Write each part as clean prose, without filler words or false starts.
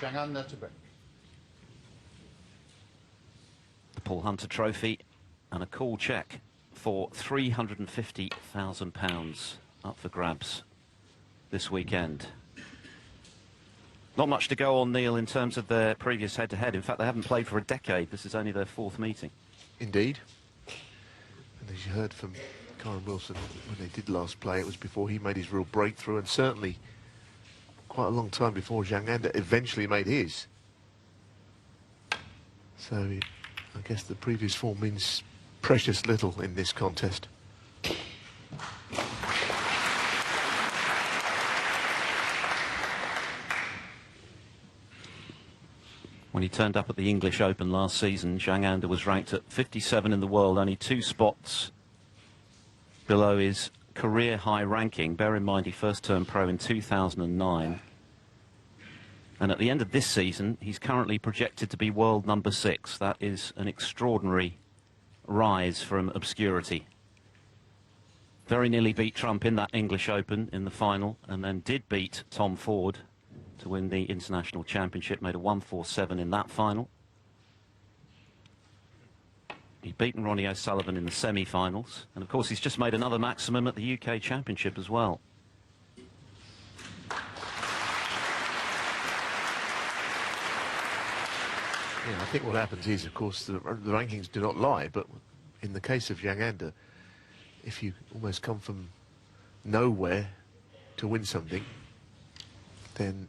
Zhang to break. The Paul Hunter Trophy and a cool cheque for £350,000 up for grabs this weekend. Not much to go on, Neil, in terms of their previous head-to-head. In fact, they haven't played for a decade. This is only their fourth meeting. Indeed. And as you heard from Kyren Wilson, when they did last play, it was before he made his real breakthrough, and certainly quite a long time before Zhang eventually made his. So I guess the previous form means precious little in this contest. When he turned up at the English Open last season, Zhang was ranked at 57 in the world, only 2 spots below his career high ranking. Bear in mind he first turned pro in 2009. And at the end of this season, he's currently projected to be world number 6. That is an extraordinary rise from obscurity. Very nearly beat Trump in that English Open in the final, and then did beat Tom Ford to win the International Championship, made a 1-4-7 in that final. He'd beaten Ronnie O'Sullivan in the semi-finals, and of course he's just made another maximum at the UK Championship as well. Yeah, I think what happens is, of course, the rankings do not lie, but in the case of Zhang, if you almost come from nowhere to win something, then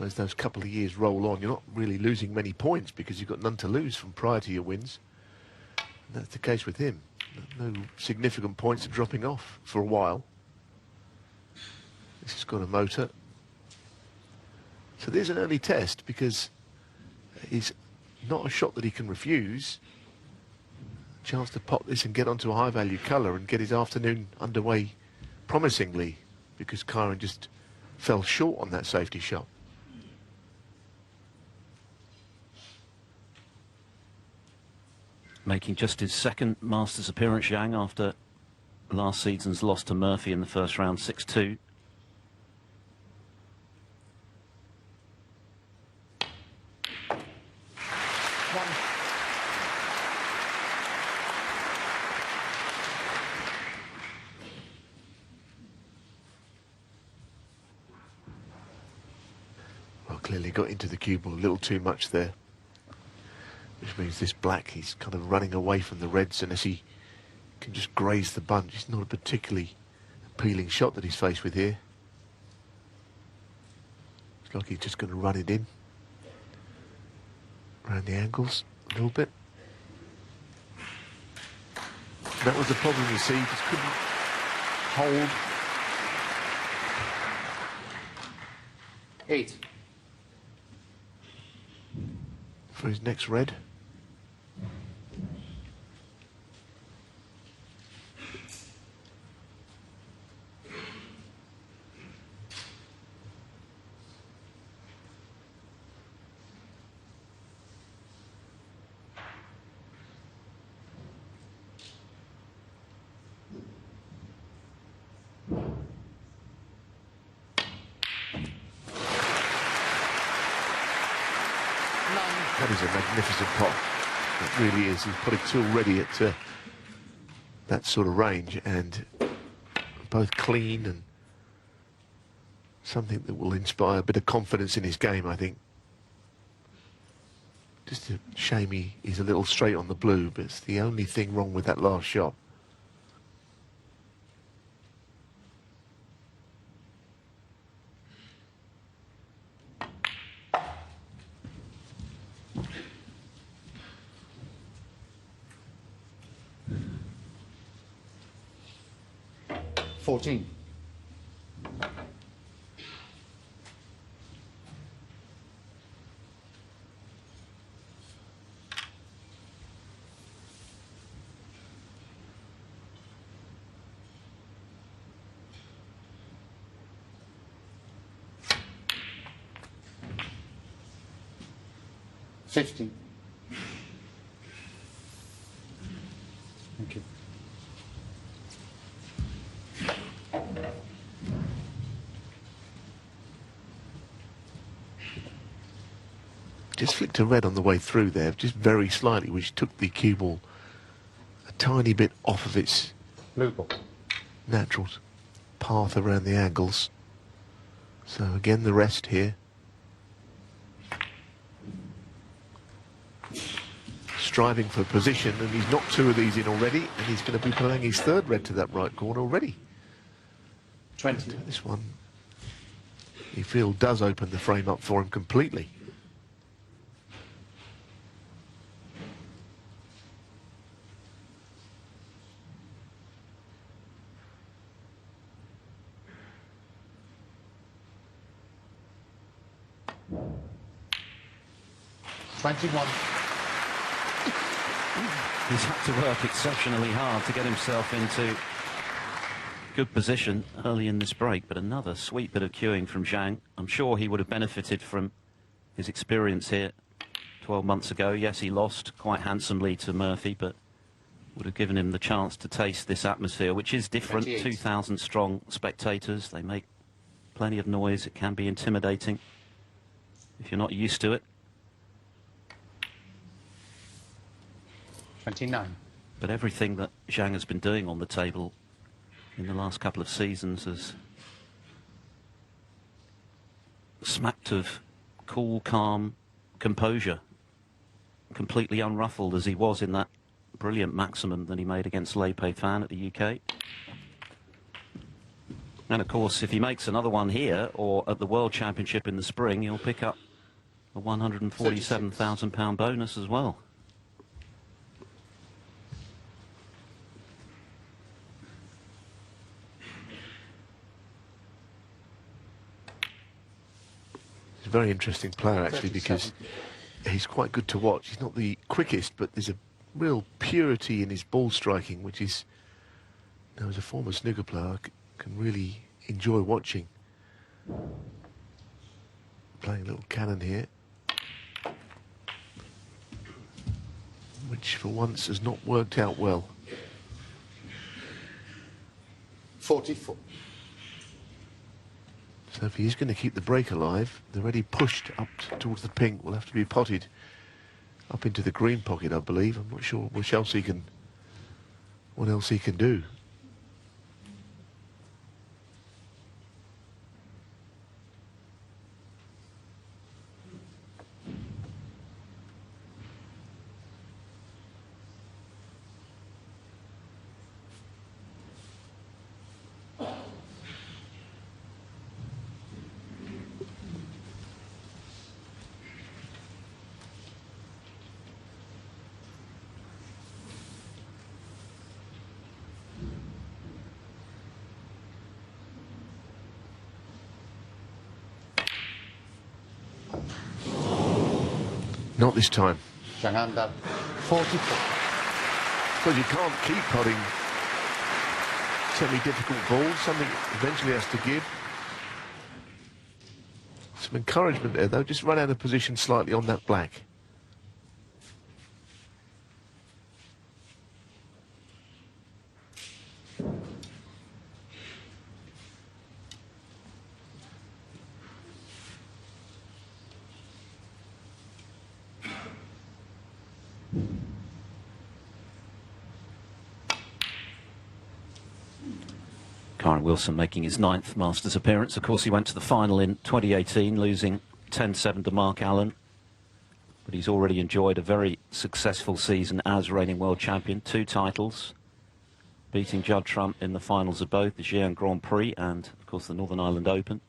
as those couple of years roll on, you're not really losing many points because you've got none to lose from prior to your wins. And that's the case with him. No significant points are dropping off for a while. This has got a motor. So there's an early test because it's not a shot that he can refuse. Chance to pop this and get onto a high-value colour and get his afternoon underway promisingly, because Kyren just fell short on that safety shot. Making just his second Masters appearance, Zhang, after last season's loss to Murphy in the first round, 6-2. Well, clearly got into the cue ball a little too much there, which means this black, he's kind of running away from the reds unless he can just graze the bunch. It's not a particularly appealing shot that he's faced with here. It's like he's just going to run it in around the angles a little bit. And that was the problem, you see, he just couldn't hold. 8. For his next red. That is a magnificent pot. It really is. He's put it two already at that sort of range, and both clean and something that will inspire a bit of confidence in his game, I think. Just a shame he's a little straight on the blue, but it's the only thing wrong with that last shot. $14. $15. Thank you. Just flicked to red on the way through there, just very slightly, which took the cue ball a tiny bit off of its Blue ball. natural path around the angles. So again, the rest here. Striving for position, and he's knocked 2 of these in already, and he's going to be playing his 3rd red to that right corner already. 20. This one, he feels, does open the frame up for him completely. He's had to work exceptionally hard to get himself into good position early in this break, but another sweet bit of cueing from Zhang. I'm sure he would have benefited from his experience here 12 months ago. Yes, he lost quite handsomely to Murphy, but would have given him the chance to taste this atmosphere, which is different. 2,000 strong spectators. They make plenty of noise. It can be intimidating if you're not used to it. 29. But everything that Zhang has been doing on the table in the last couple of seasons has smacked of cool, calm composure, completely unruffled as he was in that brilliant maximum that he made against Lei Pei Fan at the UK. And of course, if he makes another one here or at the World Championship in the spring, he'll pick up a £147,000 bonus as well. He's a very interesting player, actually, because he's quite good to watch. He's not the quickest, but there's a real purity in his ball striking, which is, you know, as a former snooker player, I can really enjoy watching. Playing a little cannon here, which for once has not worked out well. 44. So if he is going to keep the break alive, the already pushed up towards the pink will have to be potted up into the green pocket, I believe. I'm not sure what else he can do. Not this time. Zhang under 44. Because you can't keep putting semi-difficult balls. Something eventually has to give. Some encouragement there, though. Just run out of position slightly on that black. Kyren Wilson making his 9th Masters appearance. Of course, he went to the final in 2018, losing 10-7 to Mark Allen. But he's already enjoyed a very successful season as reigning world champion. 2 titles, beating Judd Trump in the finals of both the Xi'an Grand Prix and, of course, the Northern Ireland Open.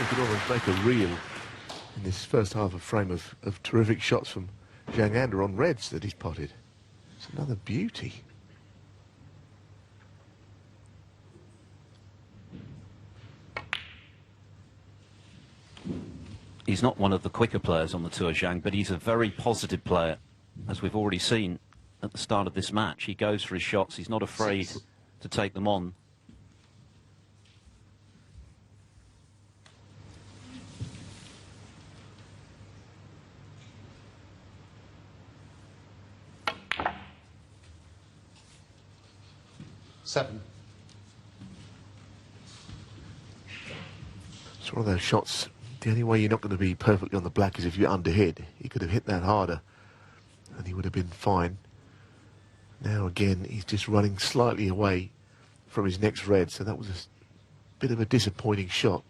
You could almost make a reel in this first half of frame of terrific shots from Zhang on reds that he's potted. It's another beauty. He's not one of the quicker players on the tour, Zhang, but he's a very positive player, as we've already seen at the start of this match. He goes for his shots. He's not afraid to take them on. Seven. It's one of those shots. The only way you're not going to be perfectly on the black is if you're underhit. He could have hit that harder and he would have been fine. Now again, he's just running slightly away from his next red, so that was a bit of a disappointing shot.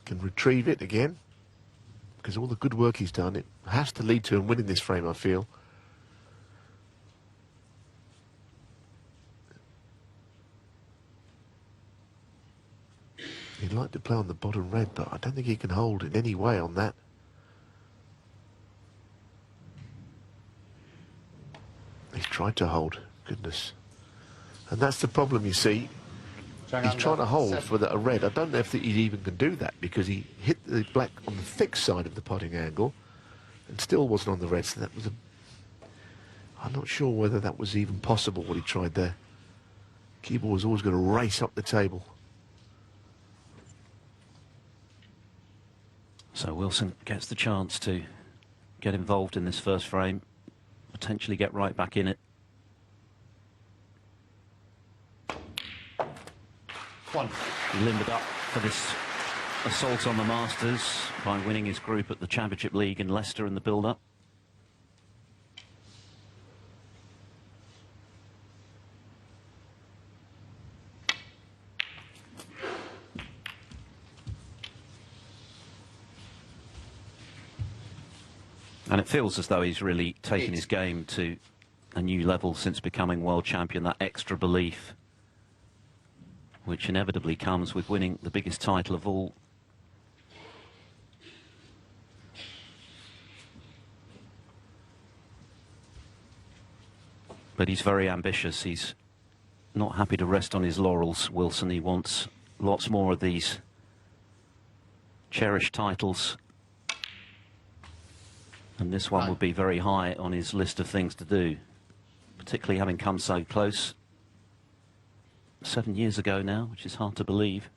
Can retrieve it again, because all the good work he's done, it has to lead to him winning this frame, I feel. He'd like to play on the bottom red, but I don't think he can hold in any way on that. He's tried to hold, goodness. And that's the problem, you see. He's trying to hold for a red. I don't know if he even can do that, because he hit the black on the thick side of the potting angle and still wasn't on the red. So that was I'm not sure whether that was even possible, what he tried there. Keeper was always going to race up the table. So Wilson gets the chance to get involved in this first frame, potentially get right back in it. One. He limbered up for this assault on the Masters by winning his group at the Championship League in Leicester in the build-up. And it feels as though he's really taken his game to a new level since becoming world champion. That extra belief, which inevitably comes with winning the biggest title of all. But he's very ambitious. He's not happy to rest on his laurels, Wilson. He wants lots more of these cherished titles. And this one would be very high on his list of things to do, particularly having come so close 7 years ago now, which is hard to believe.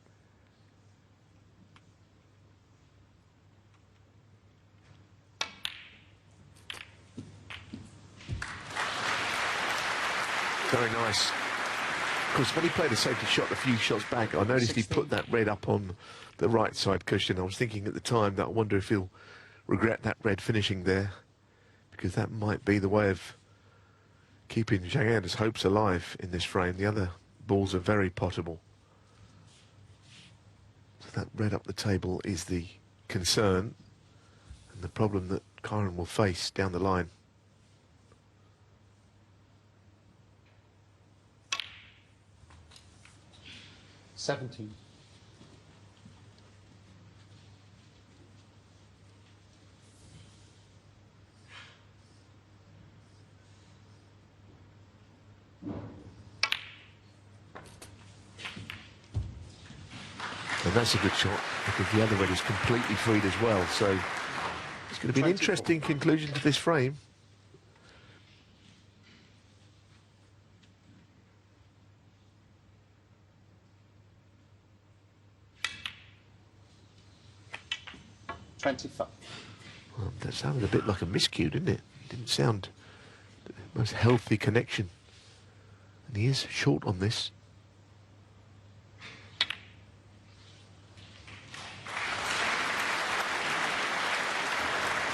Very nice. Of course, when he played a safety shot a few shots back, I noticed 16. he put that red up on the right side cushion. I was thinking at the time that I wonder if he'll regret that red finishing there, because that might be the way of keeping Zhang hopes alive in this frame. The other balls are very potable. So that red up the table is the concern and the problem that Kyren will face down the line. $17. And that's a good shot, because the other red is completely freed as well. So it's going to be an interesting conclusion to this frame. $25. Well, that sounded a bit like a miscue, didn't it? Didn't sound the most healthy connection. And he is short on this.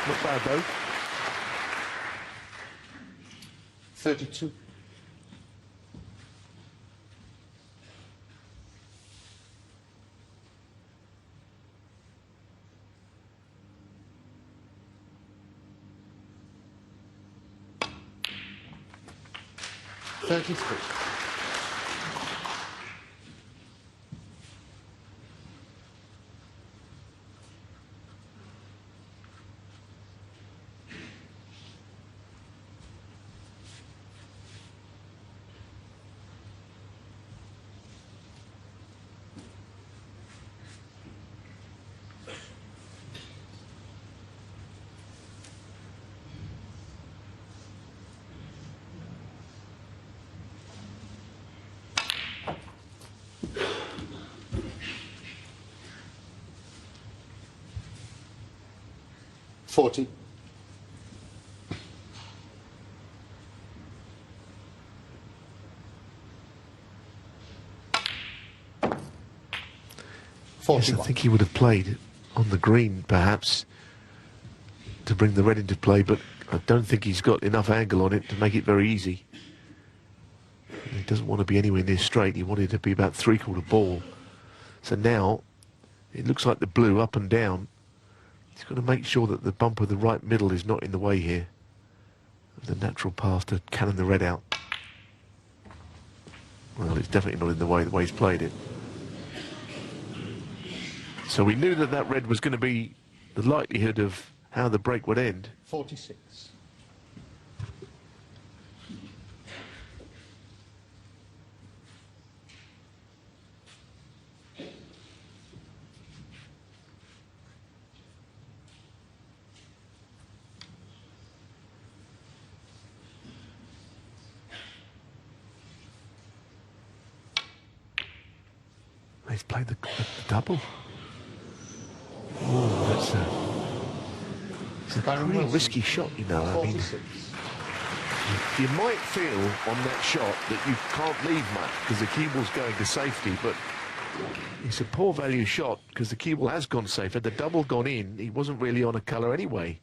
Not bad though. 32. $33. 40. 41. Yes, I think he would have played on the green, perhaps, to bring the red into play, but I don't think he's got enough angle on it to make it very easy. He doesn't want to be anywhere near straight. He wanted it to be about three-quarter ball. So now, it looks like the blue up and down. He's got to make sure that the bump of the right middle is not in the way here of the natural path to cannon the red out. Well, it's definitely not in the way he's played it. So we knew that that red was going to be the likelihood of how the break would end. 46. He's played the double. Oh, that's it's a Kyren pretty Wilson. risky shot, you know. I mean, 46. you might feel on that shot that you can't leave much because the cue ball's going to safety, but it's a poor value shot because the cue ball has gone safe. Had the double gone in, he wasn't really on a colour anyway.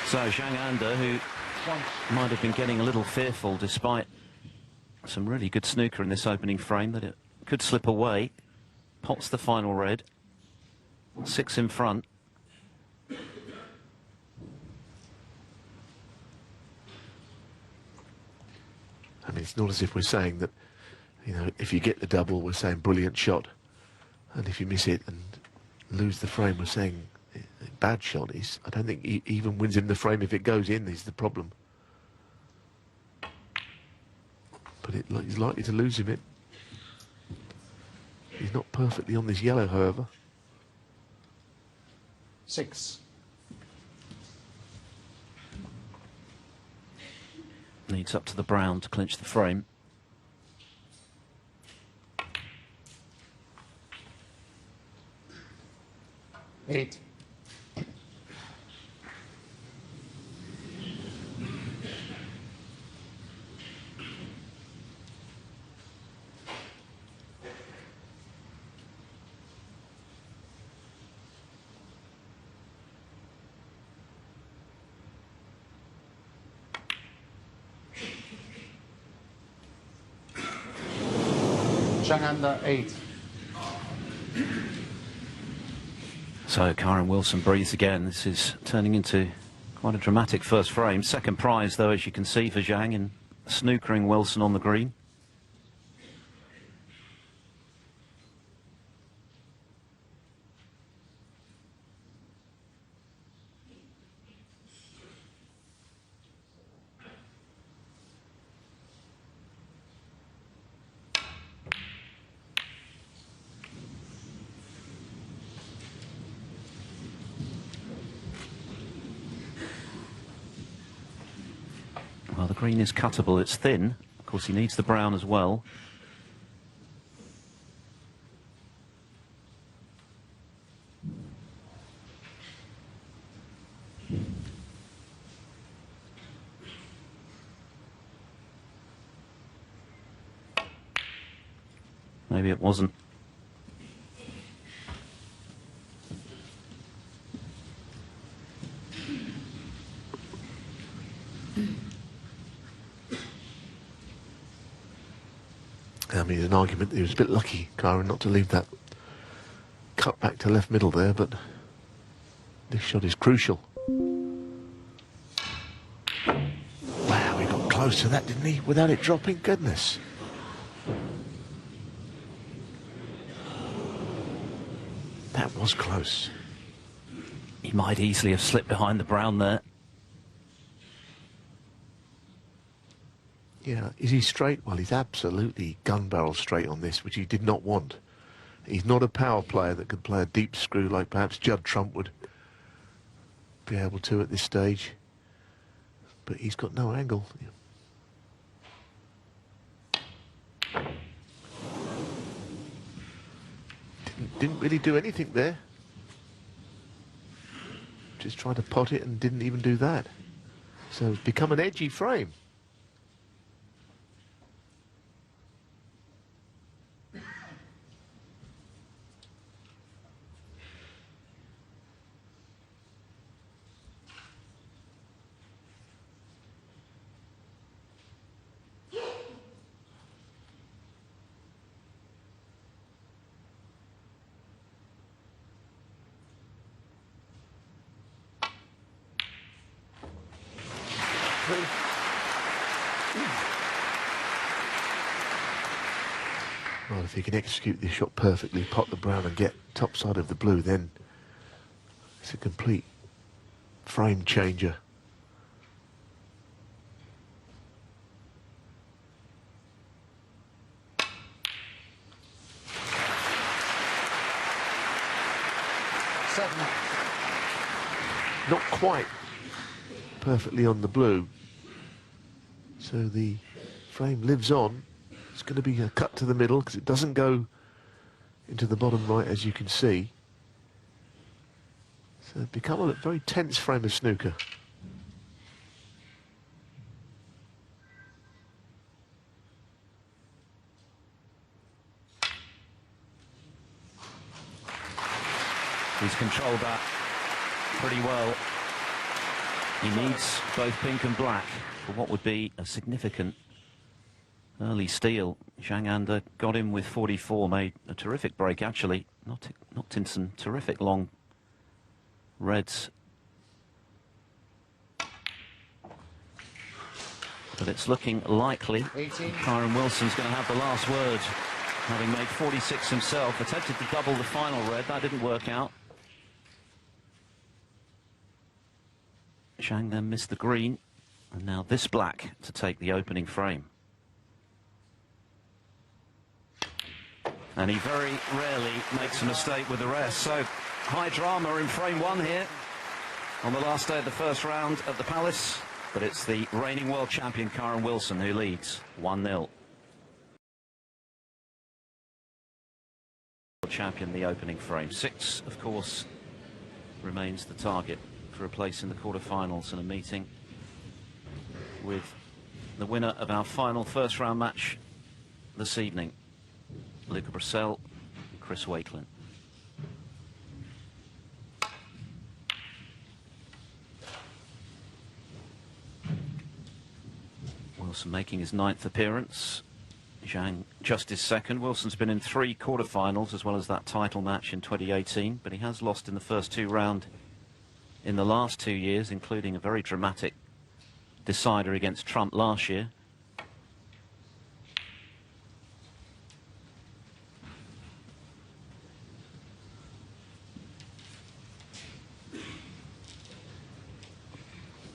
So Zhang, who might have been getting a little fearful despite some really good snooker in this opening frame, that it could slip away, pots the final red, 6 in front. I mean, it's not as if we're saying that, you know, if you get the double, we're saying brilliant shot. And if you miss it and lose the frame, we're saying bad shot. I don't think he even wins in the frame if it goes in, is the problem. But he's likely to lose him it. He's not perfectly on this yellow, however. 6. Needs up to the brown to clinch the frame. Eight. Zhang 8. So Kyren Wilson breathes again. This is turning into quite a dramatic first frame. Second prize, though, as you can see, for Zhang, in snookering Wilson on the green. Well, the green is cuttable, it's thin. Of course, he needs the brown as well. Maybe it wasn't. I mean, an argument, he was a bit lucky, Kyren, not to leave that cut back to left middle there, but this shot is crucial. Wow, he got close to that, didn't he? Without it dropping, goodness. That was close. He might easily have slipped behind the brown there. Yeah, is he straight? Well, he's absolutely gun barrel straight on this, which he did not want. He's not a power player that could play a deep screw like perhaps Judd Trump would. be able to at this stage. But he's got no angle. Didn't really do anything there. Just tried to pot it and didn't even do that. So it's become an edgy frame. Well, if he can execute this shot perfectly, pot the brown and get top side of the blue, then it's a complete frame changer. Seven. Not quite perfectly on the blue. So the frame lives on. It's going to be a cut to the middle because it doesn't go into the bottom right, as you can see. So it's become a very tense frame of snooker. He's controlled that pretty well. He needs both pink and black for what would be a significant early steal. Zhang got him with 44, made a terrific break actually. Knocked in some terrific long reds. But it's looking likely 18. Kyren Wilson's going to have the last word, having made 46 himself. Attempted to double the final red, that didn't work out. Zhang then missed the green, and now this black to take the opening frame. And he very rarely makes a mistake with the rest. So high drama in frame one here on the last day of the first round at the Palace. But it's the reigning world champion Kyren Wilson who leads 1-0. Champion the opening frame. 6, of course, remains the target for a place in the quarterfinals and a meeting with the winner of our final first round match this evening, Luca Brissell, Chris Wakelin. Wilson making his 9th appearance. Zhang just his 2nd. Wilson's been in 3 quarterfinals as well as that title match in 2018, but he has lost in the first 2 rounds in the last 2 years, including a very dramatic decider against Trump last year.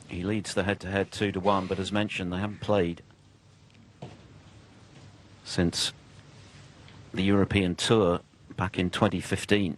He leads the head-to-head 2-1, but as mentioned, they haven't played since the European Tour back in 2015.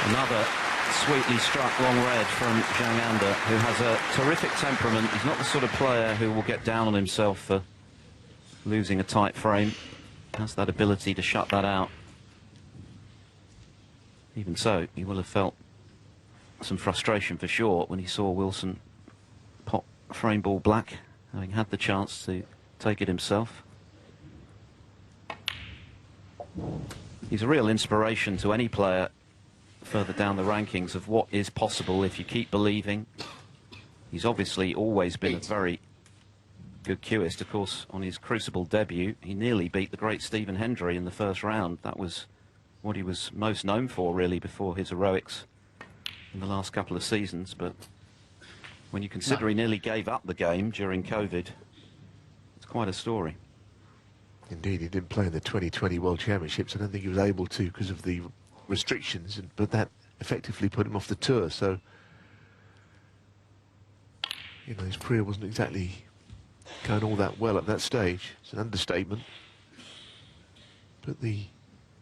Another sweetly struck long red from Zhang, who has a terrific temperament. He's not the sort of player who will get down on himself for losing a tight frame. Has that ability to shut that out. Even so, he will have felt some frustration for sure when he saw Wilson pop frame ball black, having had the chance to take it himself. He's a real inspiration to any player further down the rankings of what is possible if you keep believing. He's obviously always been a very good cueist. Of course, on his Crucible debut, he nearly beat the great Stephen Hendry in the first round. That was what he was most known for, really, before his heroics in the last couple of seasons. But when you consider he nearly gave up the game during COVID, it's quite a story. Indeed, he didn't play in the 2020 World Championships. I don't think he was able to because of the restrictions, but that effectively put him off the tour. So, you know, his career wasn't exactly going all that well at that stage. It's an understatement. But the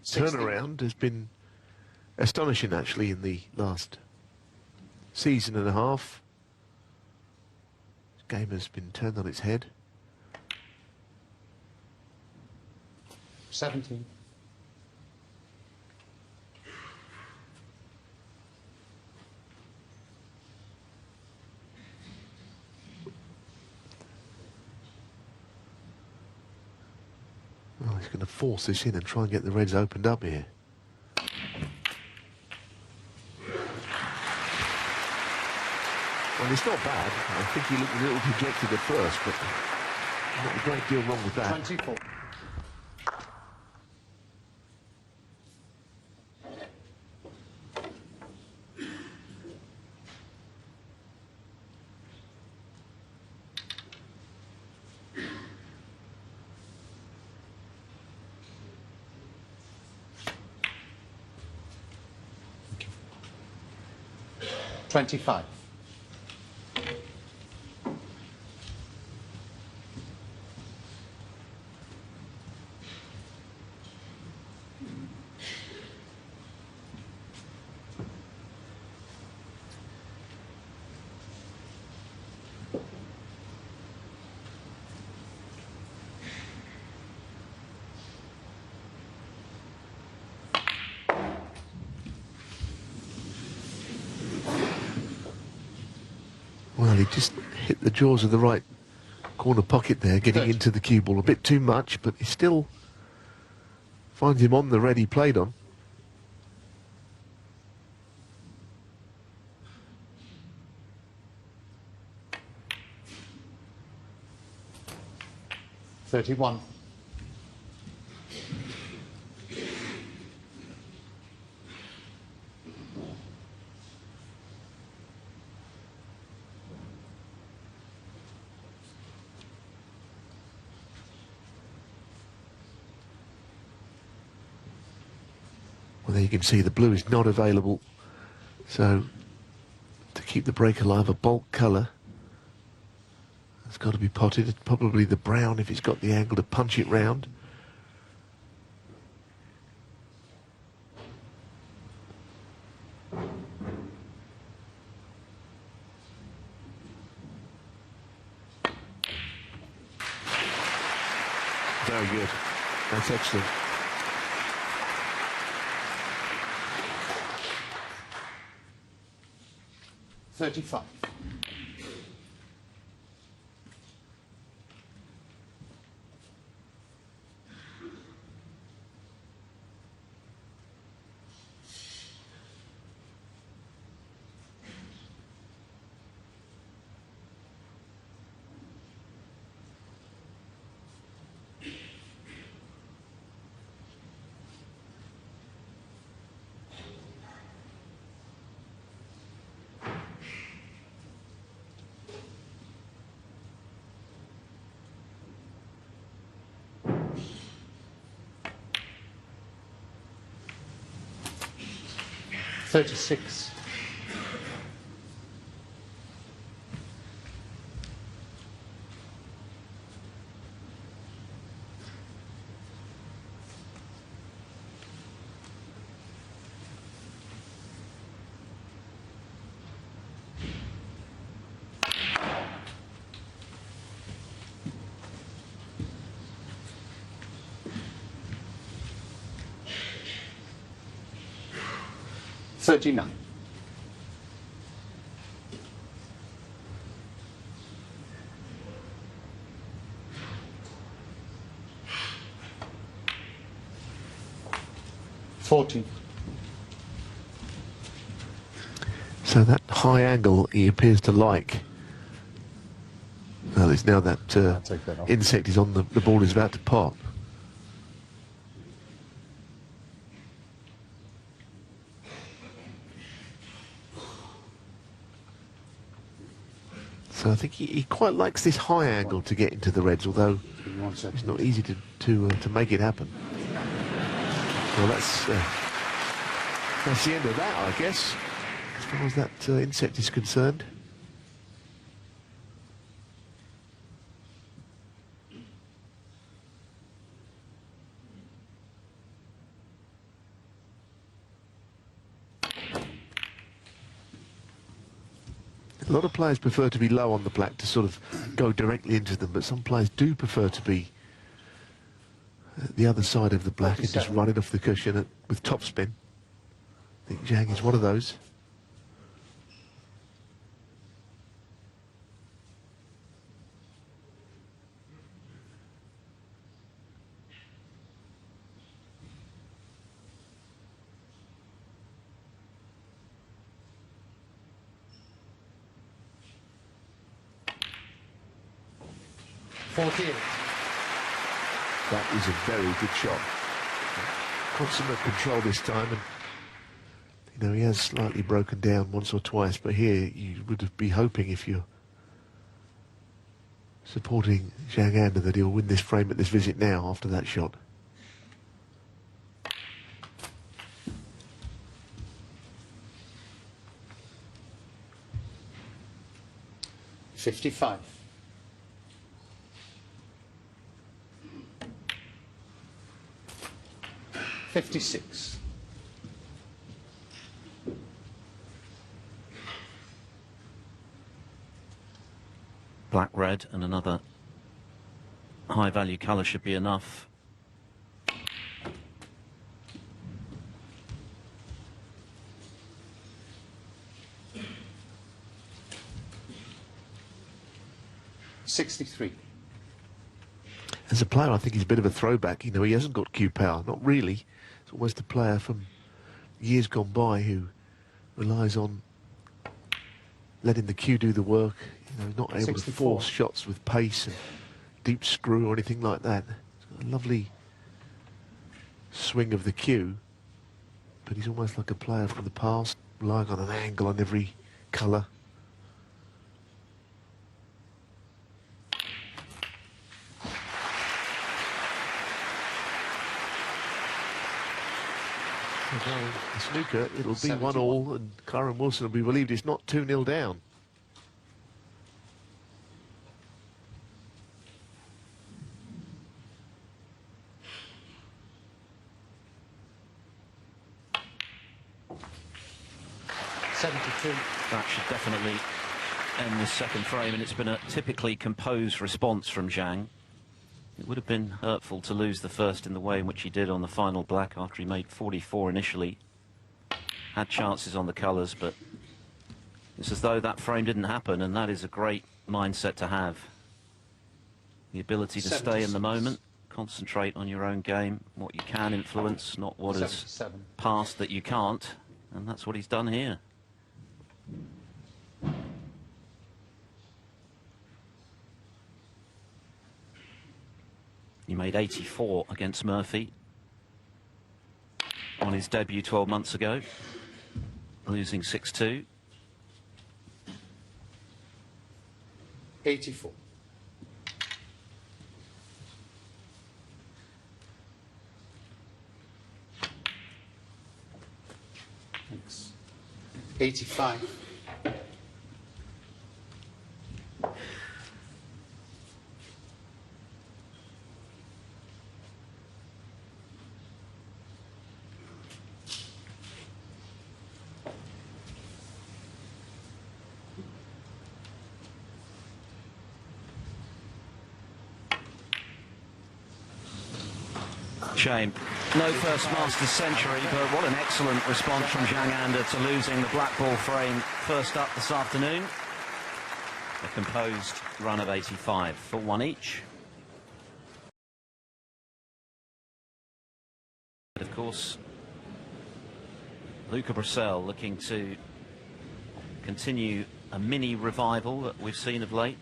60. turnaround has been astonishing, actually, in the last season and a half. This game has been turned on its head. 17. Well, he's going to force this in and try and get the Reds opened up here. Well, it's not bad. I think he looked a little dejected at first, but not a great deal wrong with that. 24. $25. Well, he just hit the jaws of the right corner pocket there, getting into the cue ball a bit too much, but he still finds him on the red he played on. $31. Well, there you can see the blue is not available. So, to keep the break alive, a bulk colour has got to be potted. It's probably the brown if it's got the angle to punch it round. Very good. That's excellent. $35. $36. $39. $40. So that high angle he appears to like. Well, it's now that take that off. insect is on the ball is about to pot. So I think he quite likes this high angle to get into the reds, although it's not easy to make it happen. Well, that's the end of that, I guess, as far as that insect is concerned. A lot of players prefer to be low on the black to sort of go directly into them, but some players do prefer to be at the other side of the black and just run it off the cushion with topspin. I think Zhang is one of those. That is a very good shot. Consummate control this time, and you know he has slightly broken down once or twice, but here you would be hoping, if you're supporting Zhang that he'll win this frame at this visit now after that shot. $55. $56. Black, red, and another high-value colour should be enough. $63. As a player, I think he's a bit of a throwback. You know, he hasn't got cue power, not really. It's almost a player from years gone by who relies on letting the cue do the work. You know, not able 64. to force shots with pace and deep screw or anything like that. He's got a lovely swing of the cue, but he's almost like a player from the past, relying on an angle on every colour. The snooker, it'll be 1-1, and Kyren Wilson will be relieved it's not 2-0 down. That should definitely end this second frame, and it's been a typically composed response from Zhang. It would have been hurtful to lose the first in the way in which he did on the final black after he made 44 initially. Had chances on the colours, but it's as though that frame didn't happen, and that is a great mindset to have. The ability to stay in the moment, concentrate on your own game, what you can influence, not what is past that you can't, and that's what he's done here. He made 84 against Murphy on his debut 12 months ago, losing 6-2. 84. Thanks. 85. Shame. No first Masters century, but what an excellent response from Zhang to losing the black ball frame first up this afternoon. A composed run of 85 for one each. Of course, Luca Brissell looking to continue a mini revival that we've seen of late.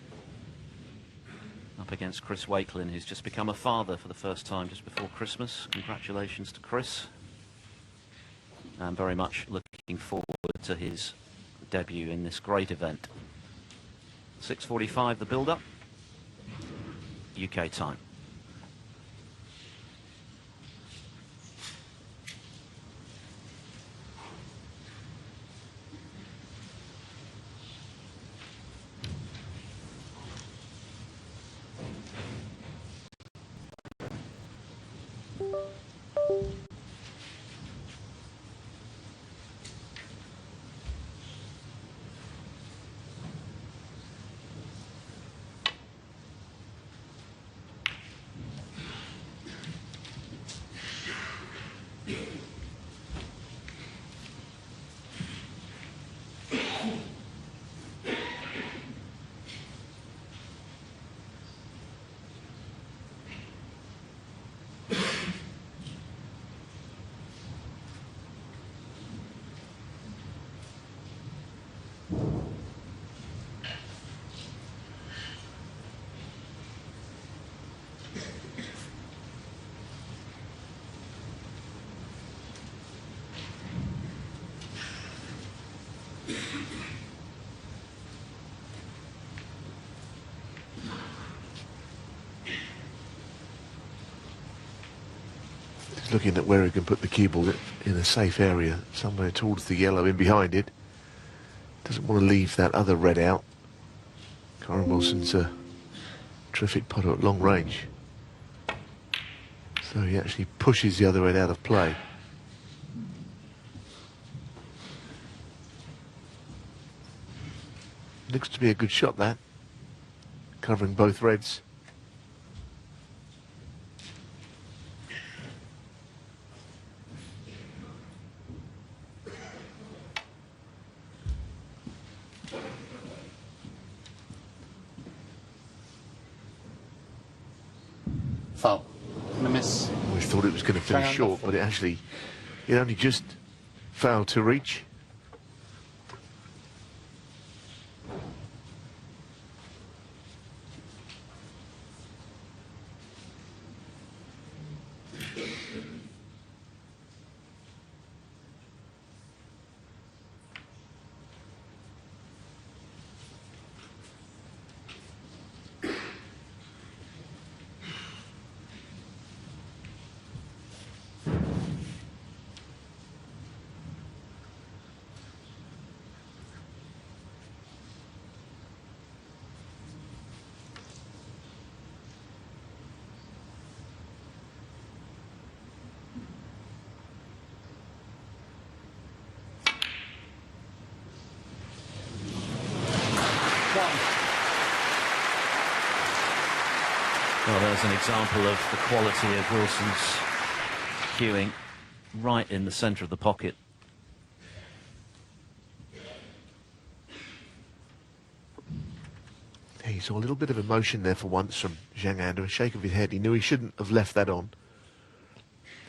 Up against Chris Wakelin, who's just become a father for the first time just before Christmas. Congratulations to Chris. I'm very much looking forward to his debut in this great event. 6:45 the build-up, UK time. Looking at where he can put the cue ball in a safe area, somewhere towards the yellow in behind it. Doesn't want to leave that other red out. Kyren Wilson's a terrific putter at long range. So he actually pushes the other red out of play. Looks to be a good shot, that. Covering both reds. Foul. Gonna miss. We thought it was going to finish Zhang short, but it only just failed to reach. Well, there's an example of the quality of Wilson's cueing right in the centre of the pocket. He saw a little bit of emotion there for once from Zhang, a shake of his head. He knew he shouldn't have left that on.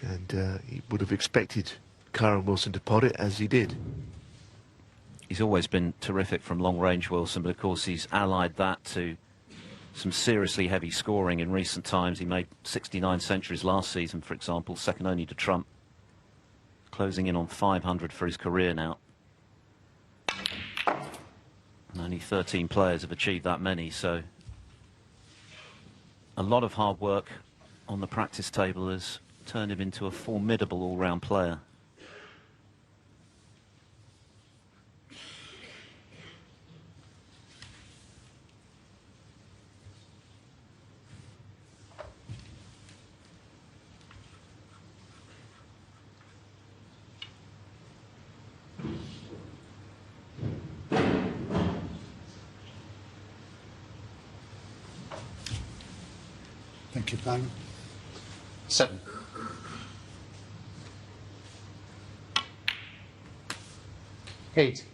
And he would have expected Kyren Wilson to pot it, as he did. He's always been terrific from long range, Wilson, but of course he's allied that to some seriously heavy scoring in recent times. He made 69 centuries last season, for example, second only to Trump. Closing in on 500 for his career now. And only 13 players have achieved that many, so a lot of hard work on the practice table has turned him into a formidable all-round player. Thank you, Kyren. 7. Eight.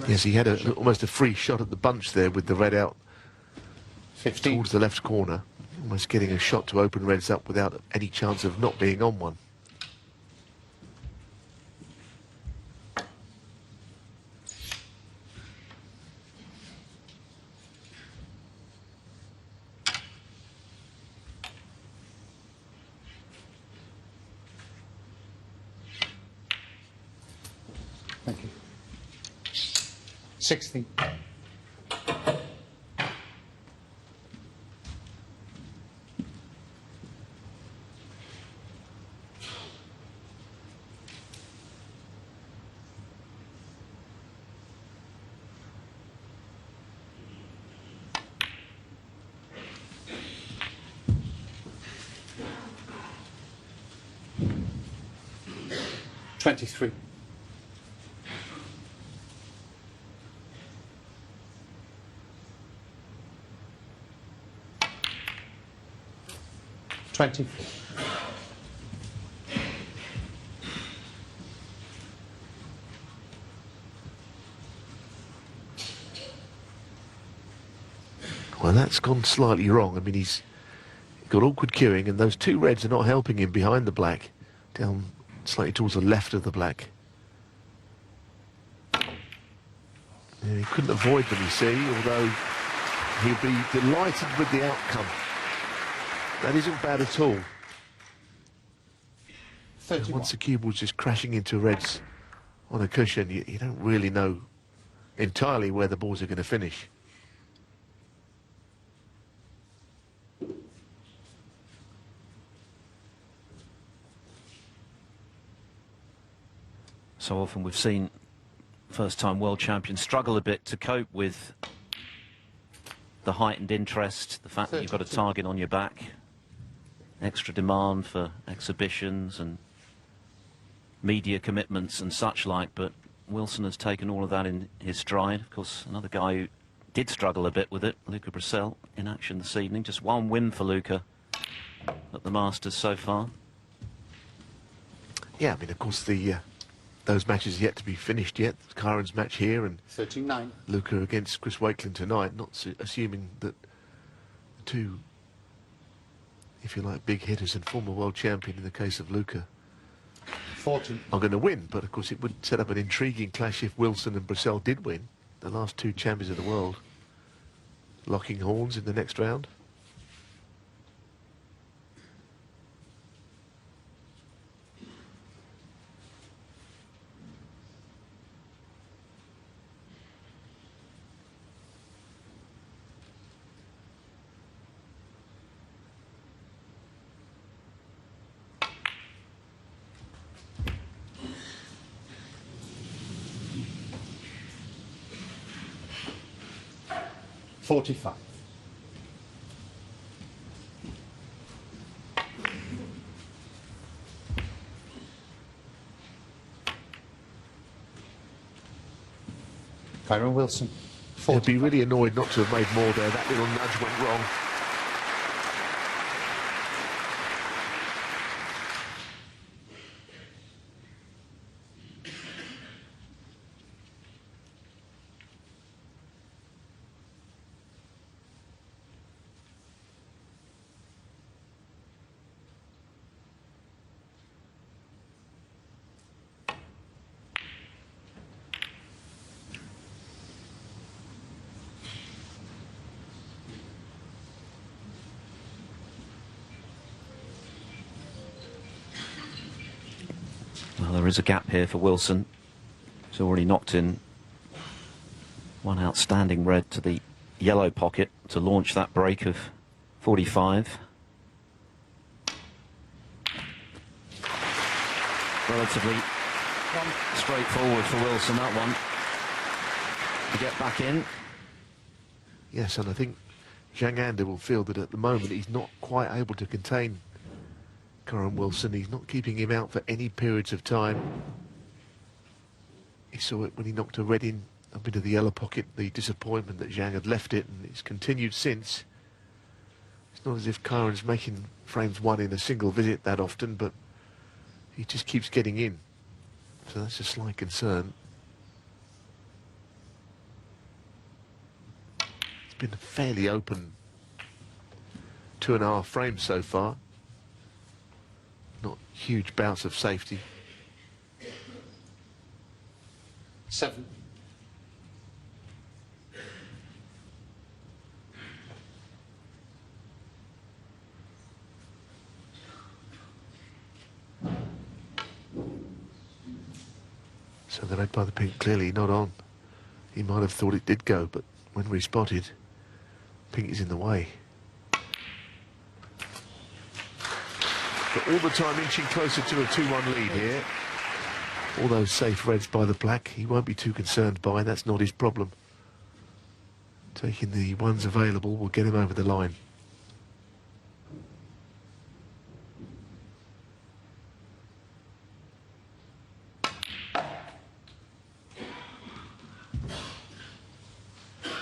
Yes, he had almost a free shot at the bunch there with the red out 15. towards the left corner. Almost getting a shot to open reds up without any chance of not being on one. Thank you. 16. $23. $20. Well, that's gone slightly wrong. I mean, he's got awkward cueing, and those two reds are not helping him behind the black, down slightly towards the left of the black. And he couldn't avoid them, you see, although he'll be delighted with the outcome. That isn't bad at all. 31. Once the cue ball's just crashing into reds on a cushion, you don't really know entirely where the balls are going to finish. So often we've seen first-time world champions struggle a bit to cope with the heightened interest, the fact that you've got a target on your back, extra demand for exhibitions and media commitments and such like, but Wilson has taken all of that in his stride. Of course, another guy who did struggle a bit with it, Luca Brissell, in action this evening. Just one win for Luca at the Masters so far. Yeah, I mean, of course, those matches yet to be finished yet. Kyren's match here and 39. Luca against Chris Wakelin tonight, not assuming that the two, if you like, big hitters and former world champion in the case of Luca 40. are going to win. But of course it would set up an intriguing clash if Wilson and Brissell did win, the last two champions of the world, locking horns in the next round. $45. Kyren Wilson. He'd be really annoyed not to have made more there. That little nudge went wrong. Well, there is a gap here for Wilson. He's already knocked in one outstanding red to the yellow pocket to launch that break of 45. Relatively straightforward for Wilson, that one, to get back in. Yes, and I think Zhang will feel that at the moment he's not quite able to contain Kyren Wilson. He's not keeping him out for any periods of time. He saw it when he knocked a red in up into the yellow pocket, the disappointment that Zhang had left it, and it's continued since. It's not as if Kyren's making frames one in a single visit that often, but he just keeps getting in. So that's a slight concern. been a fairly open 2.5 frames so far. Not huge bouts of safety. 7. So the red by the pink clearly not on. He might have thought it did go, but when respotted, pink is in the way. But all the time inching closer to a 2-1 lead here. All those safe reds by the black, he won't be too concerned by, that's not his problem. Taking the ones available will get him over the line.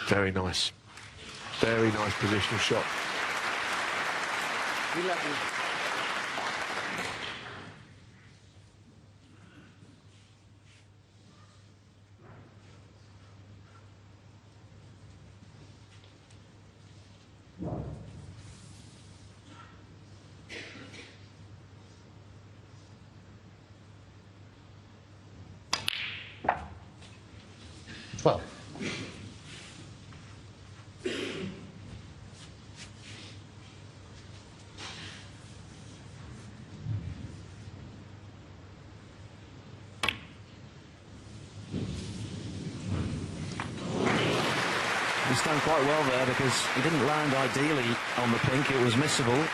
Very nice. Very nice positional shot. 11. Well. He's done quite well there because he didn't land ideally on the pink. It was missable.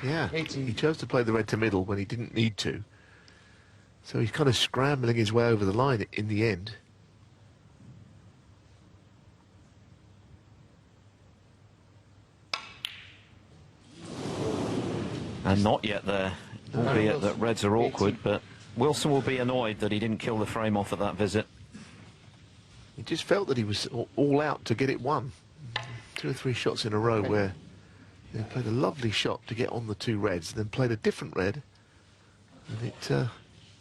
Yeah, 18. he chose to play the red to middle when he didn't need to. So he's kind of scrambling his way over the line in the end. And not yet there, albeit that reds are awkward, but Wilson will be annoyed that he didn't kill the frame off at that visit. He just felt that he was all out to get it won. 2 or 3 shots in a row where he played a lovely shot to get on the 2 reds, then played a different red, and it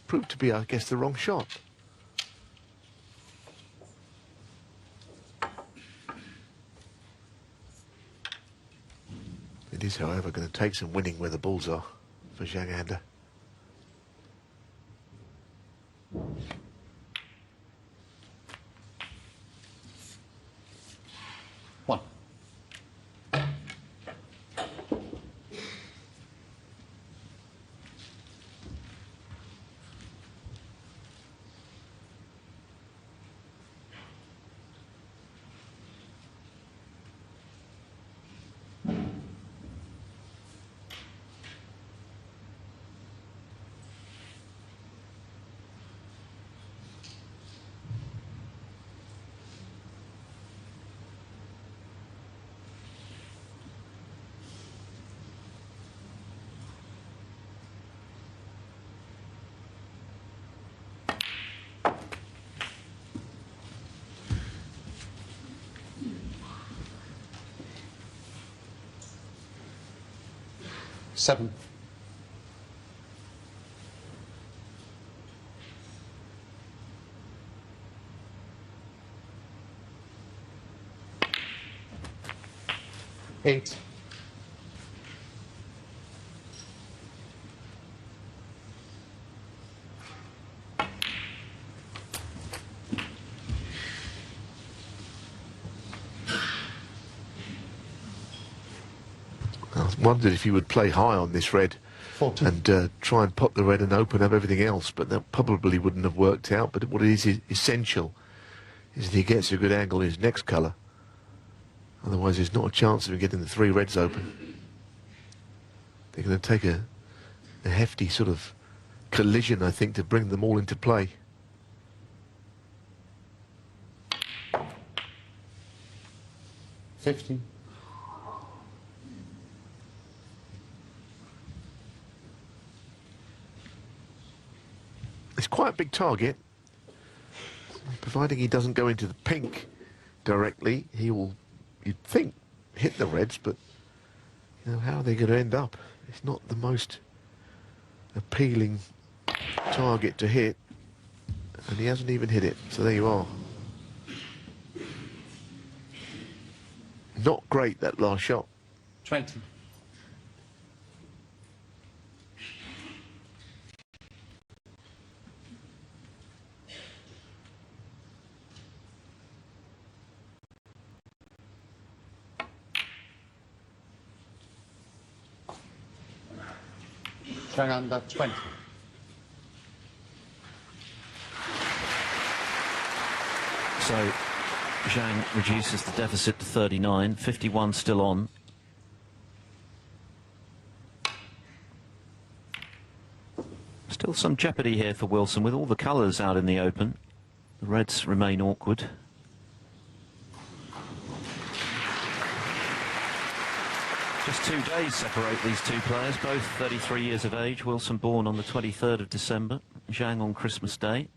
proved to be, I guess, the wrong shot. It is, however, going to take some winning where the balls are for Zhang. 1. Seven. Eight. I wondered if he would play high on this red 14. and try and pop the red and open up everything else, but that probably wouldn't have worked out. But what is essential is that he gets a good angle in his next colour. Otherwise, there's not a chance of him getting the 3 reds open. They're going to take a hefty sort of collision, I think, to bring them all into play. $15. It's quite a big target. Providing he doesn't go into the pink directly, he will, you'd think, hit the reds, but you know, how are they going to end up? It's not the most appealing target to hit, and he hasn't even hit it, so there you are. not great, that last shot. 20. Zhang under 20. So Zhang reduces the deficit to 39, 51 still on. Still some jeopardy here for Wilson with all the colours out in the open. The reds remain awkward. Just 2 days separate these two players, both 33 years of age. Wilson born on the 23rd of December, Zhang on Christmas Day.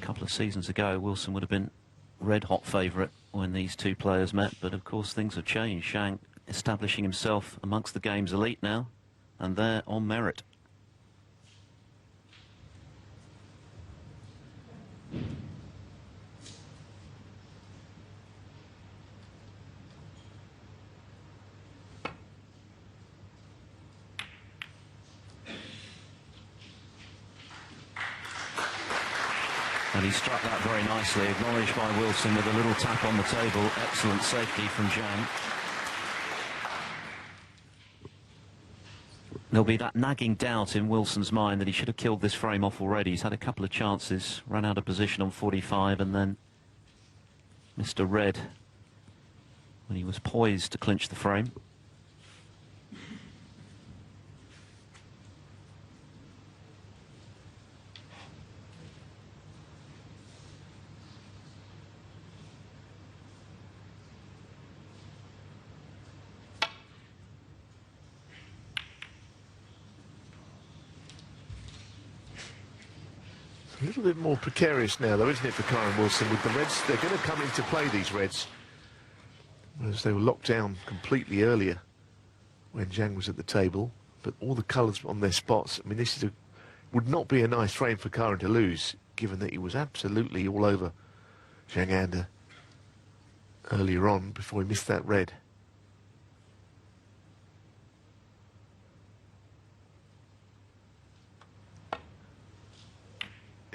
A couple of seasons ago, Wilson would have been red-hot favourite when these two players met, but of course things have changed. Zhang establishing himself amongst the game's elite now, and there on merit. And he struck that very nicely, acknowledged by Wilson with a little tap on the table. Excellent safety from Zhang. There'll be that nagging doubt in Wilson's mind that he should have killed this frame off already. He's had a couple of chances, ran out of position on 45, and then Mr. Red when he was poised to clinch the frame. A little bit more precarious now, though, isn't it, for Kyren Wilson? With the reds, they're going to come into play, these reds, whereas they were locked down completely earlier when Zhang was at the table. But all the colours on their spots. I mean, this is would not be a nice frame for Kyren to lose, given that he was absolutely all over Zhang earlier on before he missed that red.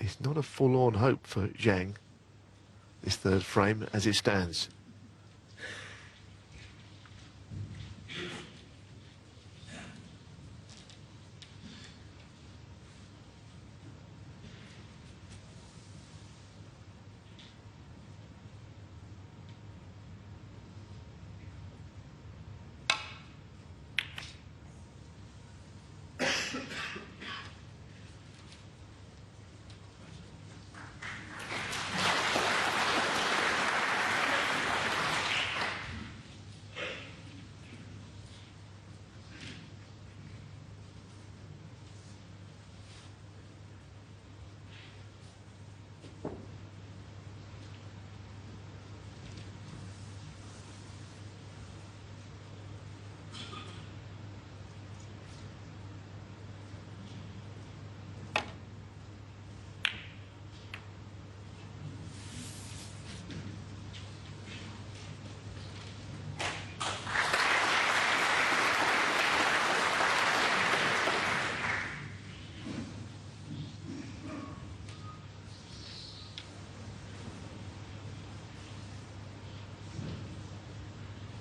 It's not a full-on hope for Zhang, this third frame, as it stands.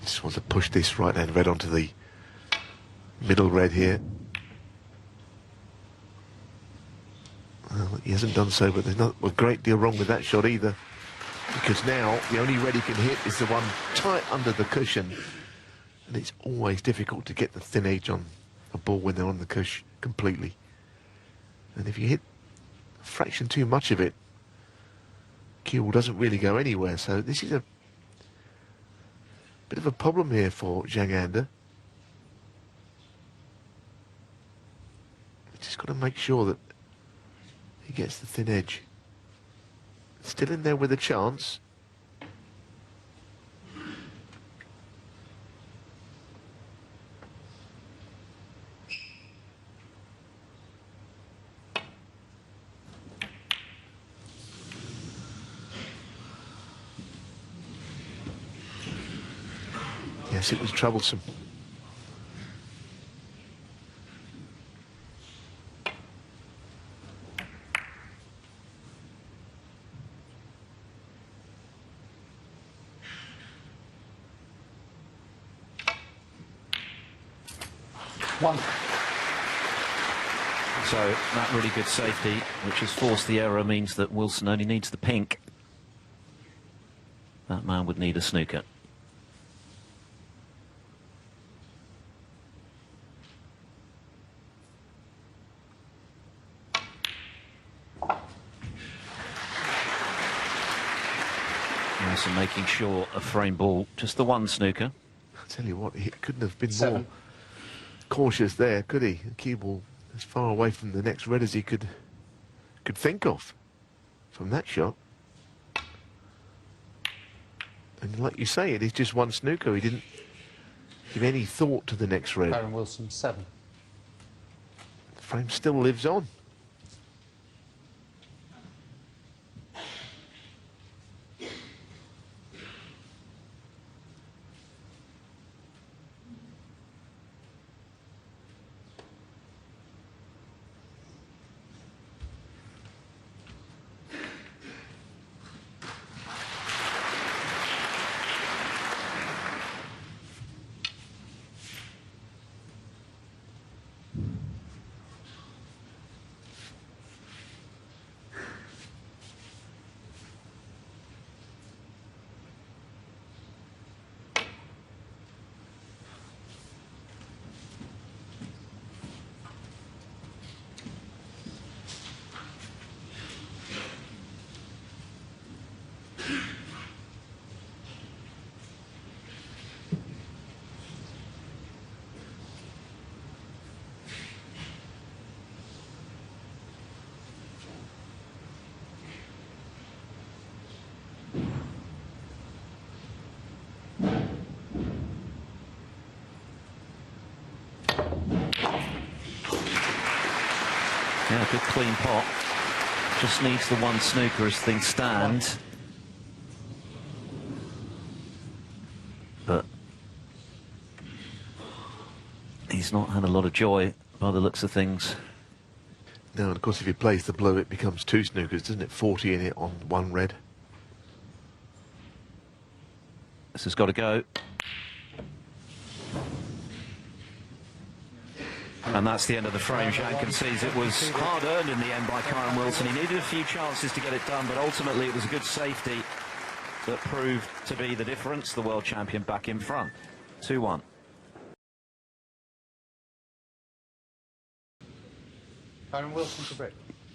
Just want to push this right-hand red onto the middle red here. Well, he hasn't done so, but there's not a great deal wrong with that shot either, because now the only red he can hit is the one tight under the cushion, and it's always difficult to get the thin edge on a ball when they're on the cushion completely. And if you hit a fraction too much of it, cue ball doesn't really go anywhere. So this is a bit of a problem here for Zhang. Just got to make sure that he gets the thin edge. Still in there with a chance. Yes, it was troublesome. One. So that really good safety, which has forced the error, means that Wilson only needs the pink. That man would need a snooker. Wilson making sure a frame ball, just the one snooker. I'll tell you what, he couldn't have been 7. more cautious there, could he? The cue ball as far away from the next red as he could think of from that shot. And like you say, it is just one snooker. He didn't give any thought to the next red. Kyren Wilson, 7. The frame still lives on. Yeah, good clean pot. Just needs the one snooker as things stand. But he's not had a lot of joy by the looks of things. No, and of course if he plays the blue it becomes 2 snookers, doesn't it? 40 in it on 1 red. This has got to go. And that's the end of the frame. Zhang concedes it was hard-earned in the end by Kyren Wilson. He needed a few chances to get it done, but ultimately it was a good safety that proved to be the difference. The world champion back in front. 2-1. Kyren Wilson to break.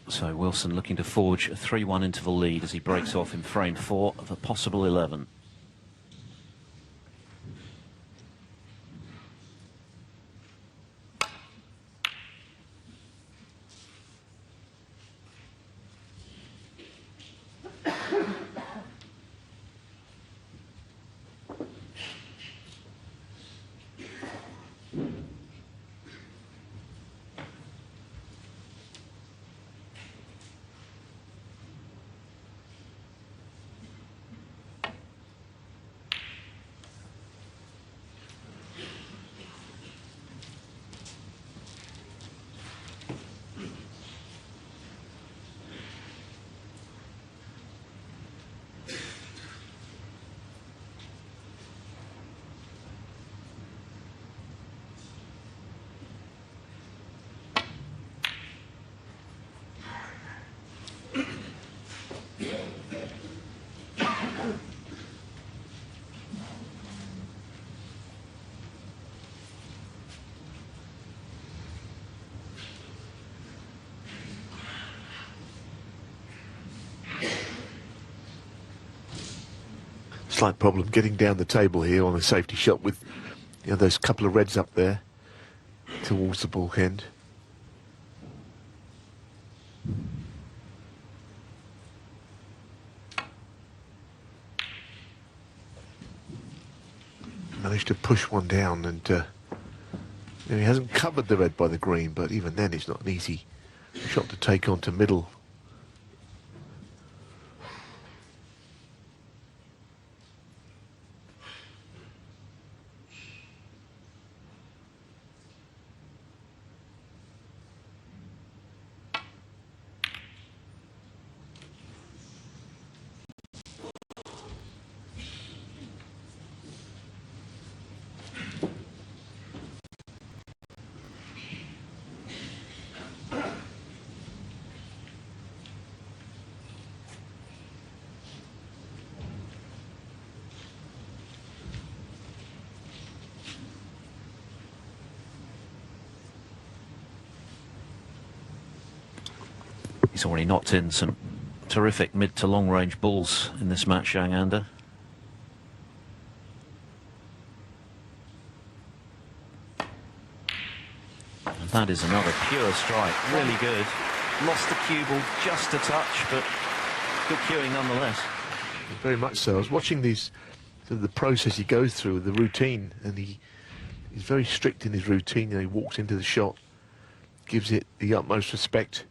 So Wilson looking to forge a 3-1 interval lead as he breaks off in frame 4 of a possible 11. Slight problem getting down the table here on a safety shot with, you know, those couple of reds up there towards the bulk end. Managed to push one down, and you know, he hasn't covered the red by the green, but even then it's not an easy shot to take on to middle. He's already knocked in some terrific mid to long range balls in this match, Zhang Anda. And that is another pure strike, really good. Lost the cue ball just a touch, but good cueing nonetheless. Very much so. I was watching the process he goes through, the routine, and he's very strict in his routine. You know, he walks into the shot, gives it the utmost respect,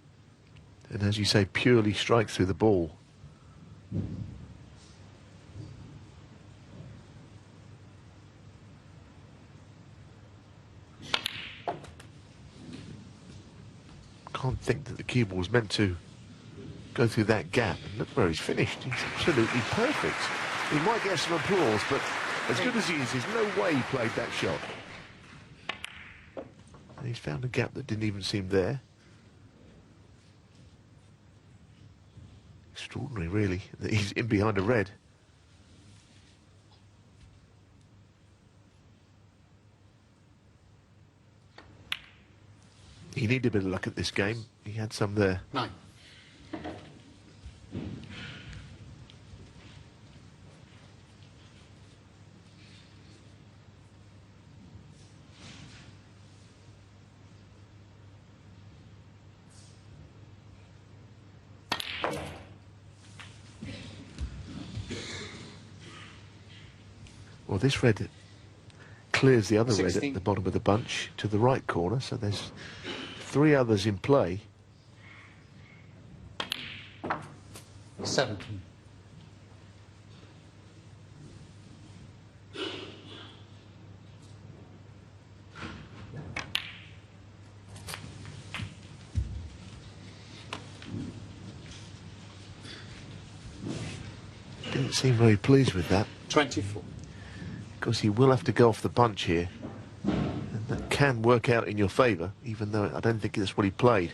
and as you say, purely strikes through the ball. Can't think that the cue ball was meant to go through that gap. And look where he's finished. He's absolutely perfect. He might get some applause, but as good as he is, there's no way he played that shot. And he's found a gap that didn't even seem there. Extraordinary, really, that he's in behind a red. He needed a bit of luck at this game. He had some there. 9. Well, this red clears the other 16. red at the bottom of the bunch to the right corner, so there's 3 others in play. 17. Didn't seem very pleased with that. 24. Because he will have to go off the bunch here. And that can work out in your favour, even though I don't think that's what he played.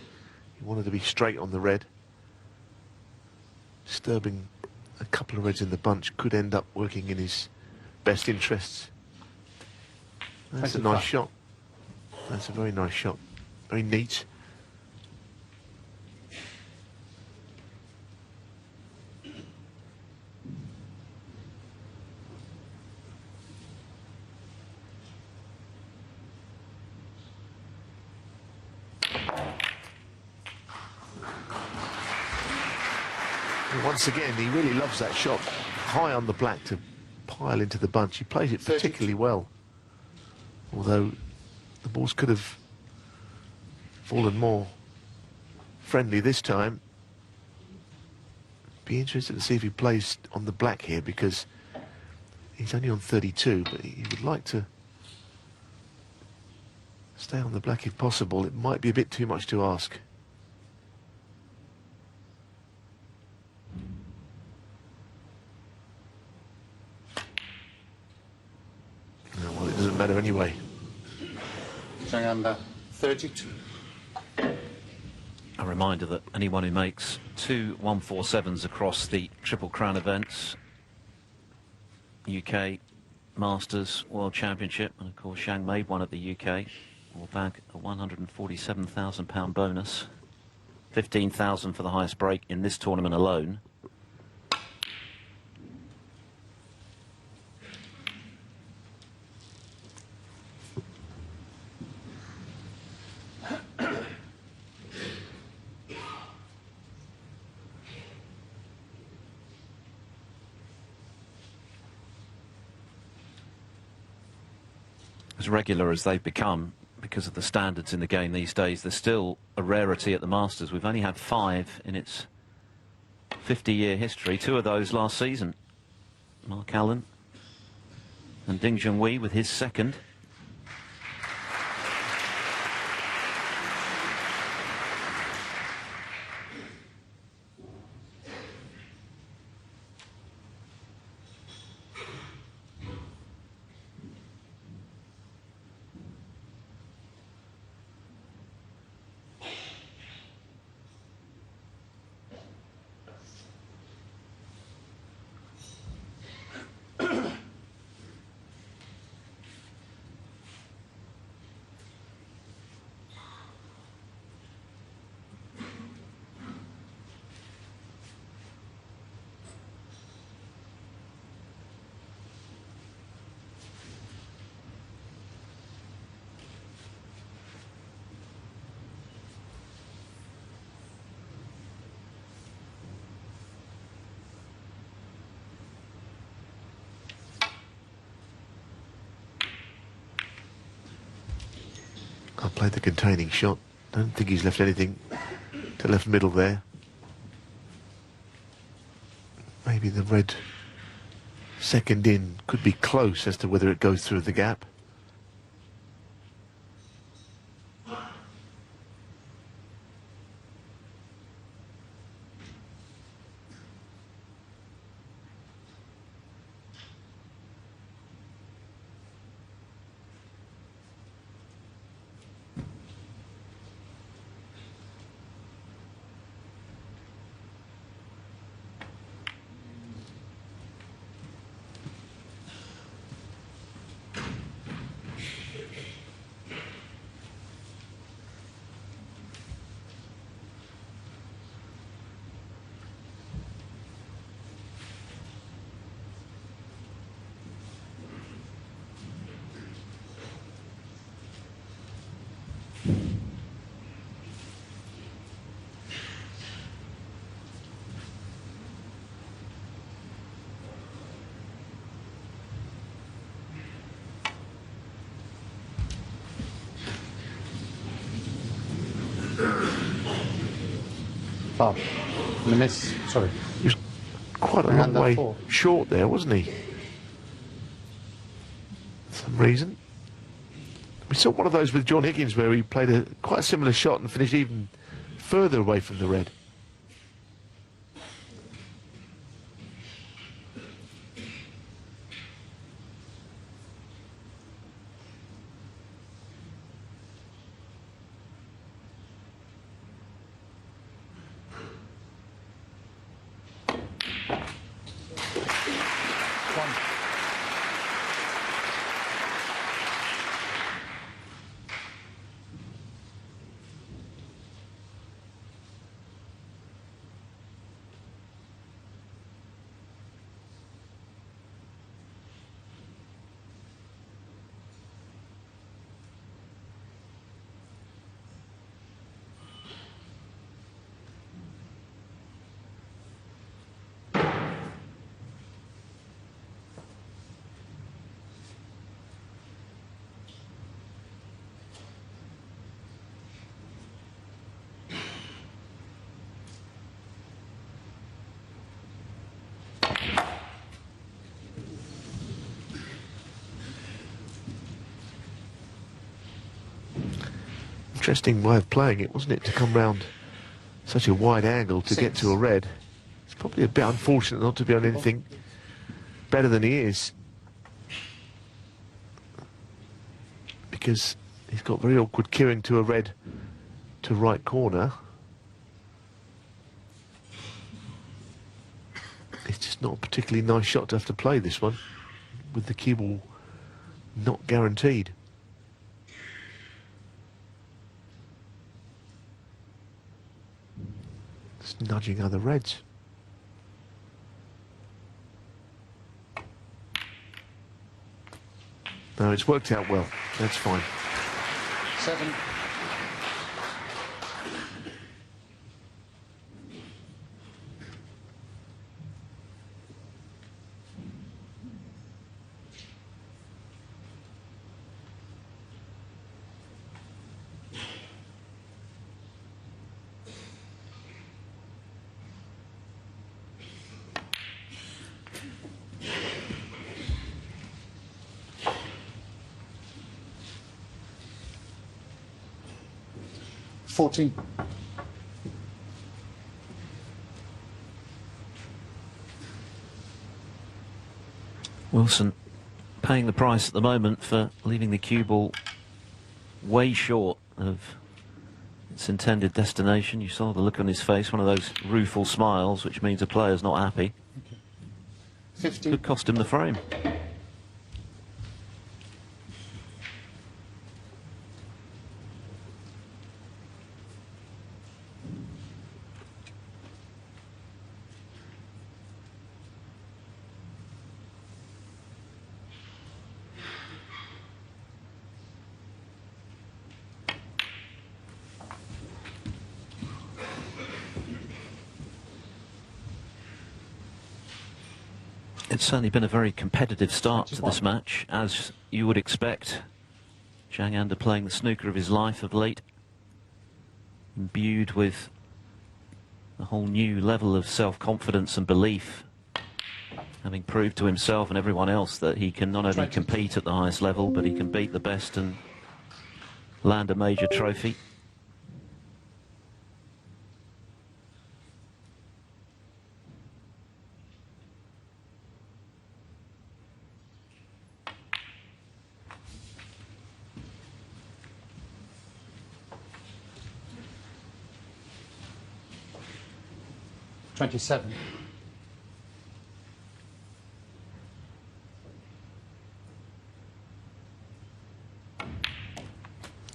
He wanted to be straight on the red. Disturbing a couple of reds in the bunch could end up working in his best interests. That's a 25. nice shot. That's a very nice shot. Very neat. And once again, he really loves that shot high on the black to pile into the bunch. He plays it particularly well. Although the balls could have fallen more friendly this time. Be interested to see if he plays on the black here, because he's only on 32, but he would like to stay on the black if possible. It might be a bit too much to ask. No, well, it doesn't matter anyway. Zhang Anda, 32. A reminder that anyone who makes 2 147s across the Triple Crown events, UK Masters World Championship, and of course Zhang made one at the UK, will bag a £147,000 bonus, 15,000 for the highest break in this tournament alone. As regular as they've become, because of the standards in the game these days, there's still a rarity at the Masters. We've only had 5 in its 50-year history, 2 of those last season. Mark Allen and Ding Junhui with his second. I played the containing shot. Don't think he's left anything to left middle there. Maybe the red second in could be close as to whether it goes through the gap. Bob, the miss, sorry. He was quite a long way short there, wasn't he? For some reason. We saw one of those with John Higgins where he played quite a similar shot and finished even further away from the red. Interesting way of playing it, wasn't it, to come round such a wide angle to get to a red. It's probably a bit unfortunate not to be on anything better than he is, because he's got very awkward cueing to a red to right corner. It's just not a particularly nice shot to have to play this one, with the cue ball not guaranteed. Just nudging other reds. No, it's worked out well. That's fine. 7. Wilson paying the price at the moment for leaving the cue ball way short of its intended destination. You saw the look on his face, one of those rueful smiles, which means a player's not happy. 15. Could cost him the frame. It's certainly been a very competitive start to this match, as you would expect Zhang Anda playing the snooker of his life of late, imbued with a whole new level of self-confidence and belief, having proved to himself and everyone else that he can not only compete at the highest level, but he can beat the best and land a major trophy. $27.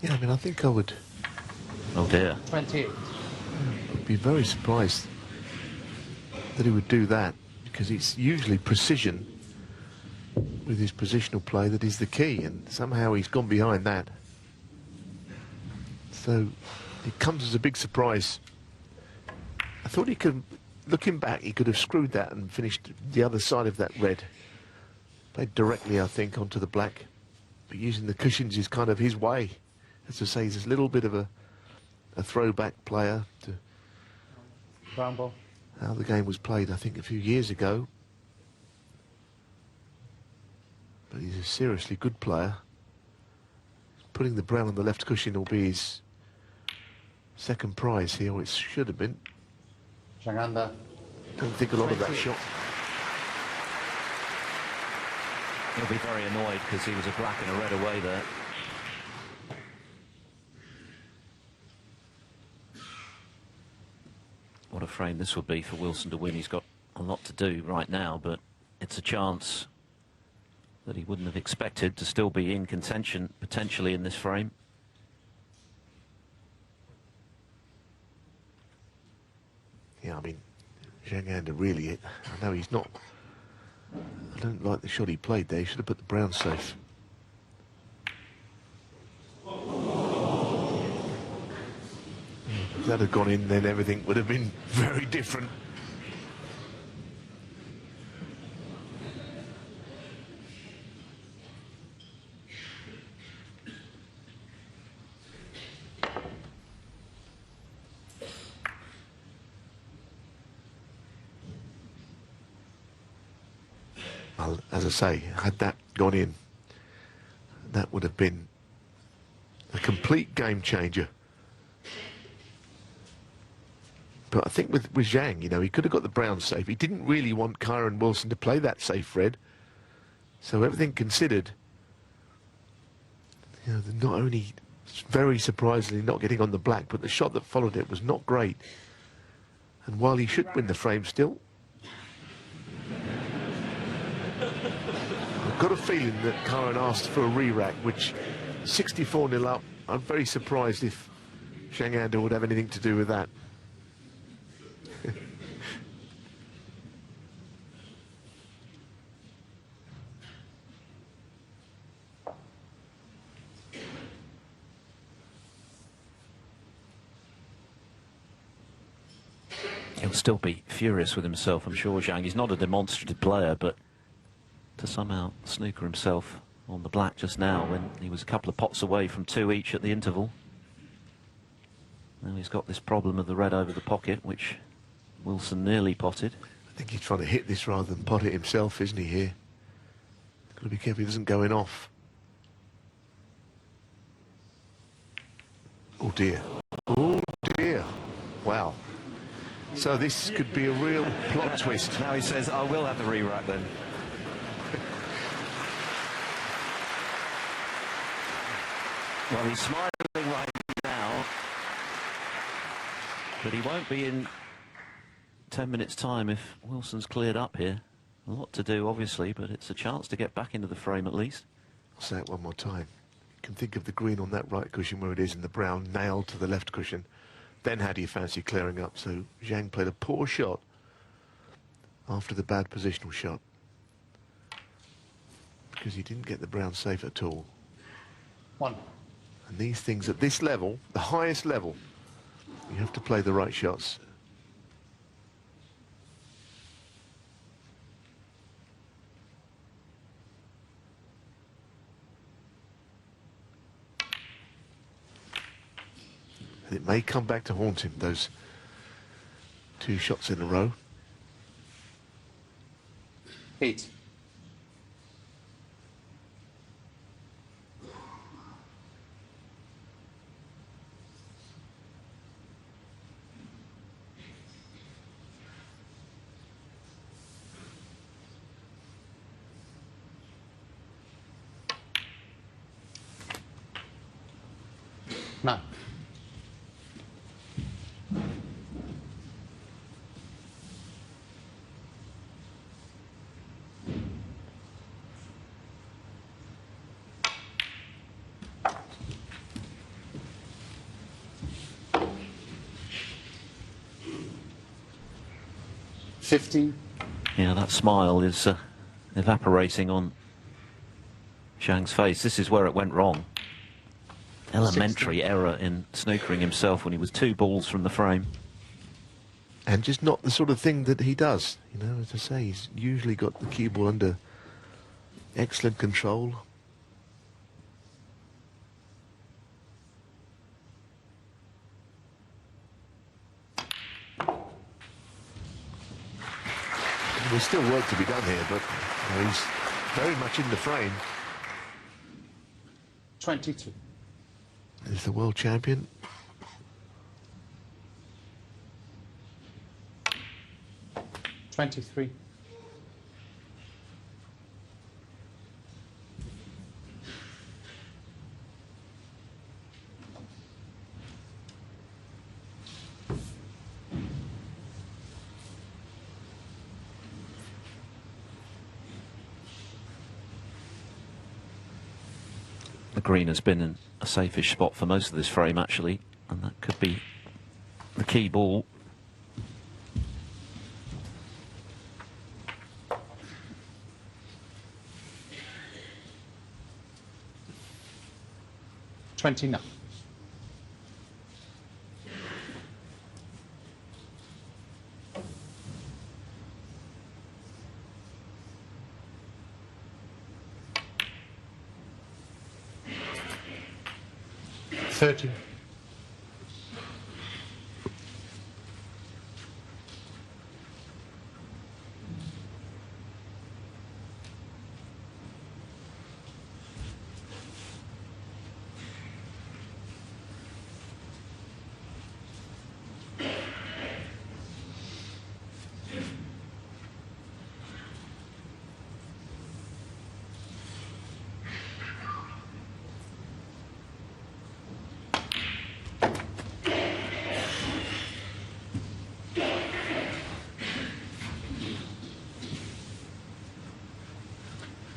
Yeah, I mean, I think I would Oh dear. 28. be very surprised that he would do that, because it's usually precision with his positional play that is the key, and somehow he's gone behind that. So it comes as a big surprise. I thought he could, looking back, he could have screwed that and finished the other side of that red. Played directly, I think, onto the black. But using the cushions is kind of his way. As I say, he's a little bit of a throwback player to Brown ball. how the game was played, I think, a few years ago. But he's a seriously good player. Putting the brown on the left cushion will be his second prize here, or it should have been. Zhang Anda. Don't think a lot of that shot. He'll be very annoyed because he was a black and a red away there. What a frame this would be for Wilson to win. He's got a lot to do right now, but it's a chance that he wouldn't have expected to still be in contention potentially in this frame. Yeah, I mean, Zhang Anda really, I know he's not, I don't like the shot he played there. He should have put the brown safe. If that had gone in, then everything would have been very different. Well, as I say, had that gone in, that would have been a complete game changer. But I think with Zhang, you know, he could have got the brown safe. He didn't really want Kyren Wilson to play that safe red. So everything considered, you know, not only very surprisingly not getting on the black, but the shot that followed it was not great. And while he should win the frame still, I've got a feeling that Kyren asked for a re-rack, which 64-0 up. I'm very surprised if Zhang Anda would have anything to do with that. He'll still be furious with himself, I'm sure, Zhang. He's not a demonstrative player, but to somehow snooker himself on the black just now when he was a couple of pots away from 2 each at the interval. Now he's got this problem of the red over the pocket, which Wilson nearly potted. I think he's trying to hit this rather than pot it himself, isn't he, here? Got to be careful he doesn't go in off. Oh dear. Oh dear. Wow. So this could be a real plot twist. Now he says, I will have the re-rack then. Well, he's smiling right now, but he won't be in 10 minutes' time if Wilson's cleared up here. A lot to do, obviously, but it's a chance to get back into the frame at least. I'll say it one more time. You can think of the green on that right cushion where it is and the brown nailed to the left cushion. Then how do you fancy clearing up? So Zhang played a poor shot after the bad positional shot because he didn't get the brown safe at all. One. And these things at this level, the highest level, you have to play the right shots. It may come back to haunt him, those 2 shots in a row. 8. Nine. Yeah, that smile is evaporating on Zhang's face. This is where it went wrong. Elementary 16. error in snookering himself when he was 2 balls from the frame. And just not the sort of thing that he does. You know, as I say, he's usually got the cue ball under excellent control. There's still work to be done here, but you know, he's very much in the frame. 22. He's the world champion. $23. The green has been in a safe-ish spot for most of this frame, actually, and that could be the key ball. $29. $30.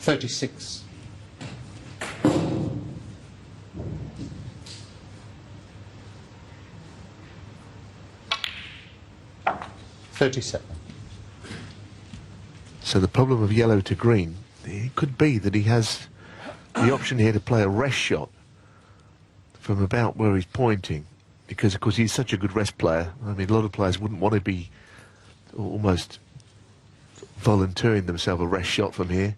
$36. $37. So the problem of yellow to green, it could be that he has the option here to play a rest shot from about where he's pointing, because of course he's such a good rest player. I mean, a lot of players wouldn't want to be almost volunteering themselves a rest shot from here,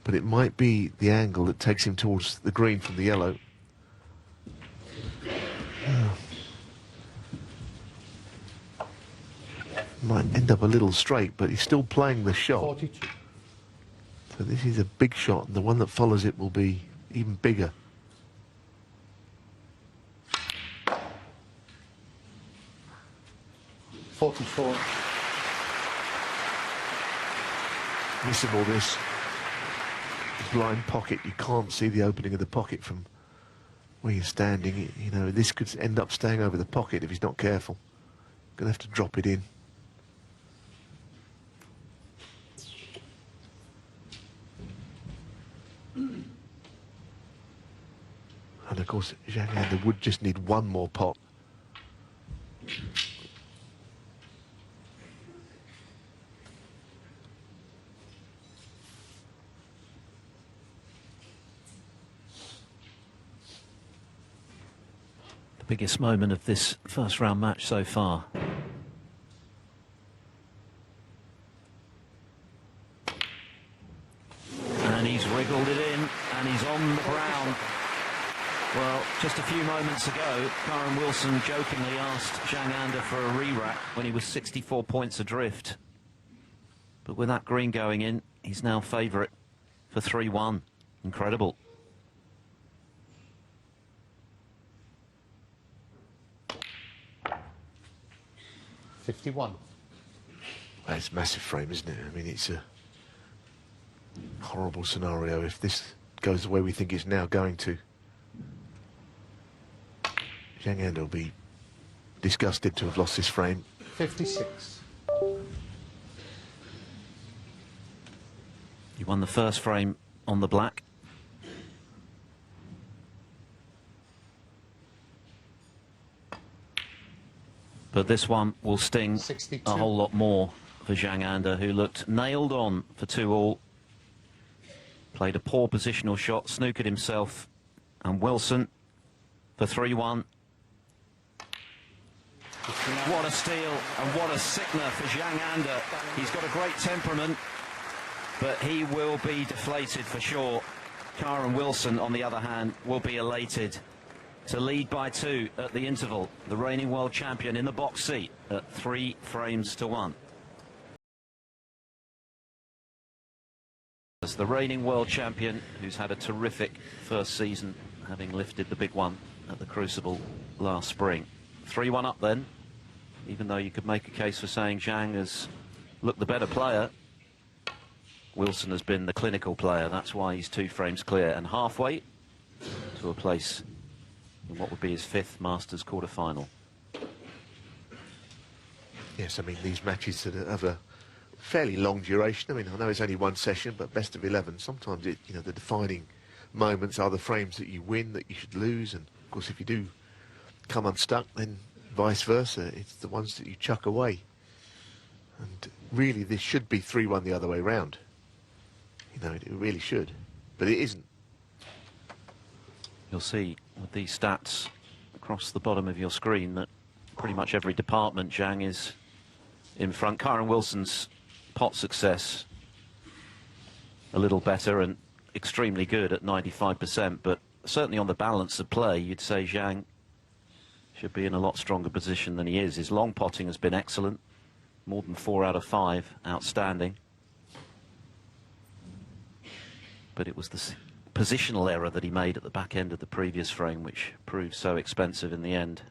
but it might be the angle that takes him towards the green from the yellow. Might end up a little straight, but he's still playing the shot. 42. So this is a big shot, and the one that follows it will be even bigger. $44. Missable this blind pocket. You can't see the opening of the pocket from where you're standing. You know, this could end up staying over the pocket if he's not careful. Gonna have to drop it in. And of course, Zhang would just need one more pot. The biggest moment of this first round match so far. And he's wriggled it in, and he's on the ground. Well, just a few moments ago, Kyren Wilson jokingly asked Zhang Anda for a re-rack when he was 64 points adrift. But with that green going in, he's now favourite for 3-1. Incredible. $51. That's a massive frame, isn't it? I mean, it's a horrible scenario if this goes the way we think it's now going to. Zhang Anda will be disgusted to have lost this frame. 56. He won the first frame on the black. But this one will sting 62. a whole lot more for Zhang Anda, who looked nailed on for 2-all. Played a poor positional shot, snookered himself, and Wilson for 3-1. What a steal and what a sickener for Zhang Anda. He's got a great temperament, but he will be deflated for sure. Kyren Wilson, on the other hand, will be elated to lead by 2 at the interval. The reigning world champion in the box seat at 3 frames to 1. As the reigning world champion, who's had a terrific first season, having lifted the big one at the Crucible last spring. 3-1 up then, even though you could make a case for saying Zhang has looked the better player. Wilson has been the clinical player, that's why he's 2 frames clear and halfway to a place in what would be his 5th Masters quarter-final. Yes, I mean, these matches that have a fairly long duration. I mean, I know it's only one session, but best of 11. Sometimes it, you know, the defining moments are the frames that you win, that you should lose, and of course, if you do come unstuck, then vice versa. It's the ones that you chuck away. And really, this should be 3-1 the other way round. You know, it really should, but it isn't. You'll see with these stats across the bottom of your screen that pretty much every department Zhang is in front. Kyren Wilson's pot success a little better and extremely good at 95%, but certainly on the balance of play, you'd say Zhang should be in a lot stronger position than he is. His long potting has been excellent, more than 4 out of 5, outstanding. But it was the positional error that he made at the back end of the previous frame which proved so expensive in the end.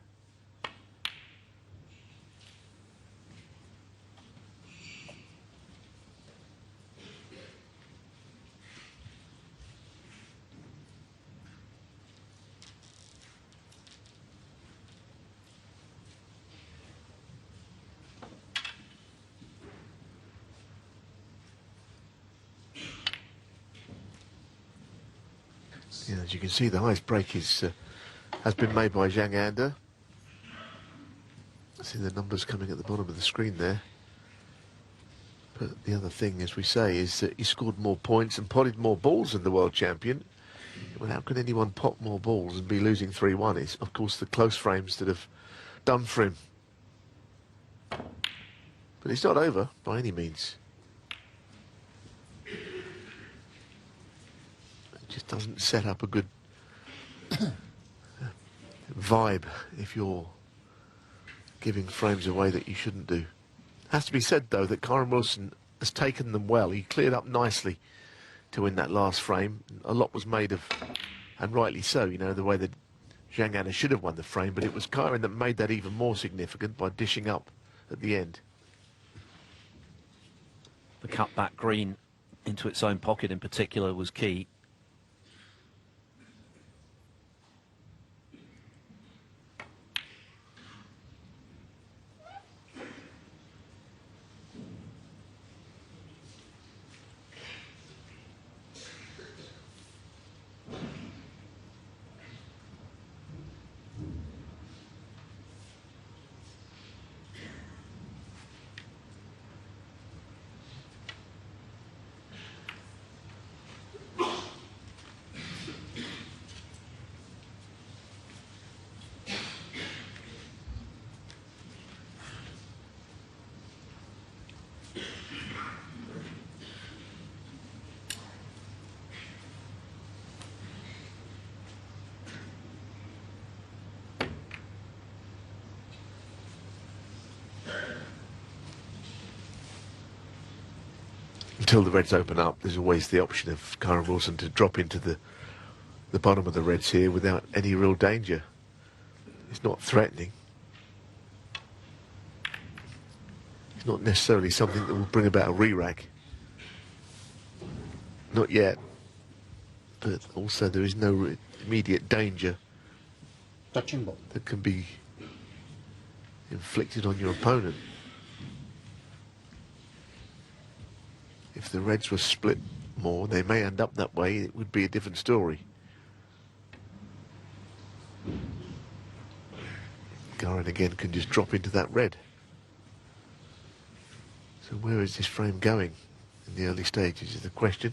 Yeah, as you can see, the highest break is has been made by Zhang Anda. See the numbers coming at the bottom of the screen there. But the other thing, as we say, is that he scored more points and potted more balls than the world champion. Well, how can anyone pot more balls and be losing 3-1? It's, of course, the close frames that have done for him. But it's not over by any means. Just doesn't set up a good vibe if you're giving frames away that you shouldn't do. Has to be said, though, that Kyren Wilson has taken them well. He cleared up nicely to win that last frame. A lot was made of, and rightly so, you know, the way that Zhang Anda should have won the frame, but it was Kyren that made that even more significant by dishing up at the end. The cutback green into its own pocket in particular was key. until the reds open up, there's always the option of Kyren Wilson to drop into the bottom of the reds here without any real danger. It's not threatening. It's not necessarily something that will bring about a re-rack. Not yet. But also there is no immediate danger Touching ball. that can be inflicted on your opponent. If the reds were split more, they may end up that way. It would be a different story. Kyren again can just drop into that red. So where is this frame going in the early stages is the question.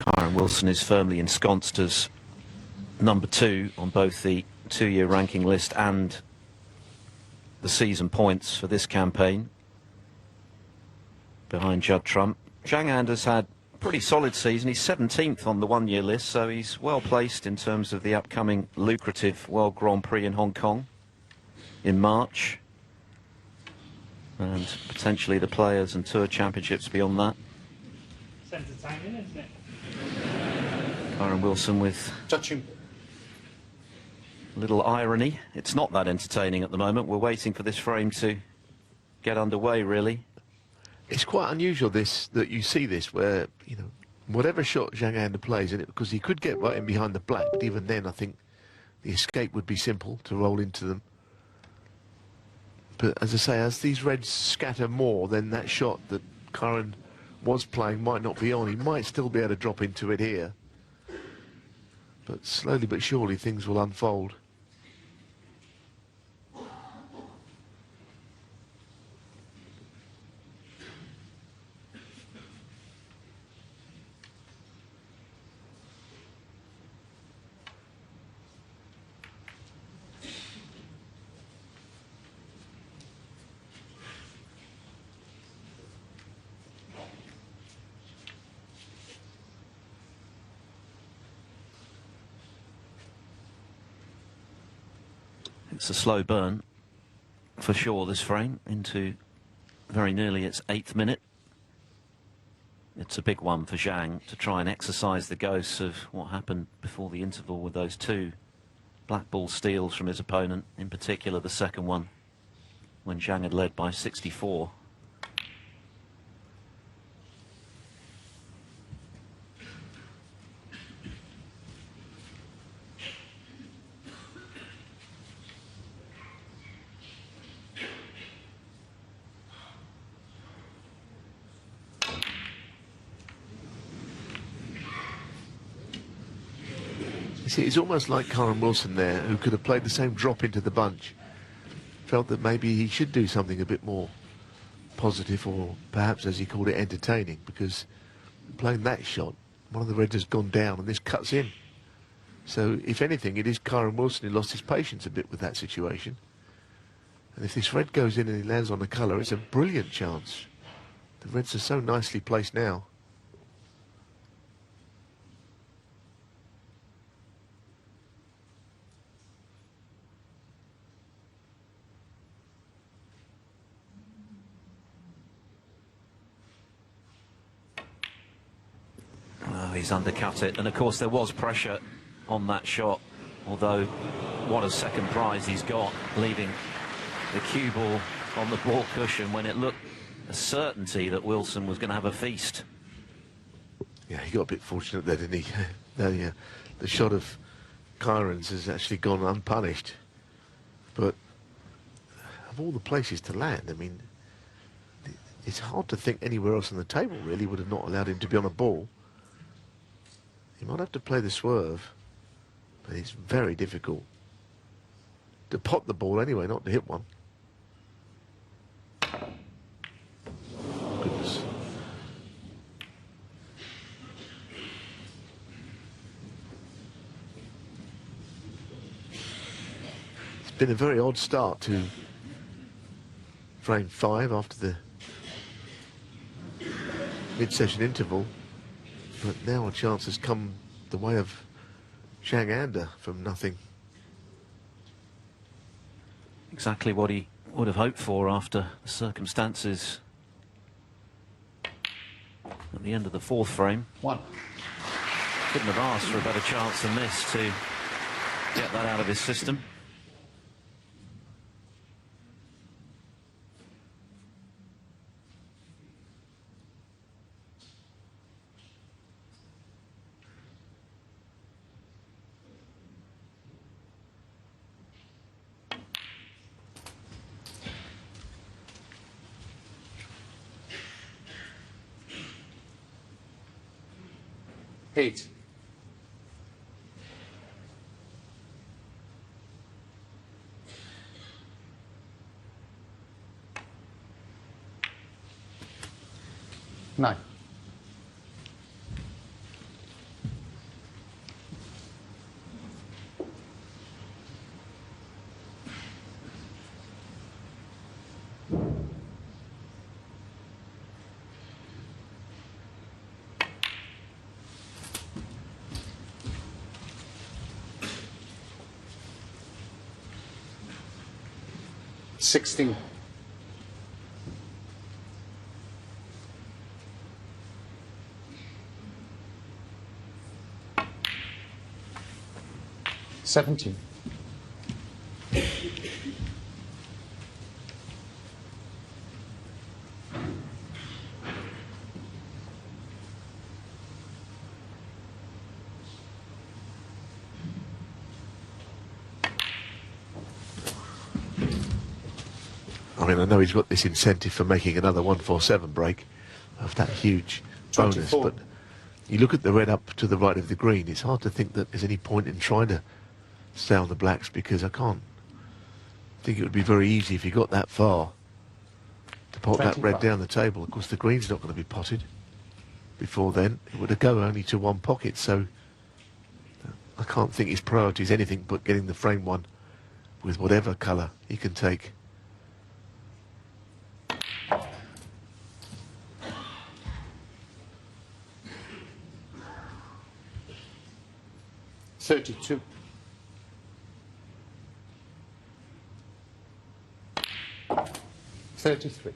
Kyren Wilson is firmly ensconced as number 2 on both the 2-year ranking list and the season points for this campaign, behind Judd Trump. Zhang has had a pretty solid season. He's 17th on the 1-year list, so he's well placed in terms of the upcoming lucrative World Grand Prix in Hong Kong in March, and potentially the Players and Tour Championships beyond that. It's entertaining, isn't it? Kyren Wilson with Touching ball. a little irony. It's not that entertaining at the moment. We're waiting for this frame to get underway, really. It's quite unusual that you see this where, you know, whatever shot Zhang plays in it, because he could get right in behind the black, but even then I think the escape would be simple to roll into them. But as I say, as these reds scatter more, then that shot that Kyren was playing might not be on. He might still be able to drop into it here. But slowly but surely things will unfold. It's a slow burn, for sure, this frame, into very nearly its 8th minute. It's a big one for Zhang to try and exercise the ghosts of what happened before the interval with those 2 black ball steals from his opponent, in particular the second one, when Zhang had led by 64. You see, it's almost like Kyren Wilson there, who could have played the same drop into the bunch. Felt that maybe he should do something a bit more positive, or perhaps, as he called it, entertaining, because playing that shot, one of the reds has gone down and this cuts in. So, if anything, it is Kyren Wilson who lost his patience a bit with that situation. And if this red goes in and he lands on the colour, it's a brilliant chance. The reds are so nicely placed now. Oh, he's undercut it, and of course there was pressure on that shot, although what a second prize he's got, leaving the cue ball on the ball cushion when it looked a certainty that Wilson was going to have a feast. Yeah, he got a bit fortunate there, didn't he? The shot of Kyren's has actually gone unpunished. But of all the places to land, I mean, it's hard to think anywhere else on the table really would have not allowed him to be on a ball. He might have to play the swerve, but it's very difficult to pot the ball anyway, not to hit one. Goodness. It's been a very odd start to frame 5 after the mid-session interval, but now a chance has come the way of Zhang from nothing. Exactly what he would have hoped for after the circumstances at the end of the 4th frame. 1. Couldn't have asked for a better chance than this to get that out of his system. Eight. Nine. Sixteen. Seventeen. I mean, I know he's got this incentive for making another 147 break of that huge bonus, 24. but you look at the red up to the right of the green, it's hard to think that there's any point in trying to stay on the blacks, because I think it would be very easy if you got that far to pot that red 25. down the table. Of course, the green's not going to be potted before then. It would go only to one pocket, so I can't think his priority is anything but getting the frame 1 with whatever colour he can take. 32. 33.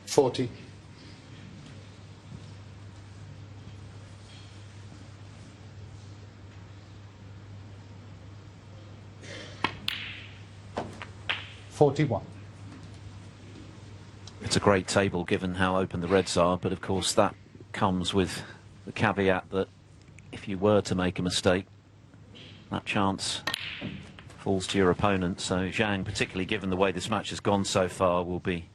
40. 41. It's a great table given how open the reds are, but of course that comes with the caveat that if you were to make a mistake, that chance falls to your opponent. So Zhang, particularly given the way this match has gone so far, will be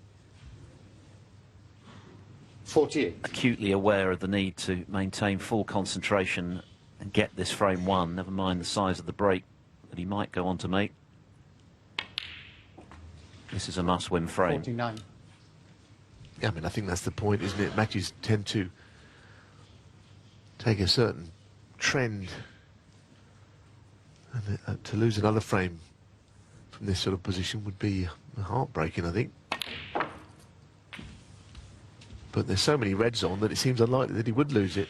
48. acutely aware of the need to maintain full concentration and get this frame 1, never mind the size of the break that he might go on to make. This is a must-win frame. 49. Yeah, I mean, I think that's the point, isn't it? Matches tend to take a certain trend, and to lose another frame from this sort of position would be heartbreaking, I think. But there's so many reds on that it seems unlikely that he would lose it.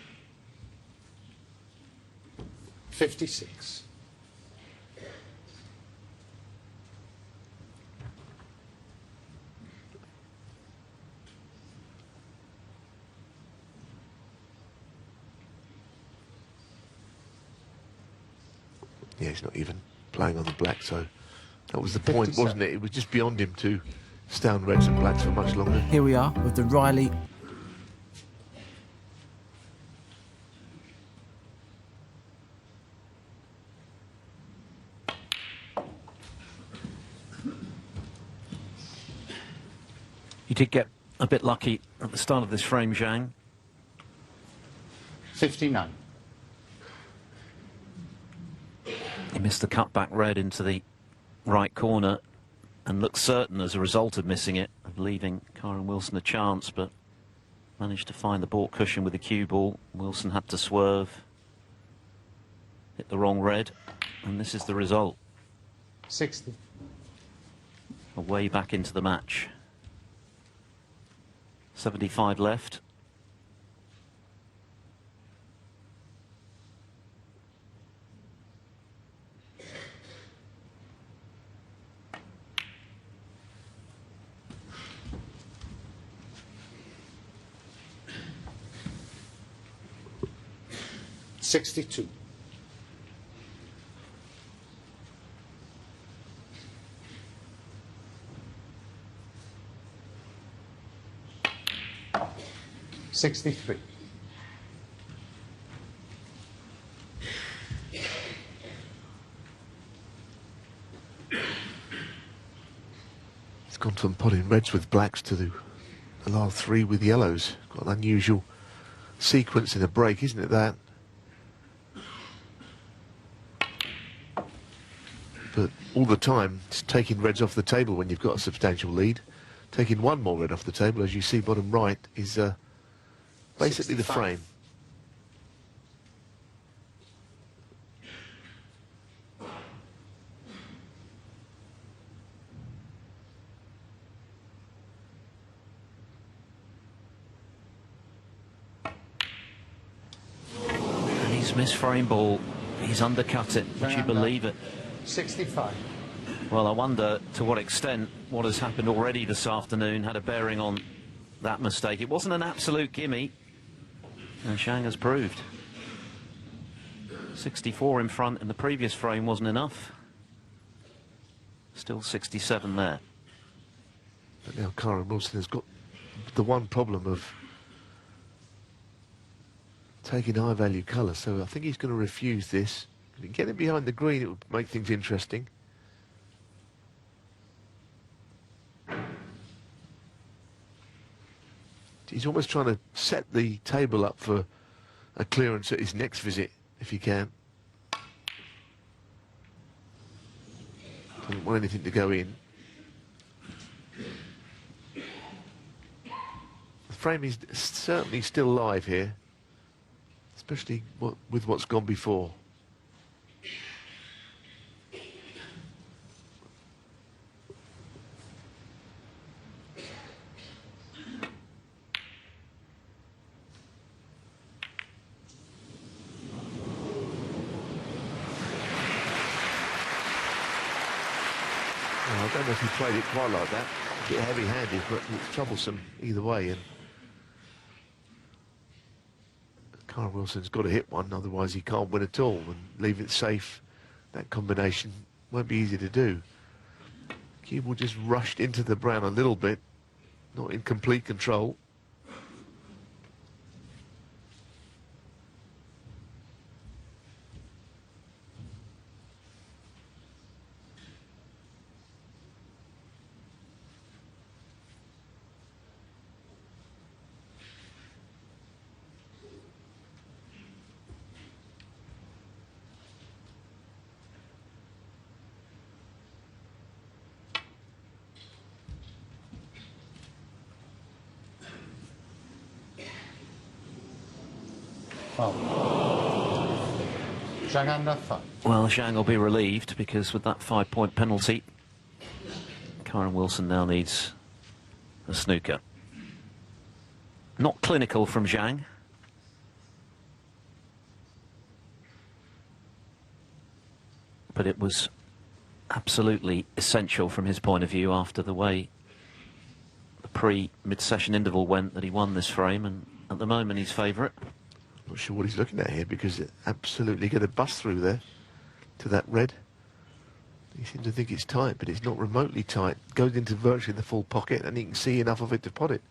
56. Yeah, he's not even playing on the black, so that was the point, 57. wasn't it? It was just beyond him to stay on reds and blacks for much longer. Here we are with the Riley. You did get a bit lucky at the start of this frame, Zhang. 59. He missed the cutback red into the right corner and looked certain as a result of missing it, of leaving Kyren Wilson a chance, but managed to find the baulk cushion with the cue ball. Wilson had to swerve, hit the wrong red, and this is the result. 60. Way back into the match. 75 left. $62. $63. He's gone from potting reds with blacks to the last three with yellows. Got an unusual sequence in a break, isn't it, that? But all the time, it's taking reds off the table when you've got a substantial lead. Taking one more red off the table, as you see bottom right, is basically the 65. frame. And he's missed frame ball. He's undercut it. Would you believe it? 65. Well, I wonder to what extent what has happened already this afternoon had a bearing on that mistake. It wasn't an absolute gimme, and Zhang has proved. 64 in front in the previous frame wasn't enough. Still 67 there. But now Kyren Wilson has got the one problem of taking high value colour, so I think he's going to refuse this. If he can get him behind the green, it would make things interesting. He's almost trying to set the table up for a clearance at his next visit, if he can. Doesn't want anything to go in. The frame is certainly still live here, especially with what's gone before. I don't know if he played it quite like that. A bit heavy-handed, but it's troublesome either way. And Kyren Wilson's got to hit one, otherwise he can't win at all. And leave it safe, that combination won't be easy to do. Cue ball just rushed into the brown a little bit, not in complete control. Zhang under 5. Well, Zhang will be relieved because with that 5-point penalty, Kyren Wilson now needs a snooker. Not clinical from Zhang. But it was absolutely essential from his point of view after the way the pre-mid-session interval went that he won this frame, and at the moment he's favourite. Not sure what he's looking at here because it's absolutely going to bust through there. to that red. He seems to think it's tight, but it's not remotely tight. Goes into virtually the full pocket, and he can see enough of it to pot it.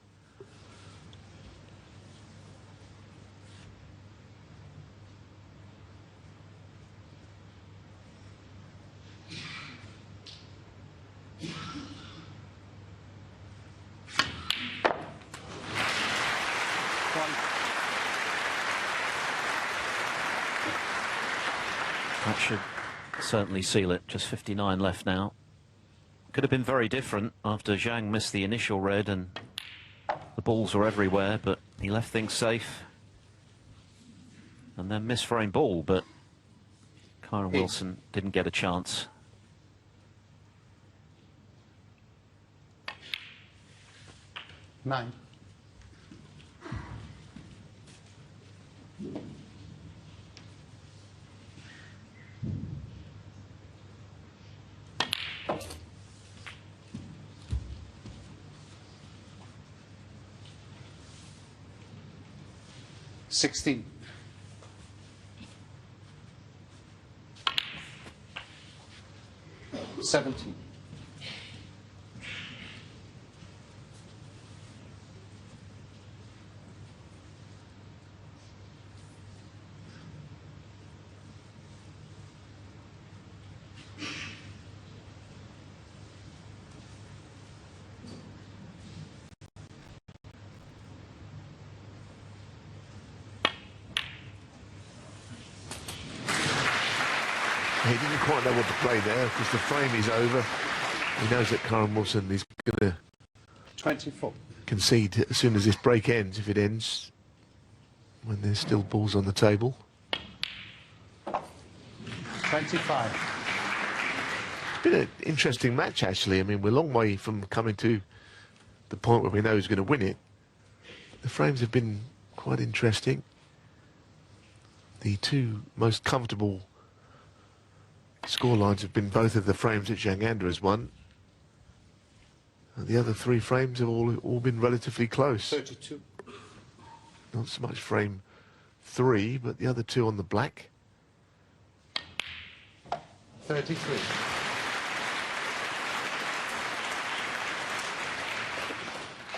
That should certainly seal it. Just 59 left now. Could have been very different after Zhang missed the initial red and the balls were everywhere, but he left things safe. And then misframe ball, but Kyren Wilson didn't get a chance. Nine. $16. $17. He didn't quite know what to play there because the frame is over. He knows that Kyren Wilson is going to 24. concede as soon as this break ends, if it ends, when there's still balls on the table. 25. It's been an interesting match, actually. I mean, we're a long way from coming to the point where we know who's going to win it. The frames have been quite interesting. The two most comfortable scorelines have been both of the frames that Zhang Anda has won. And the other three frames have all been relatively close. 32. Not so much frame 3, but the other two on the black. 33.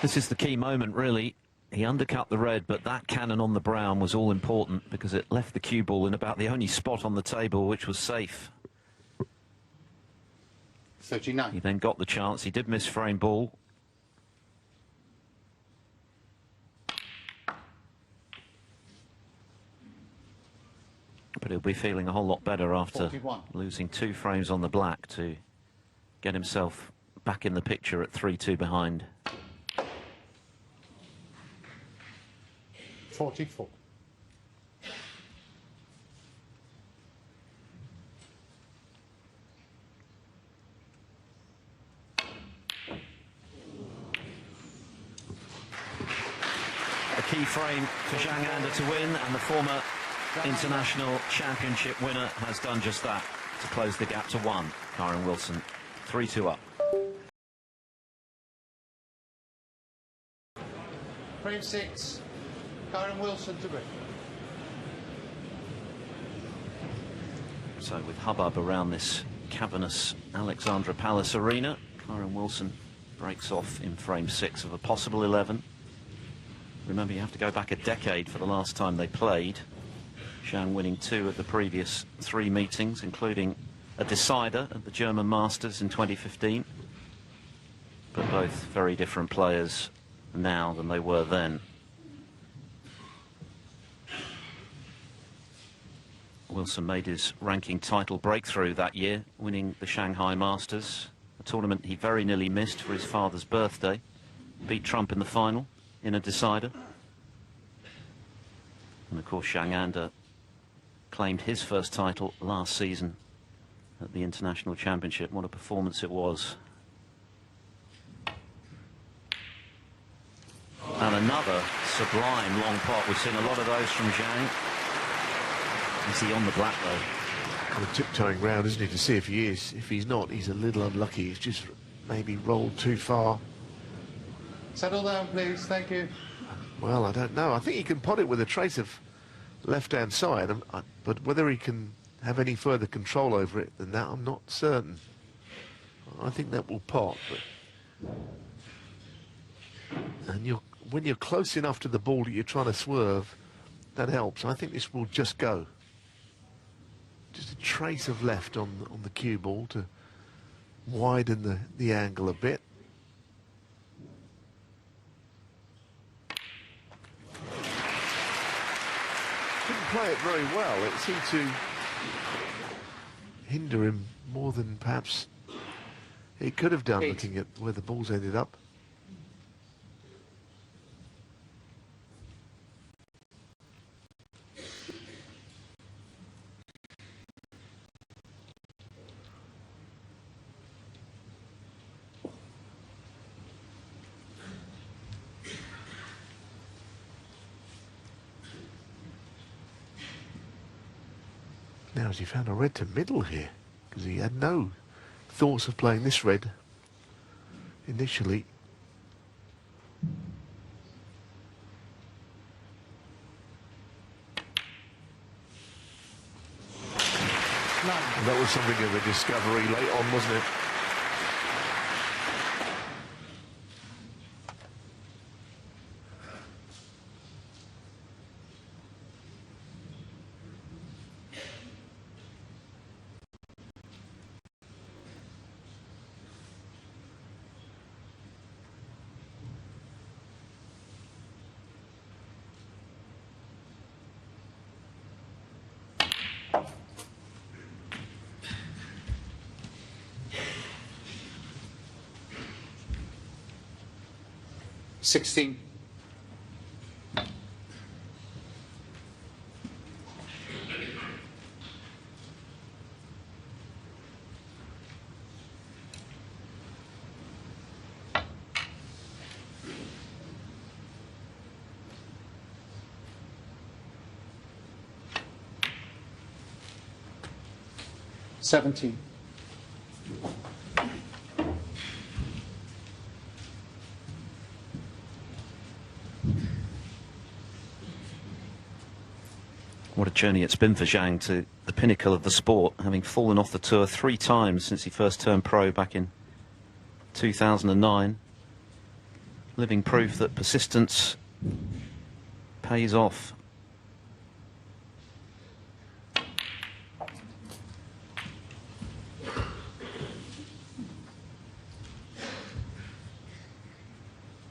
This is the key moment, really. He undercut the red, but that cannon on the brown was all important because it left the cue ball in about the only spot on the table which was safe. 39. He then got the chance. He did miss frame ball. But he'll be feeling a whole lot better after 41. losing 2 frames on the black to get himself back in the picture at 3-2 behind. 44. A key frame for Zhang Anda to win, and the former international championship winner has done just that to close the gap to 1. Kyren Wilson, 3-2 up. Frame 6. Kyren Wilson to win. So with hubbub around this cavernous Alexandra Palace arena, Kyren Wilson breaks off in frame 6 of a possible 11. Remember, you have to go back a decade for the last time they played. Zhang winning 2 of the previous 3 meetings, including a decider at the German Masters in 2015. But both very different players now than they were then. Wilson made his ranking title breakthrough that year, winning the Shanghai Masters, a tournament he very nearly missed for his father's birthday. Beat Trump in the final in a decider. And of course Zhang Anda claimed his first title last season at the International Championship. What a performance it was. And another sublime long pot. We've seen a lot of those from Zhang. Is he on the black though? Kind of tiptoeing round, isn't he, to see if he is. If he's not, he's a little unlucky. He's just maybe rolled too far. Settle down, please. Thank you. Well, I don't know. I think he can pot it with a trace of left-hand side, but whether he can have any further control over it than that, I'm not certain. I think that will pot, but... And when you're close enough to the ball that you're trying to swerve, that helps. I think this will just go. Just a trace of left on the cue ball to widen the angle a bit. Didn't play it very well. It seemed to hinder him more than perhaps it could have done, looking at where the balls ended up. Now has he found a red to middle here? Because he had no thoughts of playing this red initially. And that was something of a discovery late on, wasn't it? $16. $17. What a journey it's been for Zhang to the pinnacle of the sport, having fallen off the tour 3 times since he first turned pro back in 2009. Living proof that persistence pays off.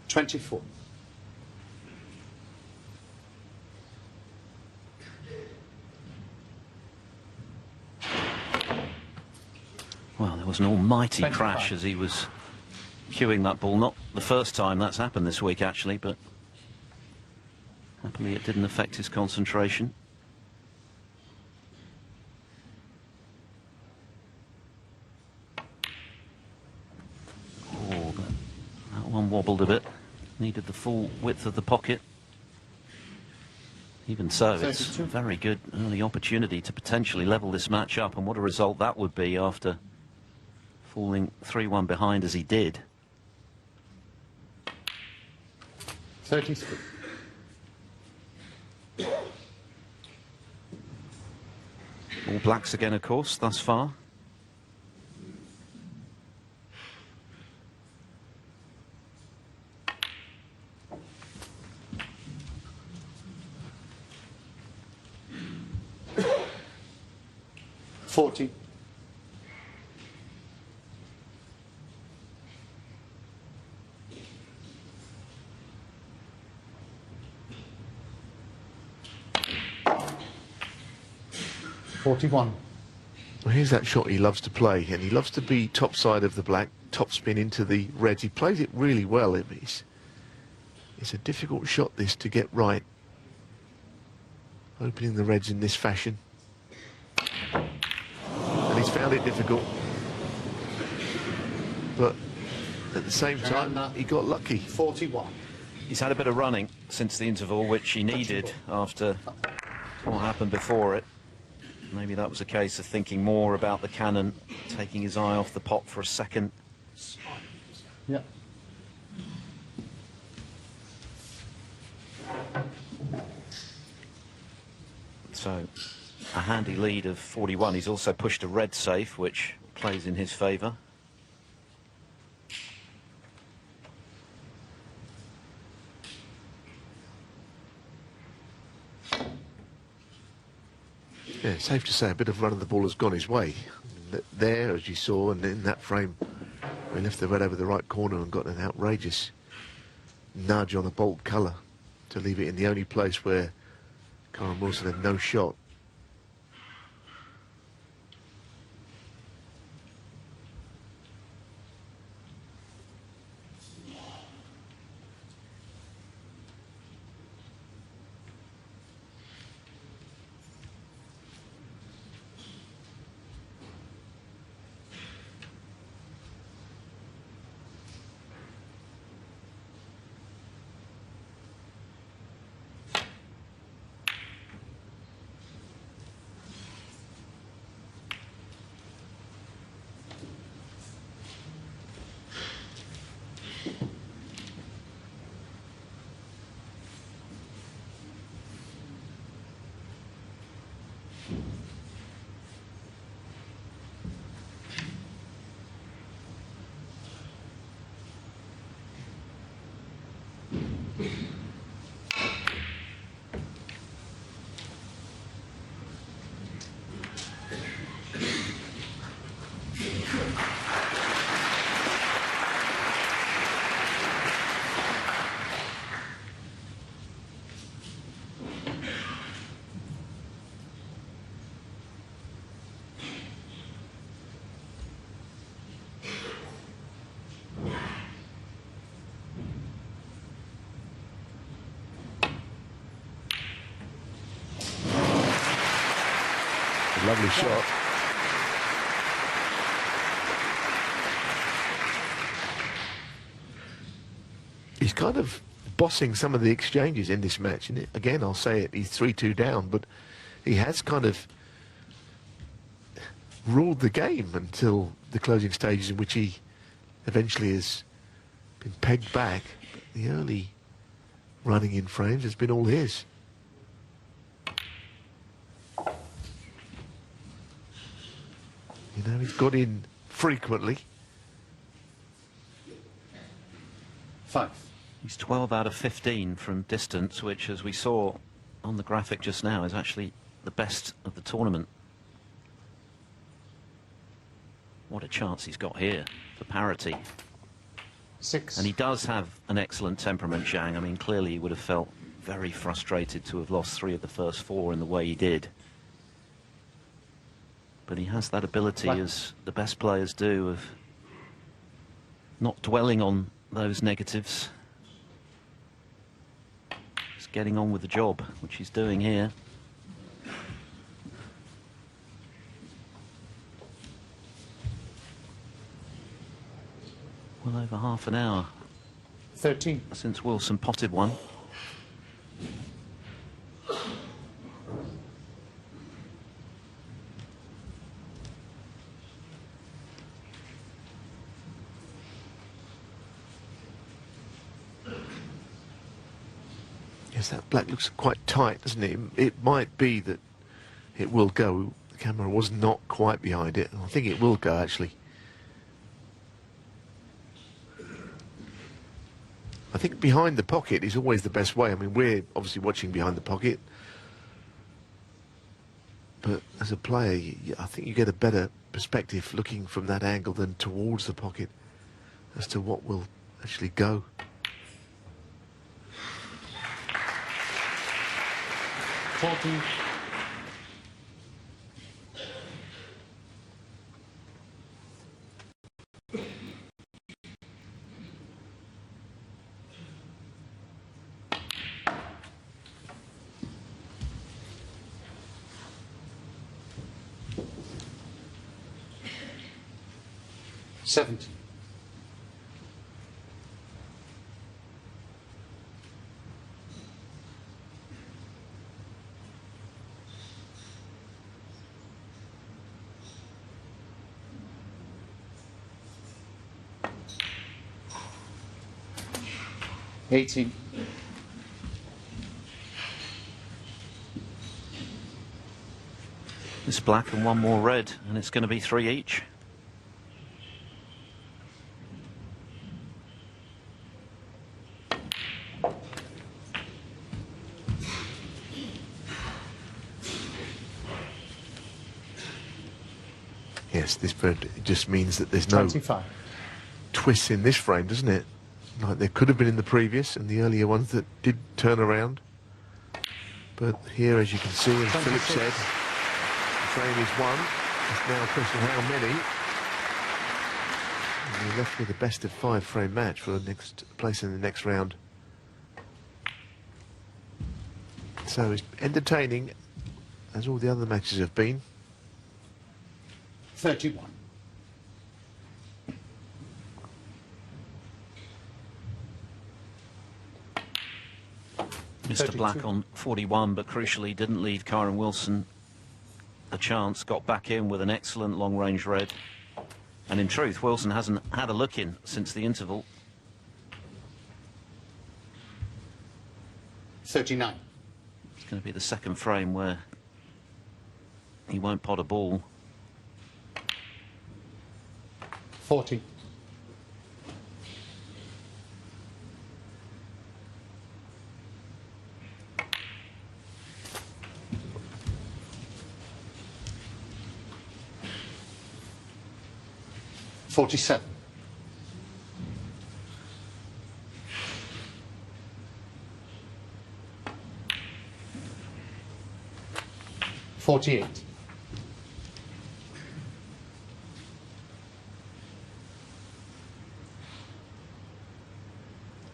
$24. Well, there was an almighty 25. crash as he was cueing that ball. Not the first time that's happened this week, actually, but happily it didn't affect his concentration. Oh, but that one wobbled a bit. Needed the full width of the pocket. Even so, it's 32. a very good early opportunity to potentially level this match up, and what a result that would be after falling 3-1 behind as he did. 33. All blacks again, of course, thus far. $40. $41. Well, here's that shot he loves to play, and he loves to be top side of the black, top spin into the reds. He plays it really well. It's a difficult shot, this, to get right. Opening the reds in this fashion. And he's found it difficult. But at the same time, he got lucky. 41. He's had a bit of running since the interval, which he needed after what happened before it. Maybe that was a case of thinking more about the cannon, taking his eye off the pot for a second. Yeah. So a handy lead of 41. He's also pushed a red safe, which plays in his favour. Yeah, safe to say a bit of run of the ball has gone his way. There, as you saw, and in that frame, he left the red over the right corner and got an outrageous nudge on a bolt colour to leave it in the only place where Kyren Wilson had no shot. Lovely shot. He's kind of bossing some of the exchanges in this match. And again, I'll say it, he's 3-2 down, but he has kind of ruled the game until the closing stages, in which he eventually has been pegged back. The early running in frames has been all his. You know, he's got in frequently. 5. He's 12 out of 15 from distance, which, as we saw on the graphic just now, is actually the best of the tournament. What a chance he's got here for parity. 6. And he does have an excellent temperament, Zhang. I mean, clearly he would have felt very frustrated to have lost 3 of the first 4 in the way he did. But he has that ability, as the best players do, of not dwelling on those negatives. Just getting on with the job, which he's doing here. Well over half an hour 13. since Wilson potted one. Yes, that black looks quite tight, doesn't it? It might be that it will go. The camera was not quite behind it. I think it will go, actually. I think behind the pocket is always the best way. I mean, we're obviously watching behind the pocket. But as a player, I think you get a better perspective looking from that angle than towards the pocket as to what will actually go. Fourteen. 17. Eighteen. Mr. Black and one more red, and it's going to be 3 each. Yes, this bird, it just means that there's no 25. twists in this frame, doesn't it? Like there could have been in the previous and the earlier ones that did turn around. But here, as you can see, as Philip said, the frame is one. It's now a question of how many. And we're left with a best of 5 frame match for the next place in the next round. So it's entertaining, as all the other matches have been. 31. Mr. 32. Black on 41, but crucially didn't leave Kyren Wilson a chance. Got back in with an excellent long-range red. And in truth, Wilson hasn't had a look in since the interval. 39. It's going to be the second frame where he won't pot a ball. 40. 47. 48.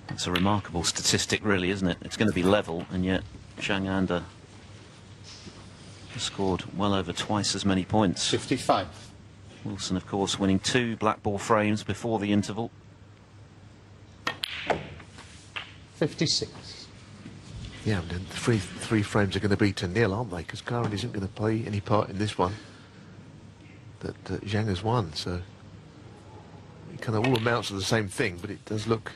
'It's a remarkable statistic, really, isn't it? It's going to be level, and yet Zhang has scored well over twice as many points. 55. Wilson, of course, winning 2 black ball frames before the interval. 56. Yeah, and then the three frames are going to be to nil, aren't they? Because Kyren isn't going to play any part in this one that Zhang has won. So it kind of all amounts to the same thing, but it does look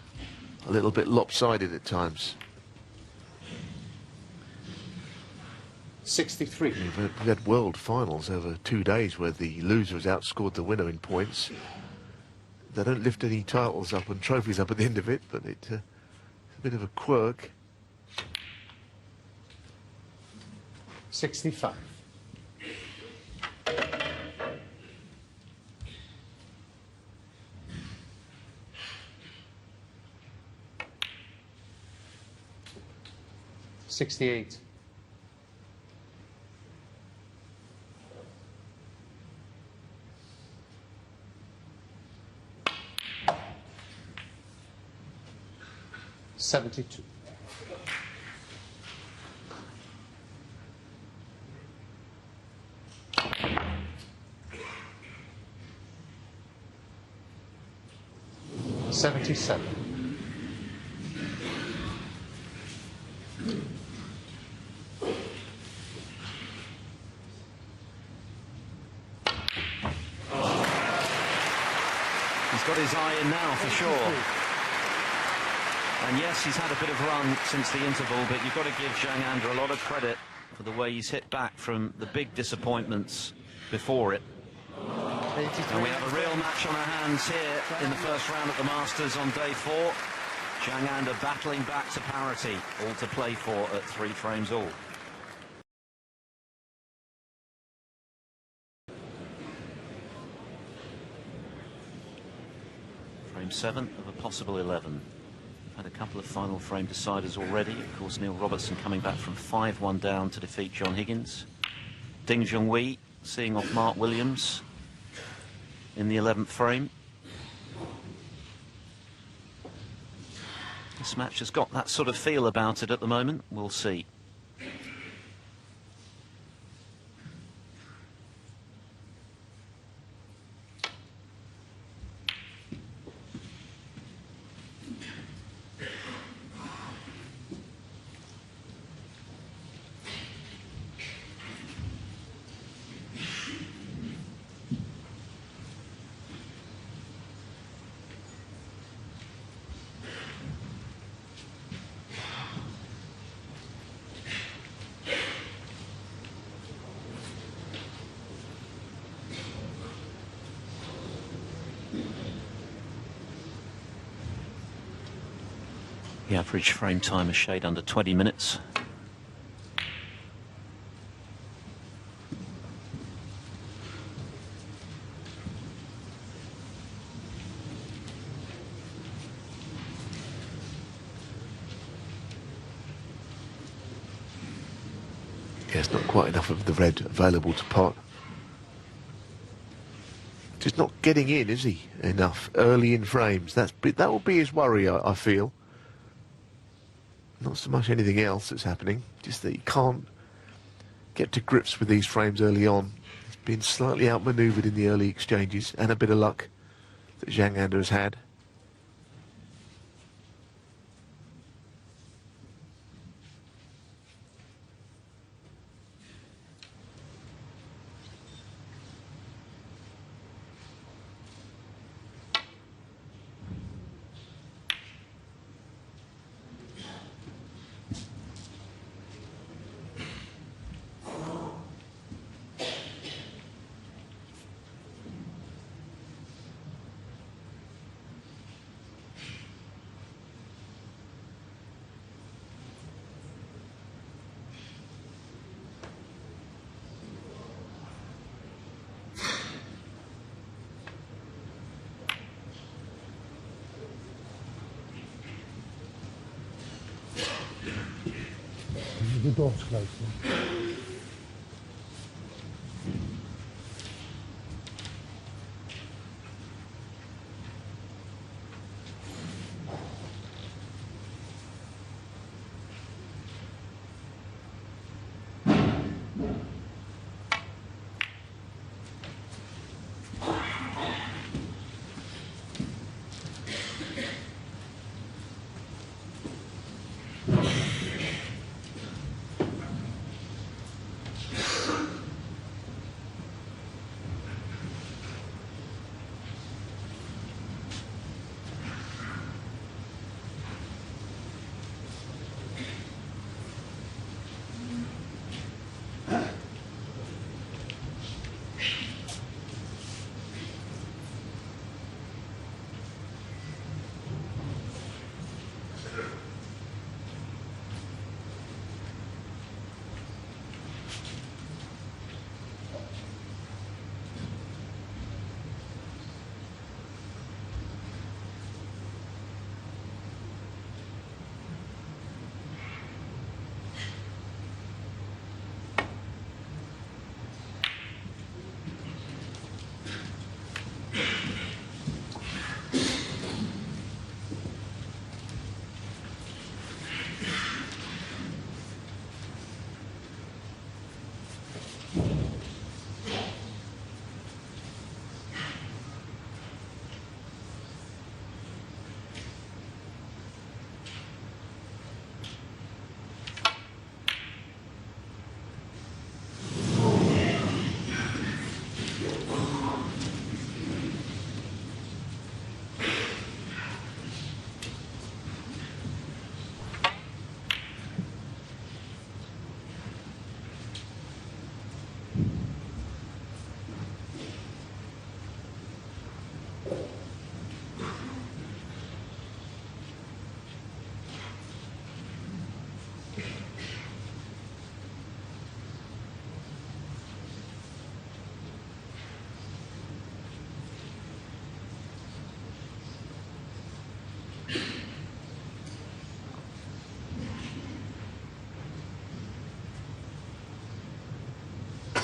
a little bit lopsided at times. 63. We've had world finals over 2 days where the loser has outscored the winner in points. They don't lift any titles up and trophies up at the end of it, but it's a bit of a quirk. 65. 68. 72. 77. 'He's got his eye in now, for sure. And yes, he's had a bit of run since the interval, but you've got to give Zhang a lot of credit for the way he's hit back from the big disappointments before it. And we have a real match on our hands here in the first round at the Masters on day 4. Zhang battling back to parity, all to play for at 3 frames all. Frame 7 of a possible 11. Had a couple of final frame deciders already. Of course, Neil Robertson coming back from 5-1 down to defeat John Higgins. Ding Junhui seeing off Mark Williams in the 11th frame. This match has got that sort of feel about it at the moment. We'll see. The average frame time is shade under 20 minutes. Yeah, it's not quite enough of the red available to pot. Just not getting in, is he? Enough early in frames. That will be his worry, I feel. Not so much anything else that's happening, just that he can't get to grips with these frames early on. He's been slightly outmanoeuvred in the early exchanges, and a bit of luck that Zhang has had. The door's closed.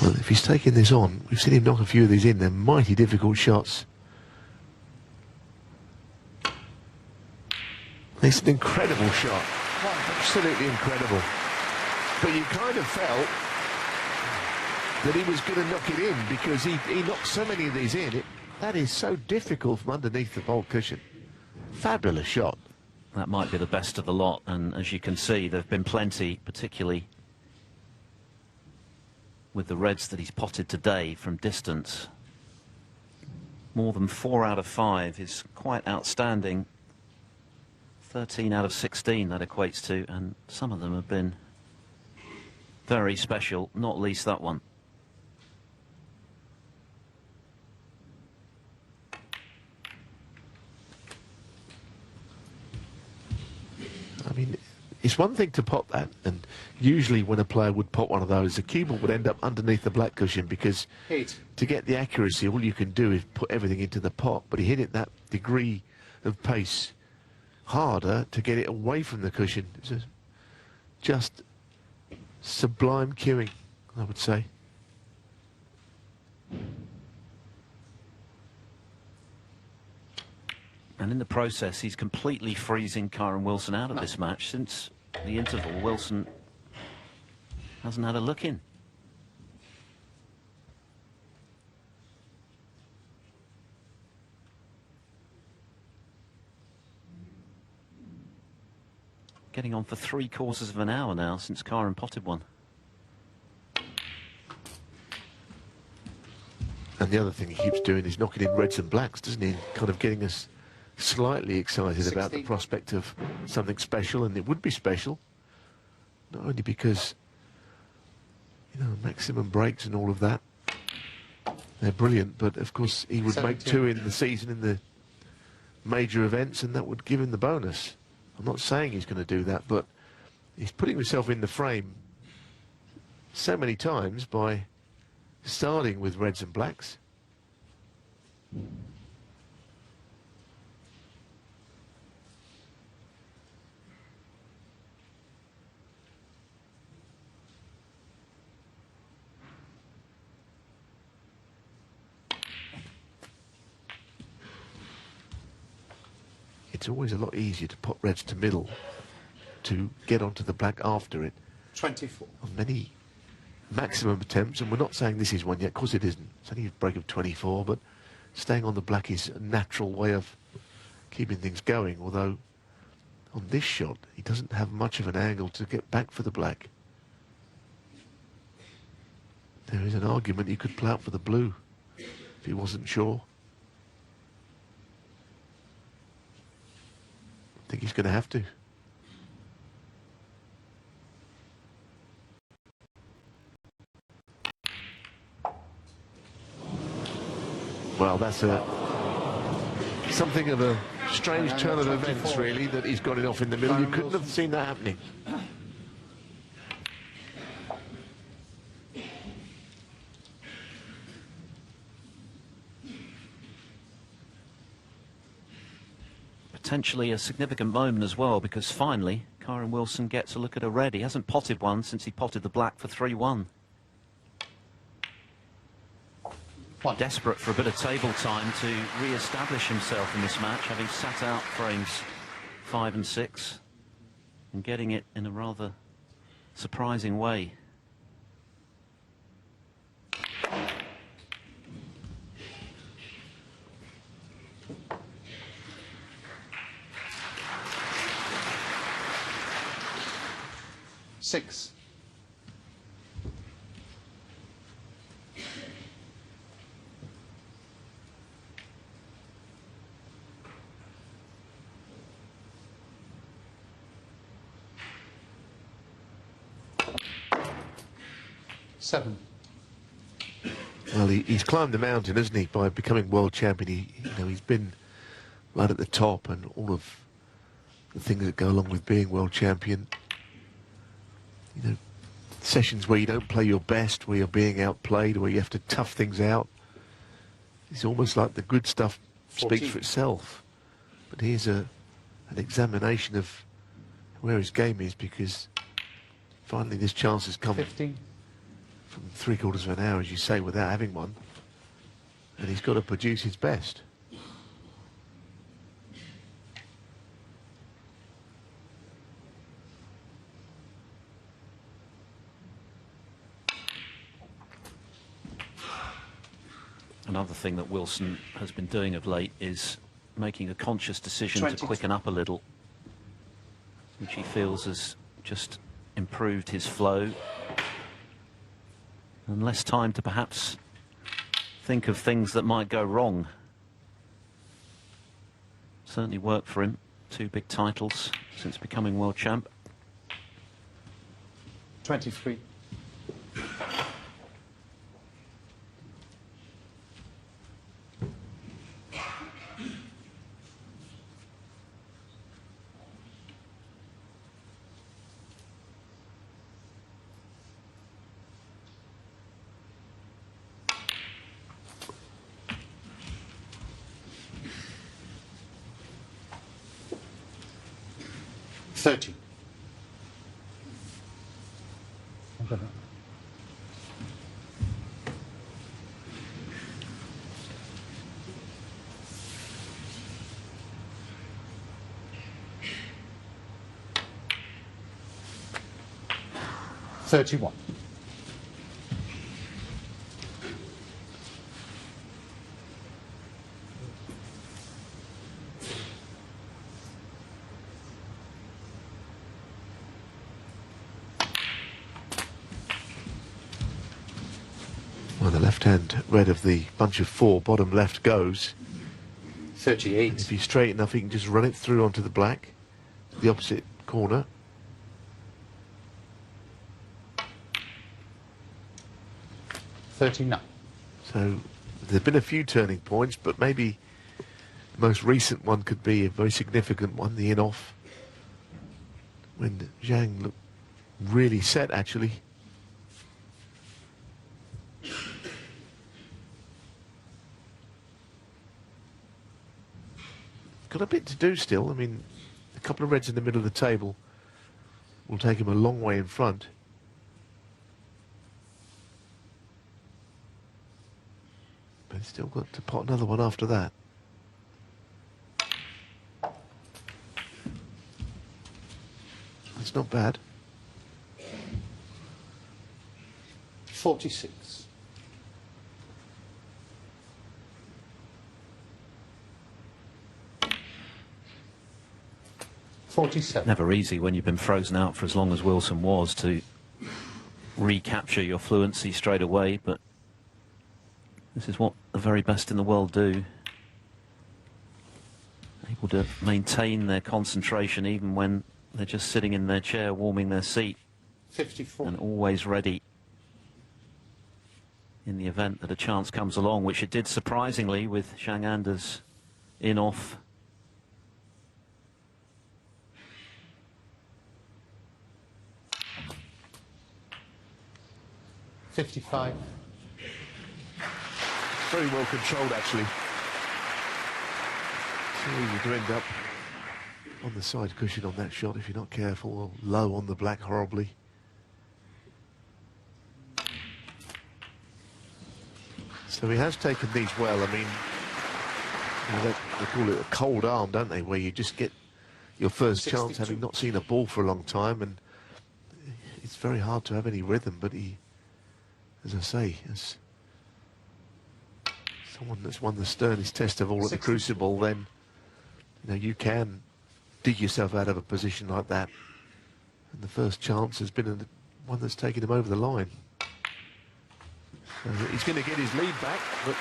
Well, if he's taking this on, we've seen him knock a few of these in. They're mighty difficult shots. It's an incredible shot. Absolutely incredible. But you kind of felt that he was going to knock it in because he knocked so many of these in. That is so difficult from underneath the pole cushion. Fabulous shot. That might be the best of the lot, and as you can see, there have been plenty, particularly with the reds that he's potted today from distance. More than 4 out of 5 is quite outstanding. 13 out of 16 that equates to, and some of them have been very special, not least that one. mean, it's one thing to pot that, and usually when a player would pot one of those, the cue ball would end up underneath the black cushion, because 8. to get the accuracy, all you can do is put everything into the pot. But he hit it that degree of pace harder to get it away from the cushion. It's just sublime cueing, I would say. And in the process, he's completely freezing Kyren Wilson out of this match. Since the interval, Wilson hasn't had a look in. Getting on for 3/4 of an hour now since Kyren potted one. And the other thing he keeps doing is knocking in reds and blacks, doesn't he? Kind of getting us slightly excited about the prospect of something special, and it would be special, not only because, you know, maximum breaks and all of that, they're brilliant, but of course he would make 2 in the season in the major events, and that would give him the bonus. I'm not saying he's going to do that, but he's putting himself in the frame so many times by starting with reds and blacks. It's always a lot easier to pot reds to middle to get onto the black after it. 24. On many maximum attempts, and we're not saying this is one yet, of course it isn't. It's only a break of 24, but staying on the black is a natural way of keeping things going, although on this shot he doesn't have much of an angle to get back for the black. There is an argument he could play out for the blue if he wasn't sure. I think he's going to have to. Well, that's something of a strange turn of events, really, that he's got it off in the middle. You couldn't have seen that happening. Potentially a significant moment as well, because finally Kyren Wilson gets a look at a red. He hasn't potted one since he potted the black for 3-1. Desperate for a bit of table time to re-establish himself in this match, having sat out frames 5 and 6 and getting it in a rather surprising way. Six. Seven. Well, he's climbed the mountain, hasn't he, by becoming world champion. He's been right at the top, and all of the things that go along with being world champion. You know, sessions where you don't play your best, where you're being outplayed, where you have to tough things out. It's almost like the good stuff 14. speaks for itself. But here's an examination of where his game is, because finally this chance has come 15. from 3/4 of an hour, as you say, without having one. And he's got to produce his best. Another thing that Wilson has been doing of late is making a conscious decision 20. to quicken up a little, which he feels has just improved his flow. And less time to perhaps think of things that might go wrong. Certainly worked for him. 2 big titles since becoming world champ. 23. 30. I don't know. $31. Well, the left-hand red of the bunch of four, bottom left goes. 38. If he's straight enough, he can just run it through onto the black, the opposite corner. $39. So there's been a few turning points, but maybe the most recent one could be a very significant one, the in-off, when Zhang looked really set, actually. Got a bit to do still. I mean, a couple of reds in the middle of the table will take him a long way in front. But he's still got to pot another one after that. That's not bad. 46. $47. Never easy when you've been frozen out for as long as Wilson was to recapture your fluency straight away, but this is what the very best in the world do. Able to maintain their concentration even when they're just sitting in their chair warming their seat. 54. And always ready in the event that a chance comes along, which it did surprisingly with Zhang Ander's in-off. $55. Very well controlled, actually. So you could end up on the side cushion on that shot if you're not careful, or low on the black horribly. So he has taken these well. I mean, you know, they call it a cold arm, don't they, where you just get your first 62. chance having not seen a ball for a long time, and it's very hard to have any rhythm, but he, as I say, as someone that's won the sternest test of all at the Crucible, then you know you can dig yourself out of a position like that. And the first chance has been one that's taken him over the line. So he's going to get his lead back, but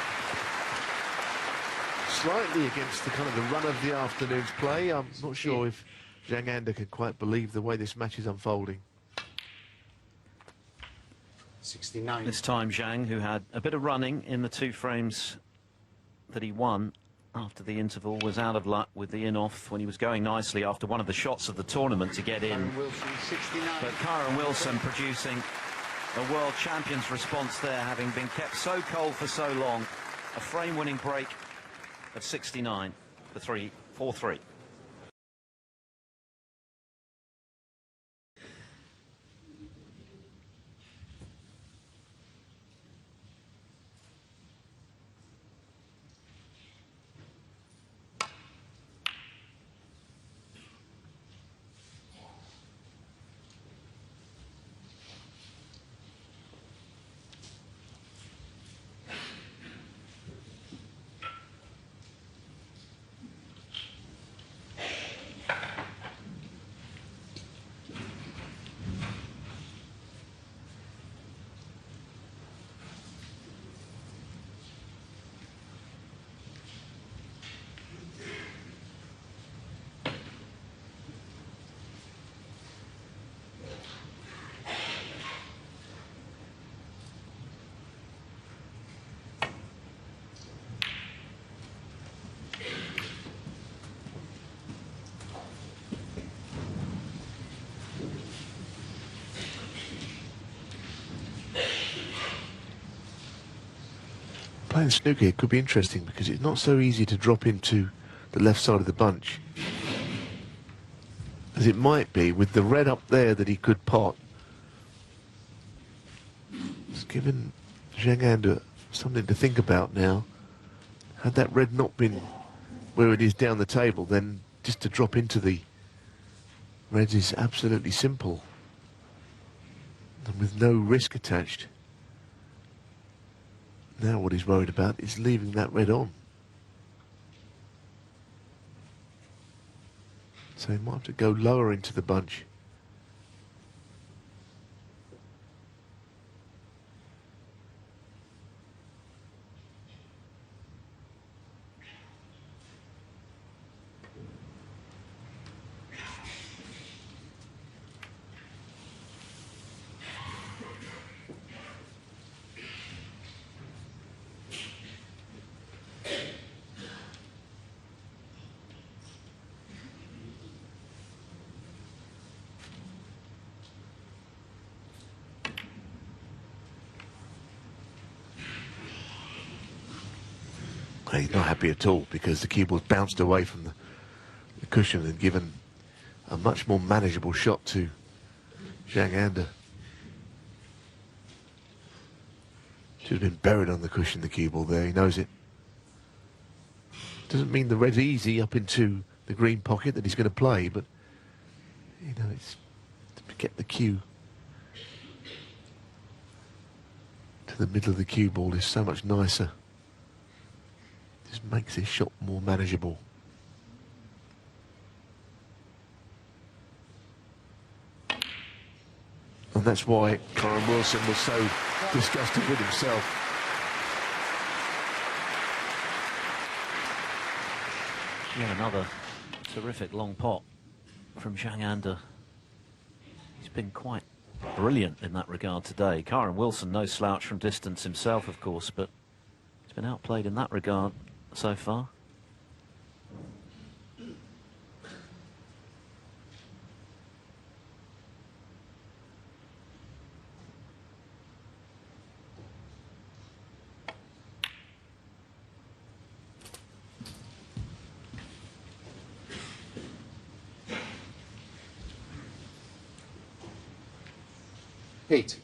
slightly against the kind of the run of the afternoon's play. I'm not sure if Zhang Anda can quite believe the way this match is unfolding. 69. This time Zhang, who had a bit of running in the two frames that he won after the interval, was out of luck with the in-off when he was going nicely after one of the shots of the tournament to get in. Kyren Wilson, 69. But Kyren Wilson producing a world champion's response there, having been kept so cold for so long. A frame-winning break of 69 for 4-3. Playing snooker here could be interesting because it's not so easy to drop into the left side of the bunch. as it might be, with the red up there that he could pot. It's given Zhang something to think about now. Had that red not been where it is down the table, then just to drop into the reds is absolutely simple. And with no risk attached. Now what he's worried about is leaving that red on. So he might have to go lower into the bunch. He's not happy at all because the cue ball's bounced away from the cushion and given a much more manageable shot to Zhang. Should have been buried on the cushion, the cue ball there, he knows it. Doesn't mean the red's easy up into the green pocket that he's going to play, but you know, it's to get the cue to the middle of the cue ball is so much nicer. Just makes his shot more manageable. And that's why Kyren Wilson was so disgusted with himself. Yeah, another terrific long pot from Zhang. He's been quite brilliant in that regard today. Kyren Wilson, no slouch from distance himself, of course, but he's been outplayed in that regard so far. Eight.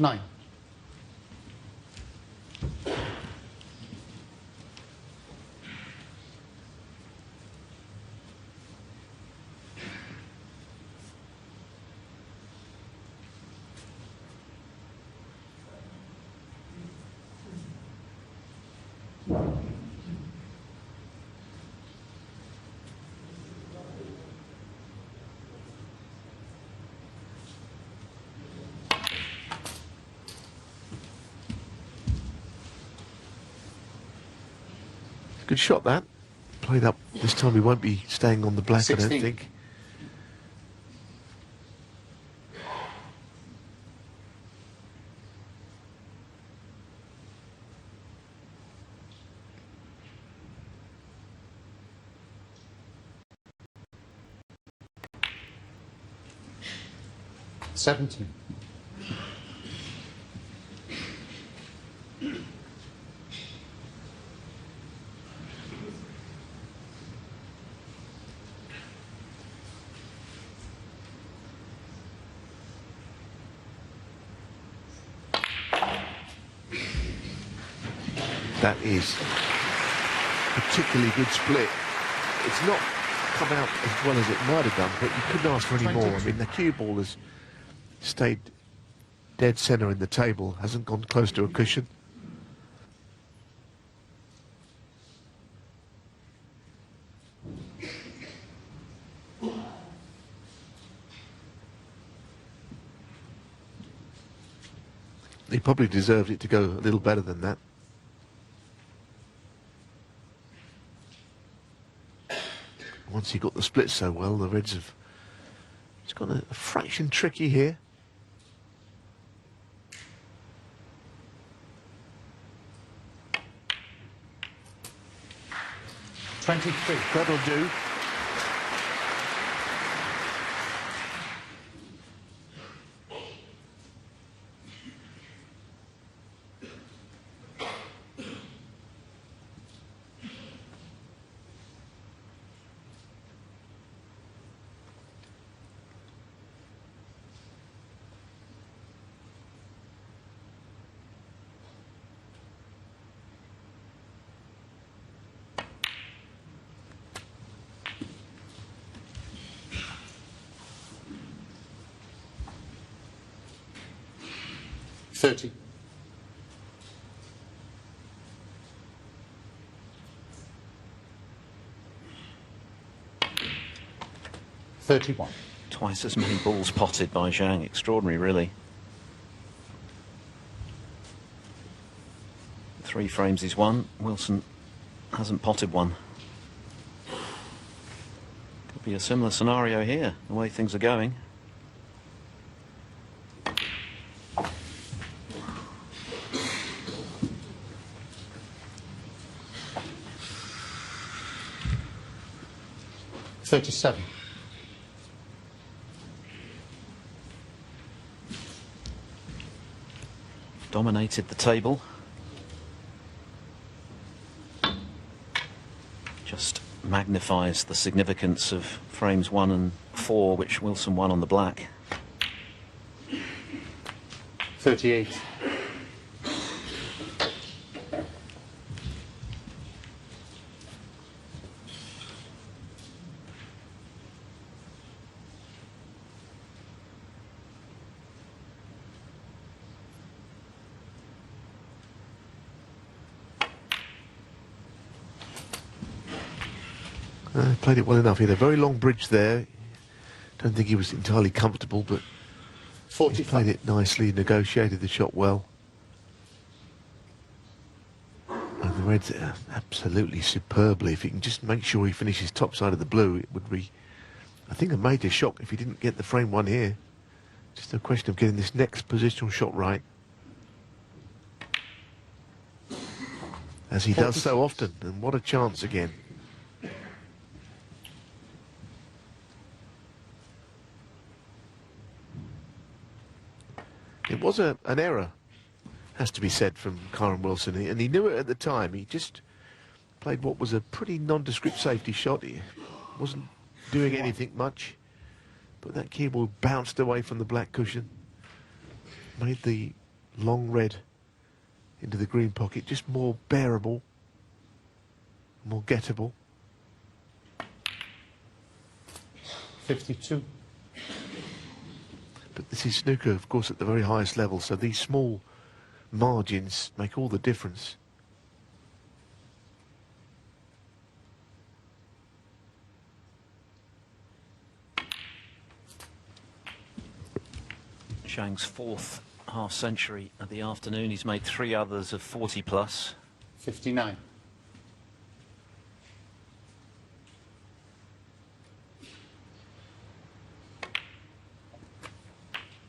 Nine. Good shot that. Played up. This time he won't be staying on the black, 16. I don't think. Seventeen. That is a particularly good split. It's not come out as well as it might have done, but you couldn't ask for any more. I mean, the cue ball has stayed dead centre in the table, hasn't gone close to a cushion. He probably deserved it to go a little better than that. Once he got the split so well, the Reds have... It's got a fraction tricky here. $23. That'll do. 30. 31. Twice as many balls potted by Zhang. Extraordinary, really. 3 frames he's won. Wilson hasn't potted one. Could be a similar scenario here, the way things are going. $37. Dominated the table. Just magnifies the significance of frames 1 and 4, which Wilson won on the black. 38. Played it well enough. He had a very long bridge there. Don't think he was entirely comfortable, but 45. he played it nicely, negotiated the shot well. And the red's absolutely superbly. If he can just make sure he finishes top side of the blue, it would be, I think, a major shock if he didn't get the frame 1 here. Just a question of getting this next positional shot right, as he does so often. And what a chance again. It was an error, has to be said, from Kyren Wilson, and he knew it at the time. He just played what was a pretty nondescript safety shot. He wasn't doing anything much, but that cue ball bounced away from the black cushion, made the long red into the green pocket just more bearable, more gettable. 52. But this is snooker, of course, at the very highest level, so these small margins make all the difference. Zhang's 4th half century of the afternoon. He's made 3 others of 40 plus. 59.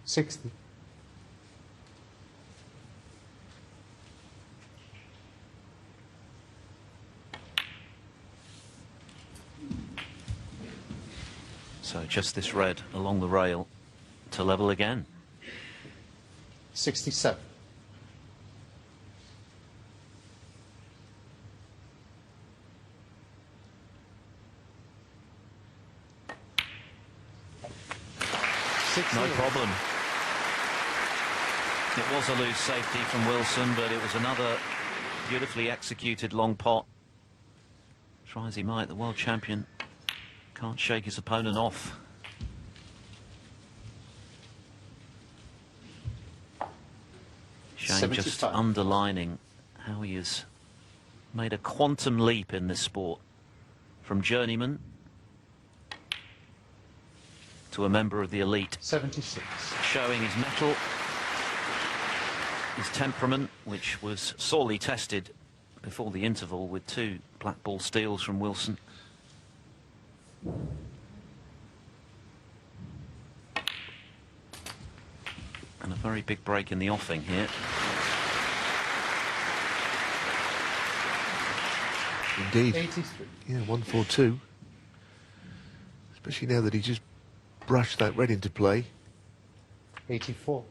60. So just this red along the rail to level again. 67. 60. No problem. It was a loose safety from Wilson, but it was another beautifully executed long pot. Try as he might, the world champion can't shake his opponent off. Zhang just 75. underlining how he has made a quantum leap in this sport, from journeyman to a member of the elite. 76. Showing his mettle, his temperament, which was sorely tested before the interval with 2 black ball steals from Wilson. And a very big break in the offing here. Indeed. 83. Yeah, 142. Especially now that he just brushed that red into play. 84.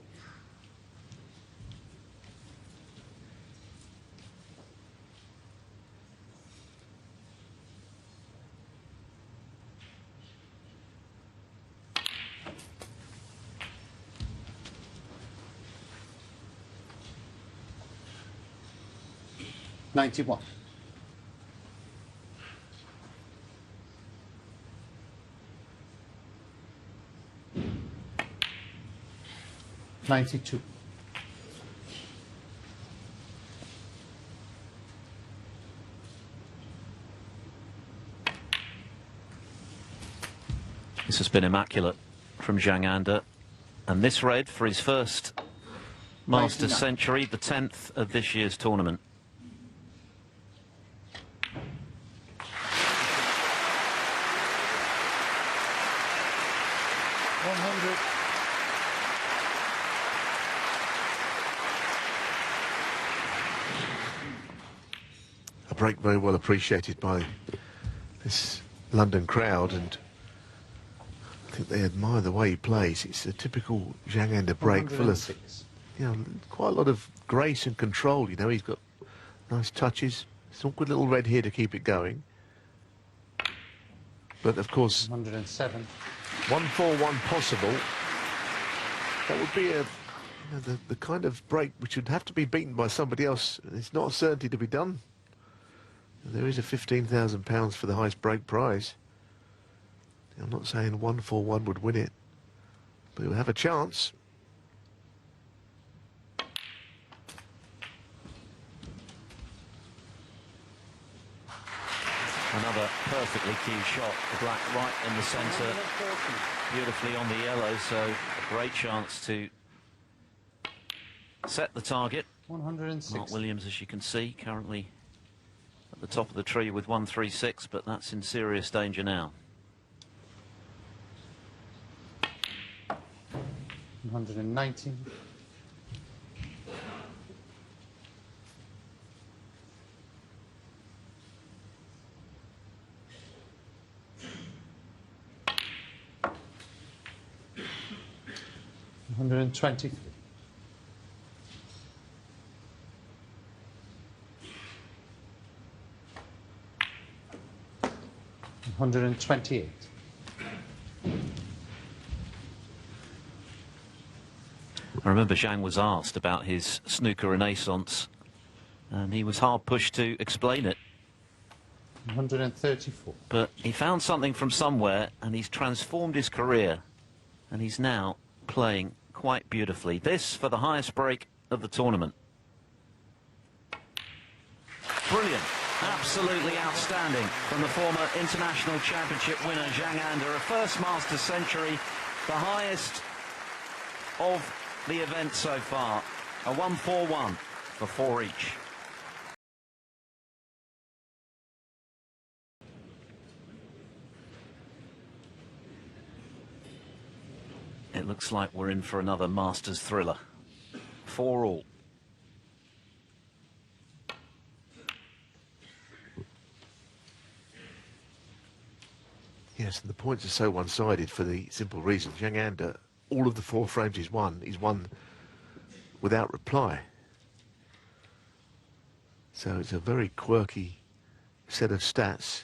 91. 92. This has been immaculate from Zhang Anda. And this red for his first Masters century, the 10th of this year's tournament. A break very well appreciated by this London crowd, and I think they admire the way he plays. It's a typical Zhang Anda break, full of, you know, quite a lot of grace and control. You know, he's got nice touches. Some good little red here to keep it going. But of course, 107. 1-4-1 possible. That would be a, you know, the kind of break which would have to be beaten by somebody else. It's not a certainty to be done. There is a £15,000 for the highest break prize. I'm not saying 1-4-1 would win it, but it would have a chance. Another perfectly cued shot. The black right in the centre, beautifully on the yellow, so a great chance to set the target. 106. Mark Williams, as you can see, currently at the top of the tree with 136, but that's in serious danger now. 119. 123. 128. I remember Zhang was asked about his snooker renaissance, and he was hard pushed to explain it. 134. But he found something from somewhere, and he's transformed his career, and he's now playing quite beautifully. This for the highest break of the tournament. Brilliant. Absolutely outstanding from the former international championship winner Zhang Anda. A first Masters century, the highest of the event so far. A 1-4-1 for 4 each. It looks like we're in for another Masters thriller. 4 all. Yes, and the points are so one-sided for the simple reason Zhang Anda, all of the 4 frames he's won without reply. So it's a very quirky set of stats.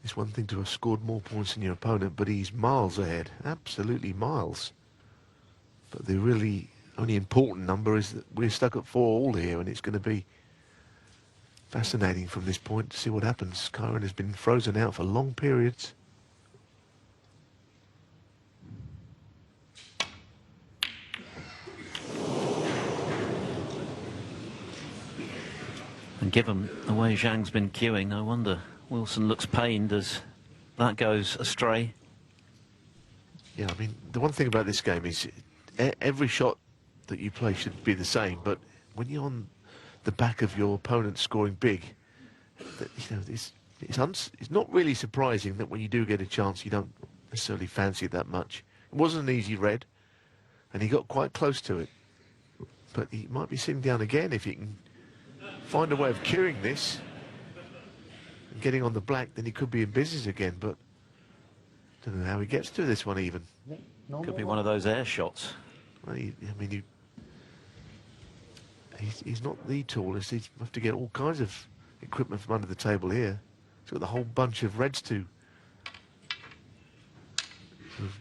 It's one thing to have scored more points than your opponent, but he's miles ahead, absolutely miles. But the really only important number is that we're stuck at 4 all here, and it's going to be fascinating from this point to see what happens. Kyren has been frozen out for long periods. And given the way Zhang's been queuing, no wonder Wilson looks pained as that goes astray. Yeah, I mean, the one thing about this game is every shot that you play should be the same, but when you're on the back of your opponent scoring big, you know, it's not really surprising that when you do get a chance, you don't necessarily fancy it that much. It wasn't an easy red, and he got quite close to it. But he might be sitting down again if he can find a way of curing this and getting on the black, then he could be in business again, but I don't know how he gets to this one even. Could be one of those air shots. Well, he's not the tallest. He's have to get all kinds of equipment from under the table here. He's got the whole bunch of reds to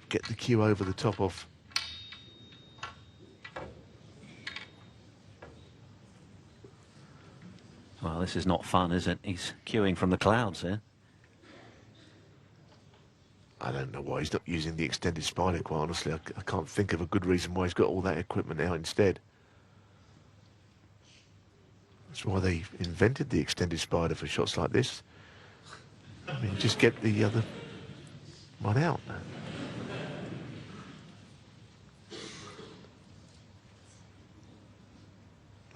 get the cue over the top of. Well, this is not fun, is it? He's queuing from the clouds here. I don't know why he's not using the extended spider, quite honestly. I can't think of a good reason why he's got all that equipment out instead. That's why they invented the extended spider for shots like this. I mean, just get the other One out.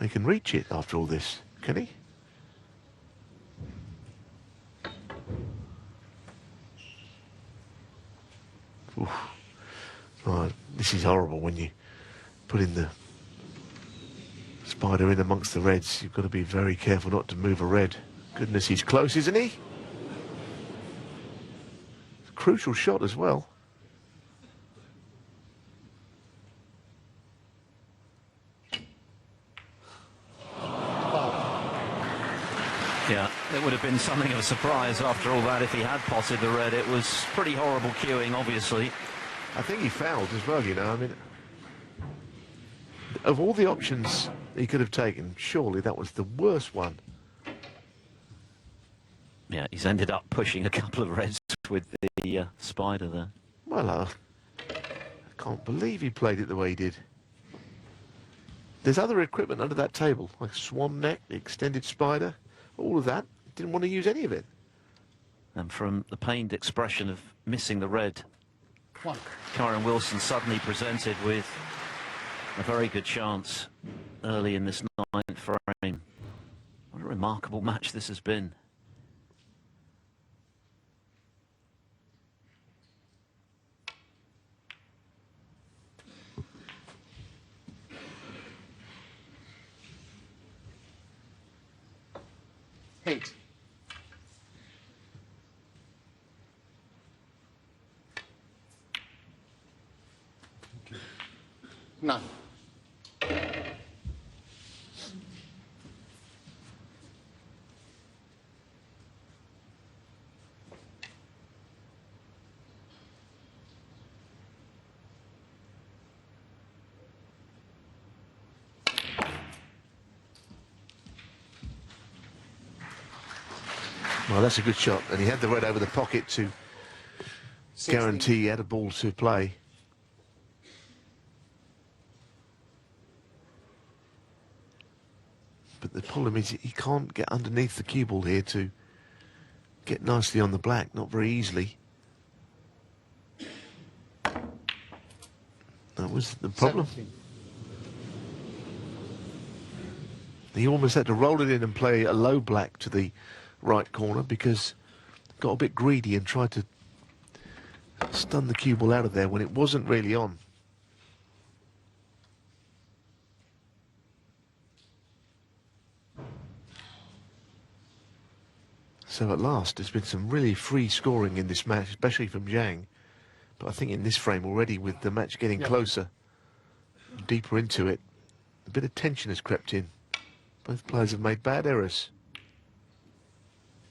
He can reach it after all this, can he? Oof. Right, this is horrible when you put in the spider in amongst the reds. You've got to be very careful not to move a red. Goodness, he's close, isn't he? Crucial shot as well. Yeah, it would have been something of a surprise after all that if he had potted the red. It was pretty horrible cueing, obviously. I think he fouled as well, you know. I mean, of all the options he could have taken, surely that was the worst one. Yeah, he's ended up pushing a couple of reds with the spider there. Well, I can't believe he played it the way he did. There's other equipment under that table, like swan neck, the extended spider, all of that. Didn't want to use any of it. And from the pained expression of missing the red, One. Kyren Wilson suddenly presented with a very good chance early in this ninth frame. What a remarkable match this has been. Eight. Nine. Well, that's a good shot. And he had the red over the pocket to 16. guarantee he had a ball to play. But the problem is he can't get underneath the cue ball here to get nicely on the black, not very easily. That was the problem. 17. He almost had to roll it in and play a low black to the right corner because got a bit greedy and tried to stun the cue ball out of there when it wasn't really on. So at last, there's been some really free scoring in this match, especially from Zhang. But I think in this frame already, with the match getting closer, deeper into it, a bit of tension has crept in. Both players have made bad errors.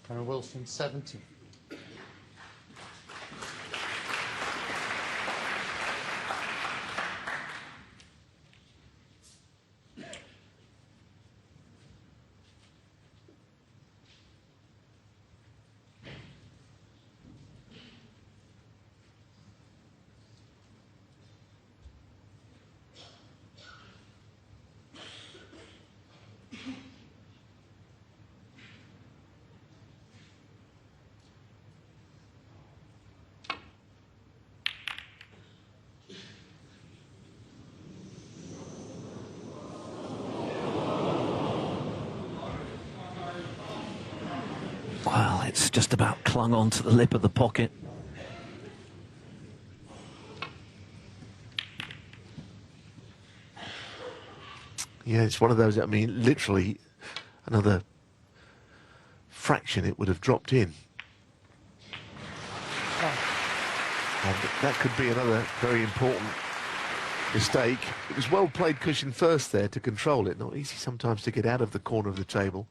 Kyren Wilson, 17. Well, it's just about clung on to the lip of the pocket. Yeah, it's one of those, I mean, literally another fraction it would have dropped in. And that could be another very important mistake. It was well played cushion first there to control it. Not easy sometimes to get out of the corner of the table.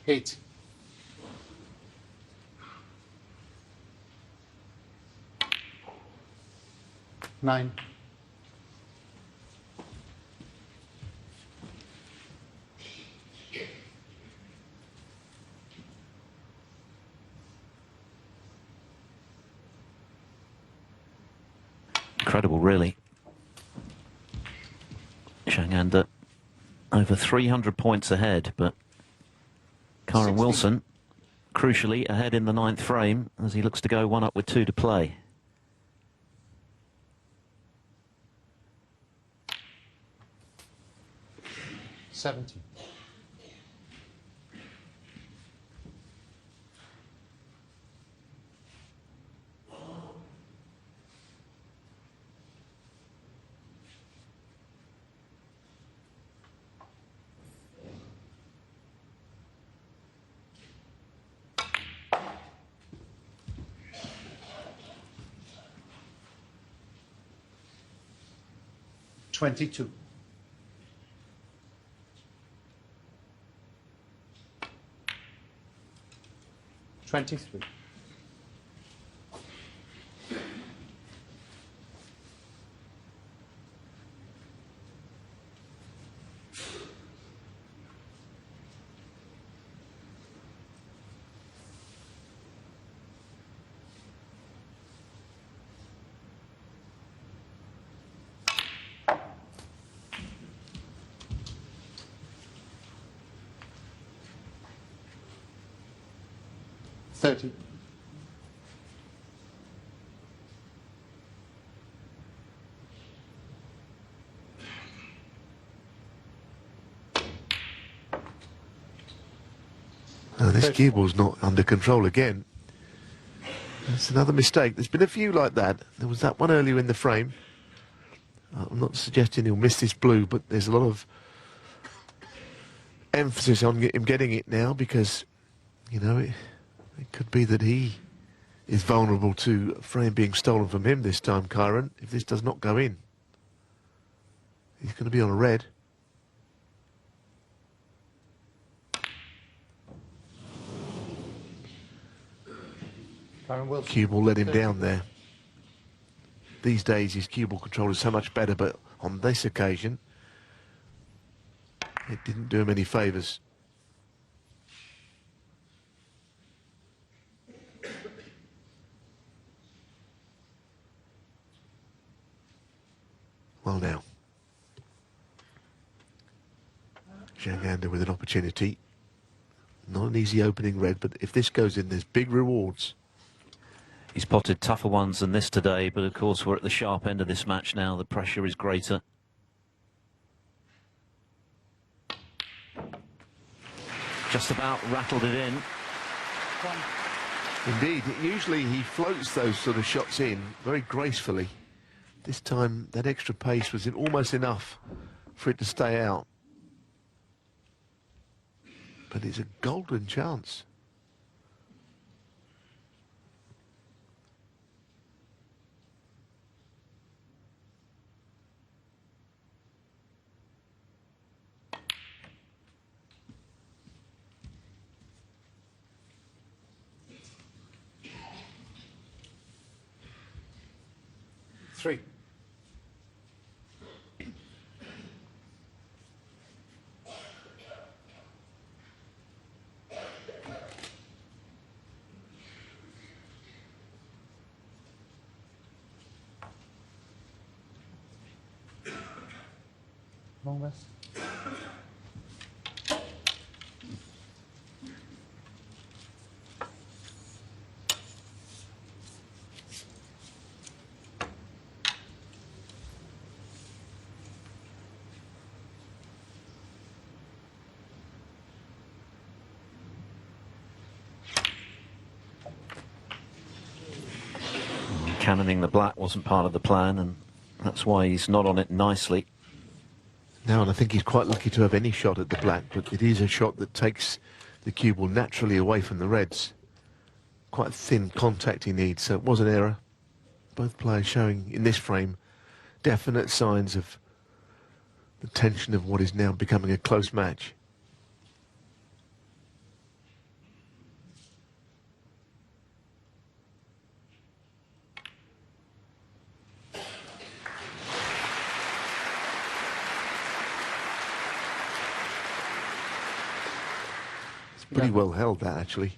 Eight. Nine. Incredible, really. Zhang Anda over 300 points ahead, but Kyren Wilson, crucially, ahead in the 9th frame as he looks to go 1 up with 2 to play. $70. 22. 23. $30. This cue ball's not under control again. That's another mistake. There's been a few like that. There was that one earlier in the frame. I'm not suggesting he'll miss this blue, but there's a lot of emphasis on him getting it now because, you know, it could be that he is vulnerable to a frame being stolen from him this time, Kyren, if this does not go in. He's going to be on a red. Cue ball let him down there. These days his cue ball control is so much better, but on this occasion it didn't do him any favours. Well now, Zhang Anda with an opportunity. Not an easy opening red, but if this goes in, there's big rewards. He's potted tougher ones than this today, but of course we're at the sharp end of this match now. The pressure is greater. Just about rattled it in. Indeed, usually he floats those sort of shots in very gracefully. This time that extra pace was almost enough for it to stay out. But it's a golden chance. $3. Long rest. Cannoning the black wasn't part of the plan, and that's why he's not on it nicely. No, and I think he's quite lucky to have any shot at the black, but it is a shot that takes the cue ball naturally away from the reds. Quite thin contact he needs, so it was an error. Both players showing in this frame definite signs of the tension of what is now becoming a close match. Pretty well held, that, actually.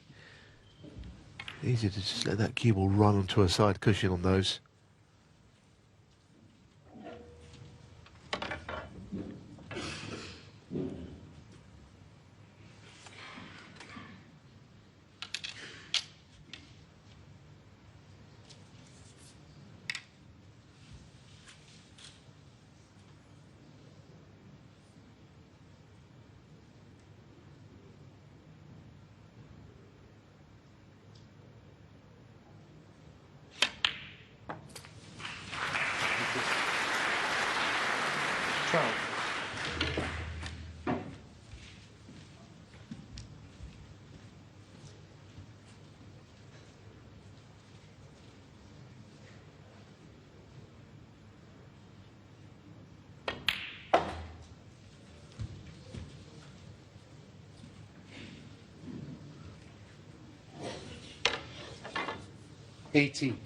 Easy to just let that cue ball run onto a side cushion on those. 18.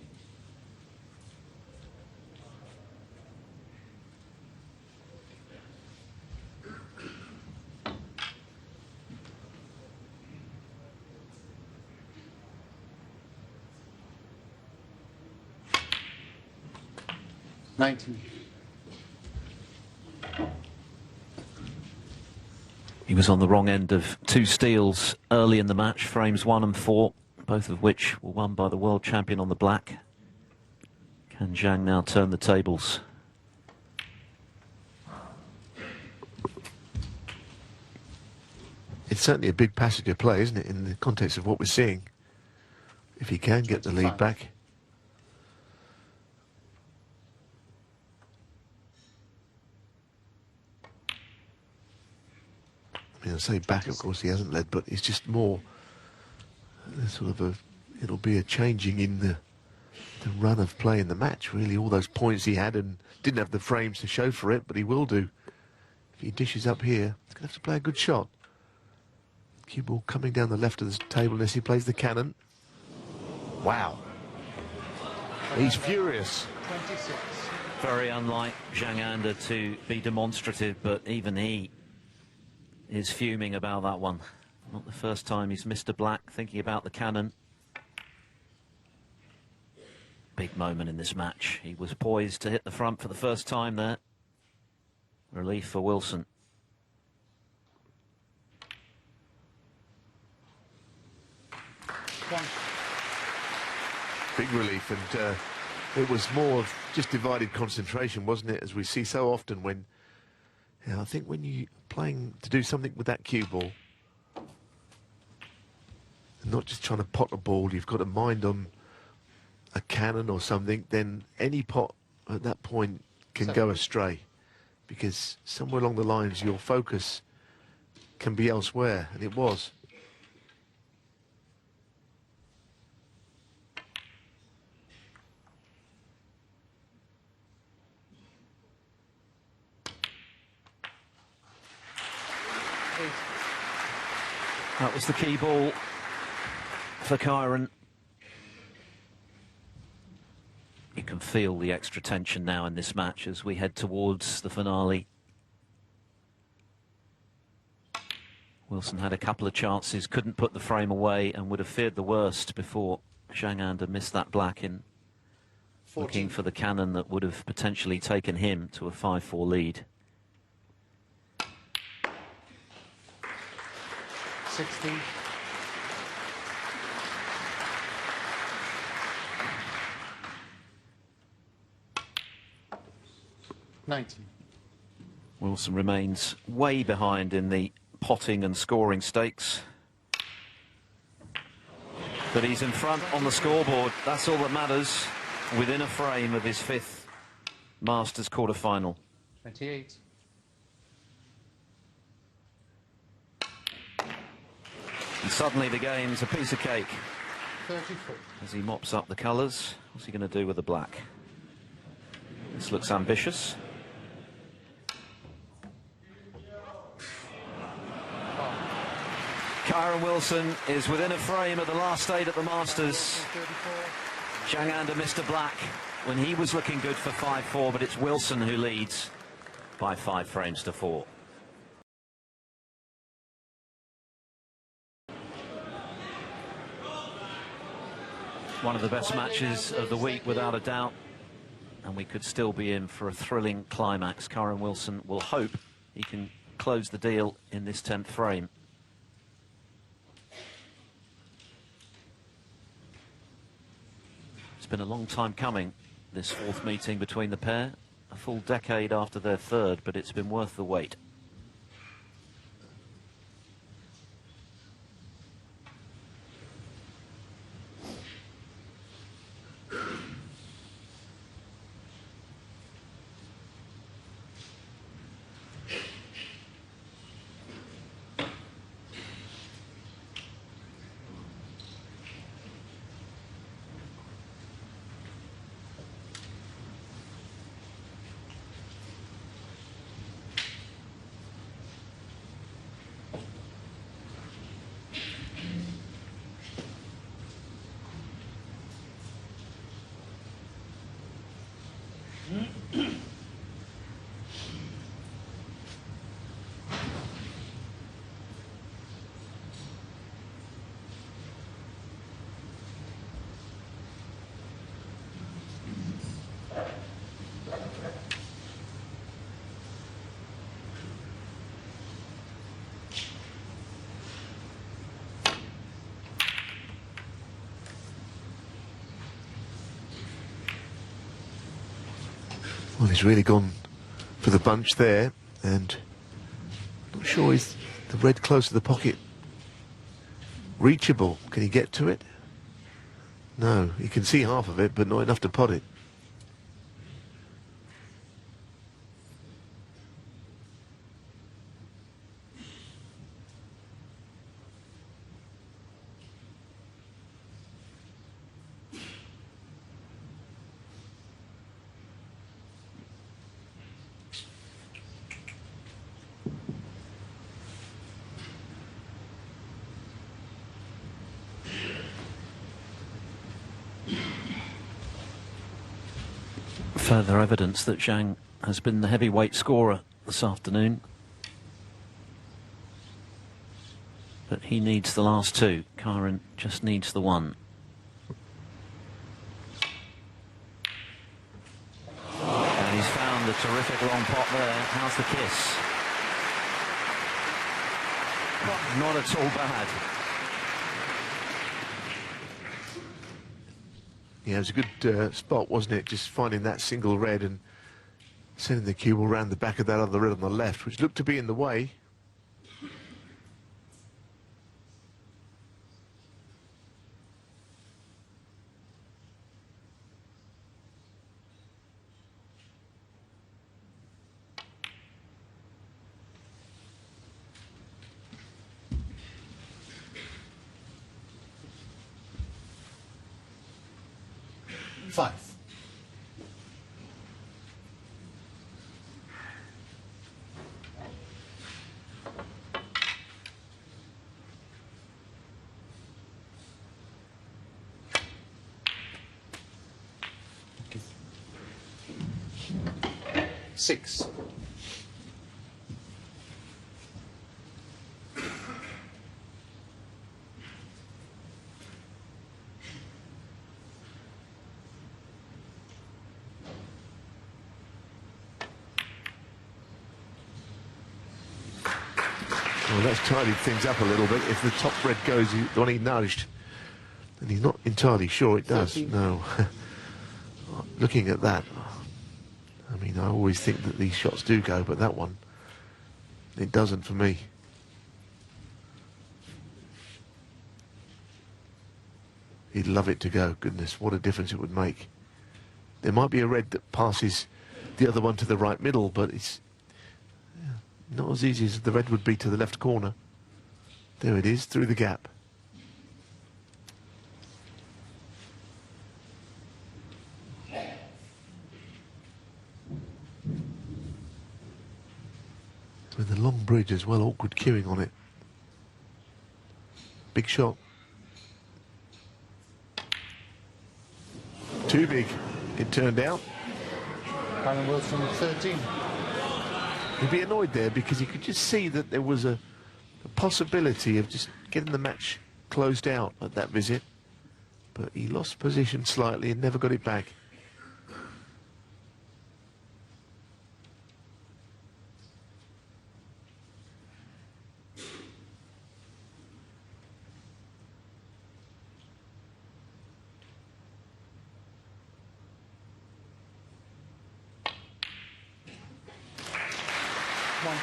He was on the wrong end of 2 steals early in the match, frames 1 and 4, both of which were won by the world champion on the black. Can Zhang now turn the tables? It's certainly a big passenger play, isn't it, in the context of what we're seeing? If he can get the lead 25. back. I mean, I say back, of course, he hasn't led, but it's just more sort of a, it'll be a changing in the run of play in the match, really. All those points he had and didn't have the frames to show for it, but he will do. If he dishes up here, he's going to have to play a good shot. Cue ball coming down the left of the table unless he plays the cannon. Wow. He's furious. 26. Very unlike Zhang to be demonstrative, but even he is fuming about that one. Not the first time he's missed a black, thinking about the cannon. Big moment in this match. He was poised to hit the front for the first time there. Relief for Wilson. Big relief, and it was more of just divided concentration, wasn't it? As we see so often when, I think when you're playing to do something with that cue ball, not just trying to pot a ball, you've got a mind on a cannon or something, then any pot at that point can go astray, because somewhere along the lines your focus can be elsewhere, and it was. That was the key ball for Kyren. You can feel the extra tension now in this match as we head towards the finale. Wilson had a couple of chances, couldn't put the frame away, and would have feared the worst before Zhang missed that black in 14. looking for the cannon that would have potentially taken him to a 5-4 lead. 16. Wilson remains way behind in the potting and scoring stakes. But he's in front on the scoreboard. That's all that matters, within a frame of his 5th Masters quarter-final. 28. And suddenly the game's a piece of cake. 34. As he mops up the colours, what's he going to do with the black? This looks ambitious. Kyren Wilson is within a frame of the last 8 at the Masters. 34. Zhang missed a black when he was looking good for 5-4, but it's Wilson who leads by 5 frames to 4. One of the best matches of the week, without a doubt, and we could still be in for a thrilling climax. Kyren Wilson will hope he can close the deal in this 10th frame. It's been a long time coming, this 4th meeting between the pair, a full decade after their 3rd, but it's been worth the wait. Well, he's really gone for the bunch there, and not sure is the red close to the pocket reachable. Can he get to it? No, he can see half of it, but not enough to pot it. Further evidence that Zhang has been the heavyweight scorer this afternoon. But he needs the last two. Kyren just needs the one. And he's found a terrific long pot there. How's the kiss? Not at all bad. Yeah, it was a good spot, wasn't it? Just finding that single red and sending the cue ball around the back of that other red on the left, which looked to be in the way. Five. Six. Well, that's tidied things up a little bit. If the top red goes, the one he nudged, and he's not entirely sure it does. 13. No. Looking at that, I mean, I always think that these shots do go, but that one, it doesn't for me. He'd love it to go. Goodness, what a difference it would make. There might be a red that passes the other one to the right middle, but it's not as easy as the red would be to the left corner. There it is, through the gap. With the long bridge as well, awkward queuing on it. Big shot. Too big, it turned out. Kyren Wilson with 13. He'd be annoyed there because he could just see that there was a possibility of just getting the match closed out at that visit. But he lost position slightly and never got it back. One.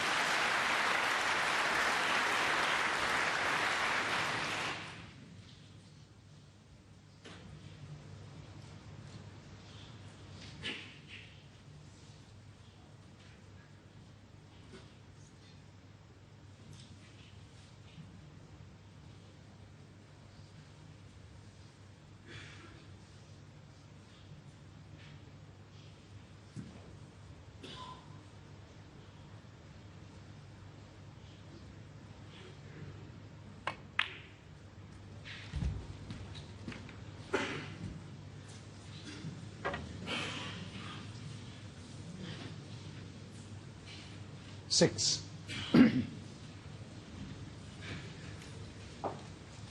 6.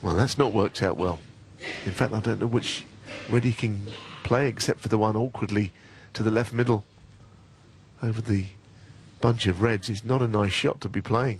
Well, that's not worked out well. In fact, I don't know which red he can play except for the one awkwardly to the left middle over the bunch of reds. It's not a nice shot to be playing.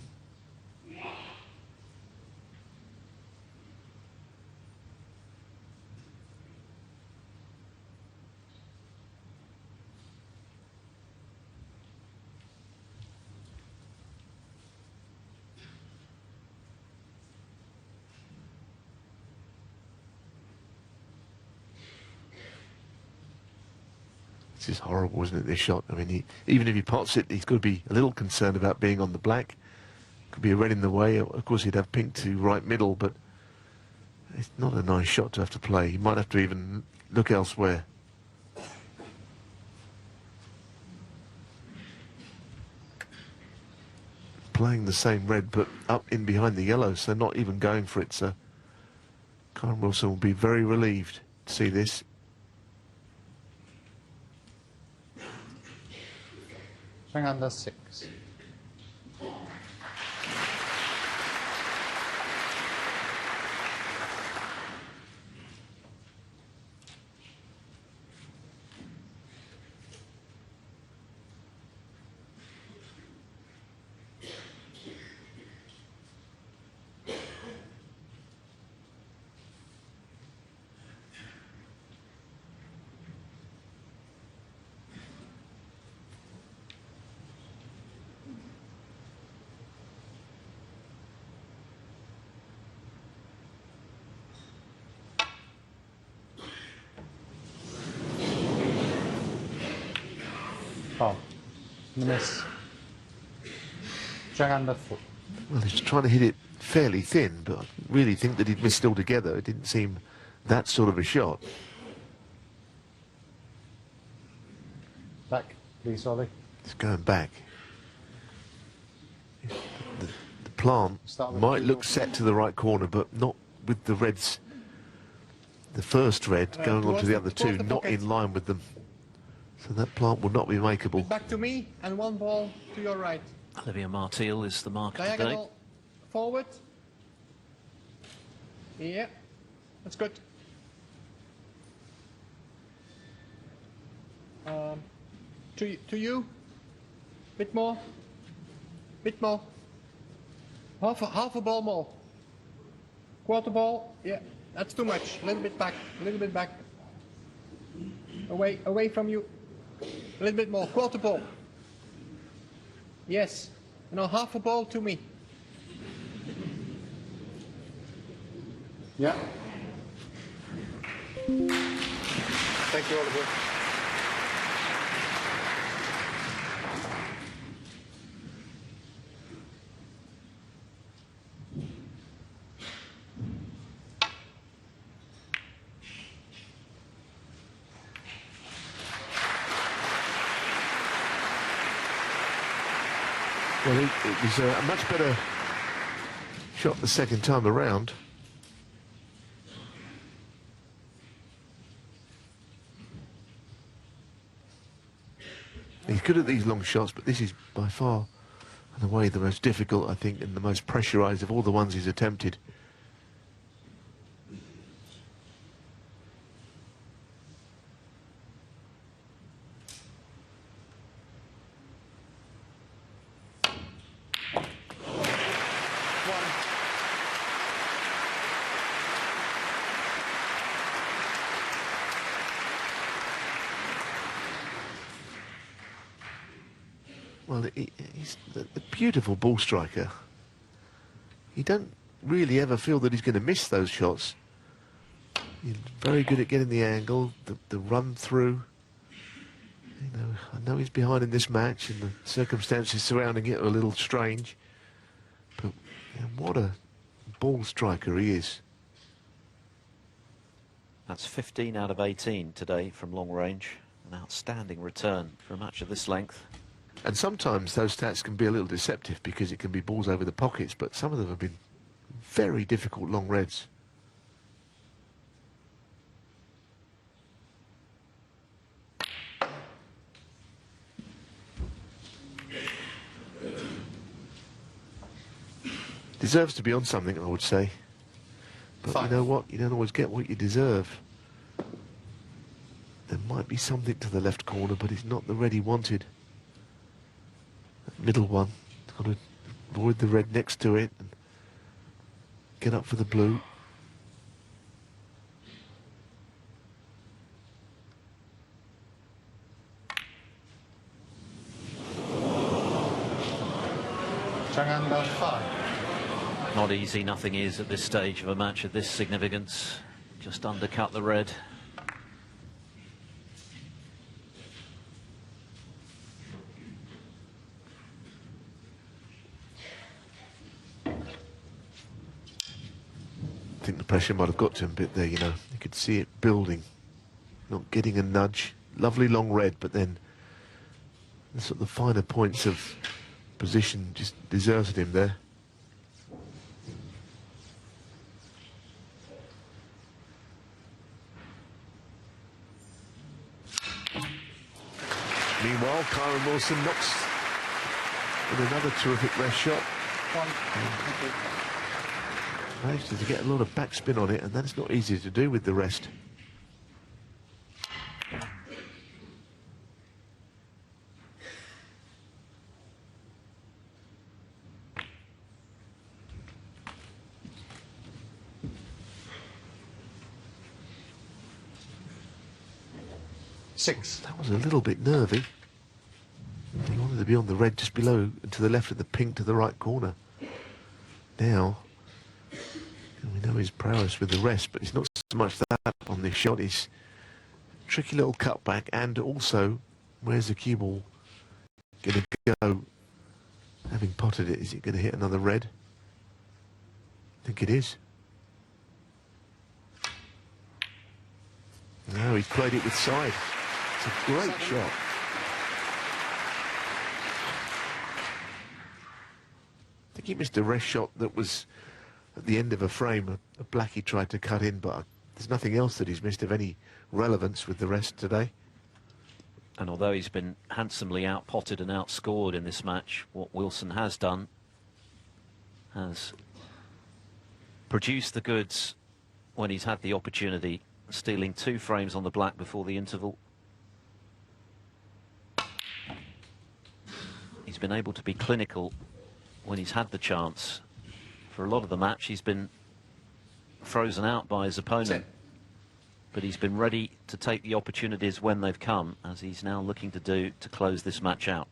This is horrible, isn't it, this shot? I mean, even if he pots it, he's got to be a little concerned about being on the black. Could be a red in the way. Of course, he'd have pink to right middle, but it's not a nice shot to have to play. He might have to even look elsewhere. Playing the same red, but up in behind the yellow, so not even going for it. So Kyren Wilson will be very relieved to see this. Zhang under 6. Oh, miss. Zhang under 4. Well, he's trying to hit it fairly thin, but I really think that he'd missed altogether. It didn't seem that sort of a shot. Back, please, Ollie. It's going back. The plant Start with might the look set to the right corner, but not with the reds. The first red going on to the other two, not in line with them. So that plant will not be makeable. Back to me and one ball to your right. Olivia Martial is the marker today. Diagonal forward. Yeah, that's good. To you. Bit more. Bit more. Half a ball more. Quarter ball. Yeah, that's too much. A little bit back. A little bit back. Away from you. A little bit more. Quarter ball. Yes. Now half a ball to me. Yeah. Thank you, Oliver. Well, it was a much better shot the second time around. He's good at these long shots, but this is by far and away the most difficult, I think, and the most pressurised of all the ones he's attempted. Well, he's a beautiful ball striker. You don't really ever feel that he's going to miss those shots. He's very good at getting the angle, the run through. You know, I know he's behind in this match and the circumstances surrounding it are a little strange. But you know, what a ball striker he is. That's 15 out of 18 today from long range. An outstanding return for a match of this length. And sometimes those stats can be a little deceptive because it can be balls over the pockets, but some of them have been very difficult long reds. Deserves to be on something, I would say. But Fine. you know what? You don't always get what you deserve. There might be something to the left corner, but it's not the red he wanted. That middle one, got to avoid the red next to it and get up for the blue. Zhang under 5. Not easy, nothing is at this stage of a match of this significance. Just undercut the red. I think the pressure might have got to him a bit there, you know. You could see it building, not getting a nudge. Lovely long red, but then the sort of the finer points of position just deserted him there. Meanwhile, Kyren Wilson knocks with another terrific rest shot. 1. Thank you. Managed to get a lot of backspin on it, and that's not easy to do with the rest. That was a little bit nervy. He wanted to be on the red just below and to the left of the pink to the right corner. Now, we know his prowess with the rest, but it's not so much that on this shot. It's tricky little cutback, and also, where's the cue ball going to go? Having potted it, is it going to hit another red? I think it is. No, he's played it with side. It's a great shot. I think he missed a rest shot that was at the end of a frame. A black he tried to cut in, but there's nothing else that he's missed of any relevance with the rest today. And although he's been handsomely outpotted and outscored in this match, what Wilson has done has produced the goods when he's had the opportunity, stealing 2 frames on the black before the interval. He's been able to be clinical when he's had the chance. For a lot of the match, he's been frozen out by his opponent. But he's been ready to take the opportunities when they've come, as he's now looking to do to close this match out.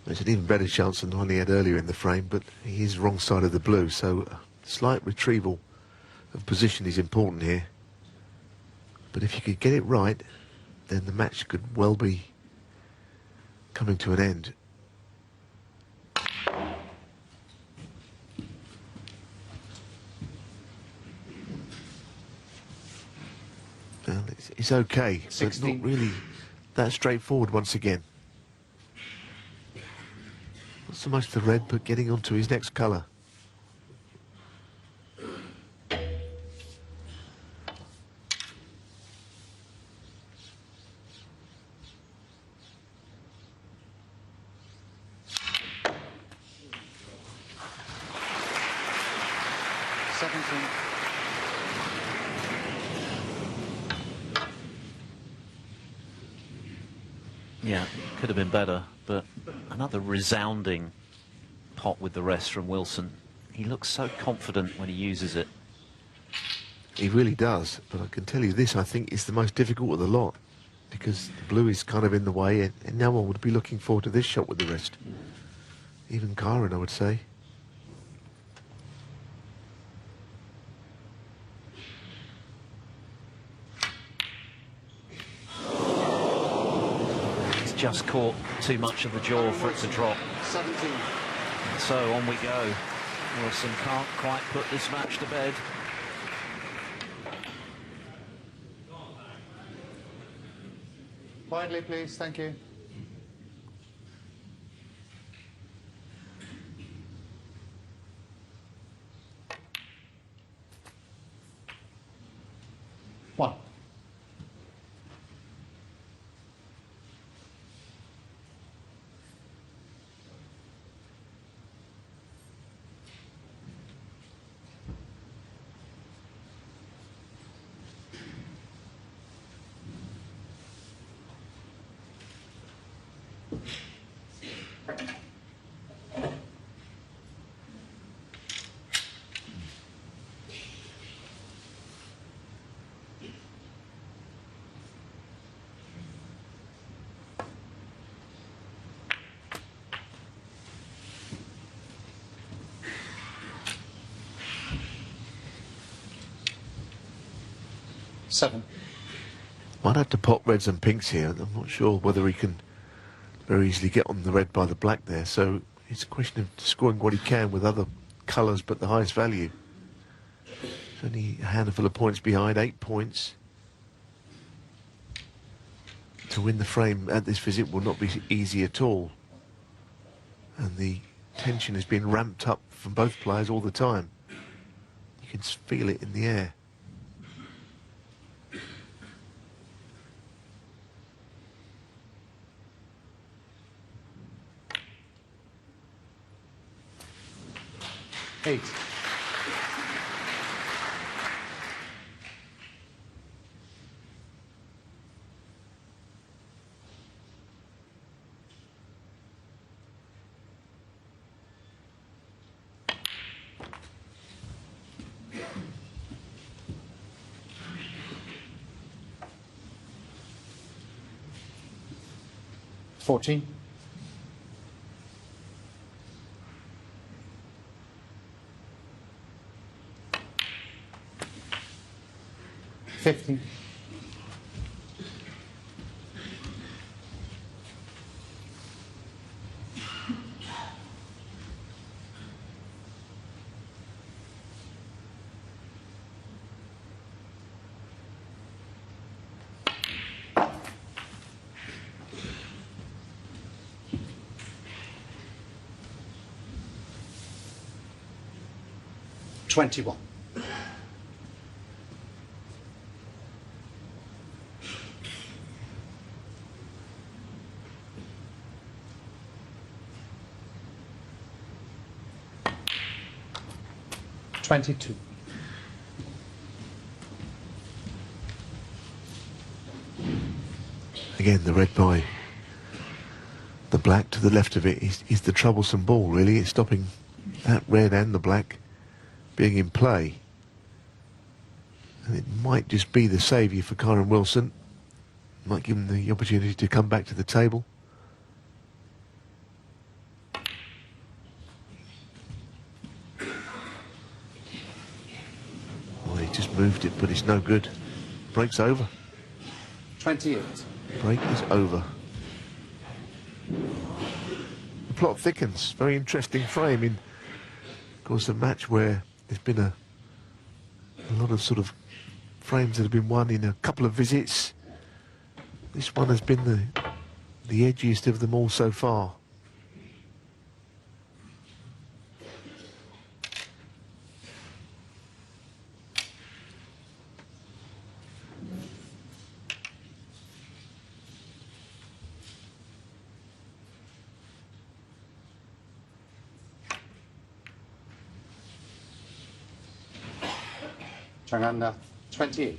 There's an even better chance than the one he had earlier in the frame, but he is wrong side of the blue, so a slight retrieval of position is important here. But if you could get it right, then the match could well be coming to an end. Well, it's okay, but 16. not really that straightforward once again. Not so much the red, but getting onto his next colour. Yeah, could have been better, but another resounding pot with the rest from Wilson. He looks so confident when he uses it. He really does, but I can tell you this, I think, is the most difficult of the lot, because the blue is kind of in the way, and no one would be looking forward to this shot with the rest. Even Kyren, I would say. He's just caught too much of the jaw for it to drop. 17. So on we go. Wilson can't quite put this match to bed. Quietly, please. Thank you. One. Seven. Might have to pop reds and pinks here. I'm not sure whether he can very easily get on the red by the black there. So it's a question of scoring what he can with other colours but the highest value. It's only a handful of points behind, 8 points. To win the frame at this visit will not be easy at all. And the tension has been ramped up from both players all the time. You can feel it in the air. Eight. $14. 50. $21. $22. Again, the red by the black to the left of it is the troublesome ball, really. It's stopping that red and the black being in play. And it might just be the saviour for Kyren Wilson. Might give him the opportunity to come back to the table. Well, he just moved it, but it's no good. Break's over. 28. Break is over. The plot thickens. Very interesting frame in, of course, a match where there's been a lot of sort of frames that have been won in a couple of visits. This one has been the edgiest of them all so far. Zhang under 28.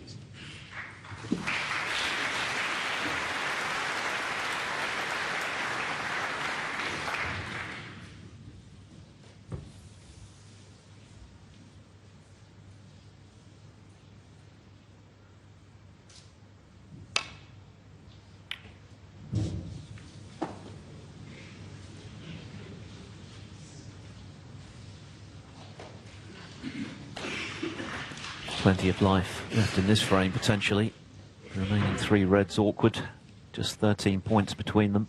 Plenty of life left in this frame, potentially. The remaining 3 reds awkward. Just 13 points between them.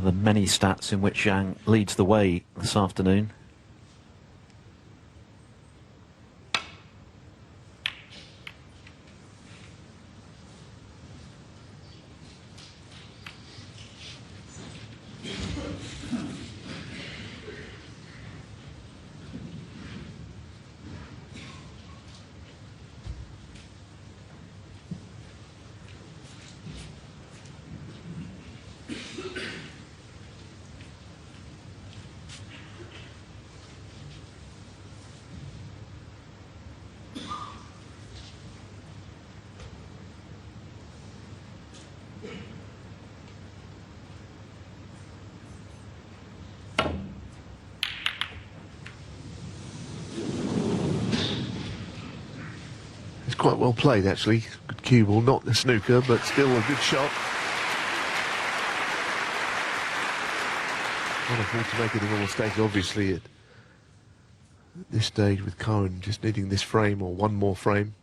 of the many stats in which Zhang leads the way this afternoon. It's quite well played, actually. Good cue ball, not the snooker, but still a good shot. Can't afford to make any more mistakes, obviously, at this stage with Kyren just needing this frame or one more frame.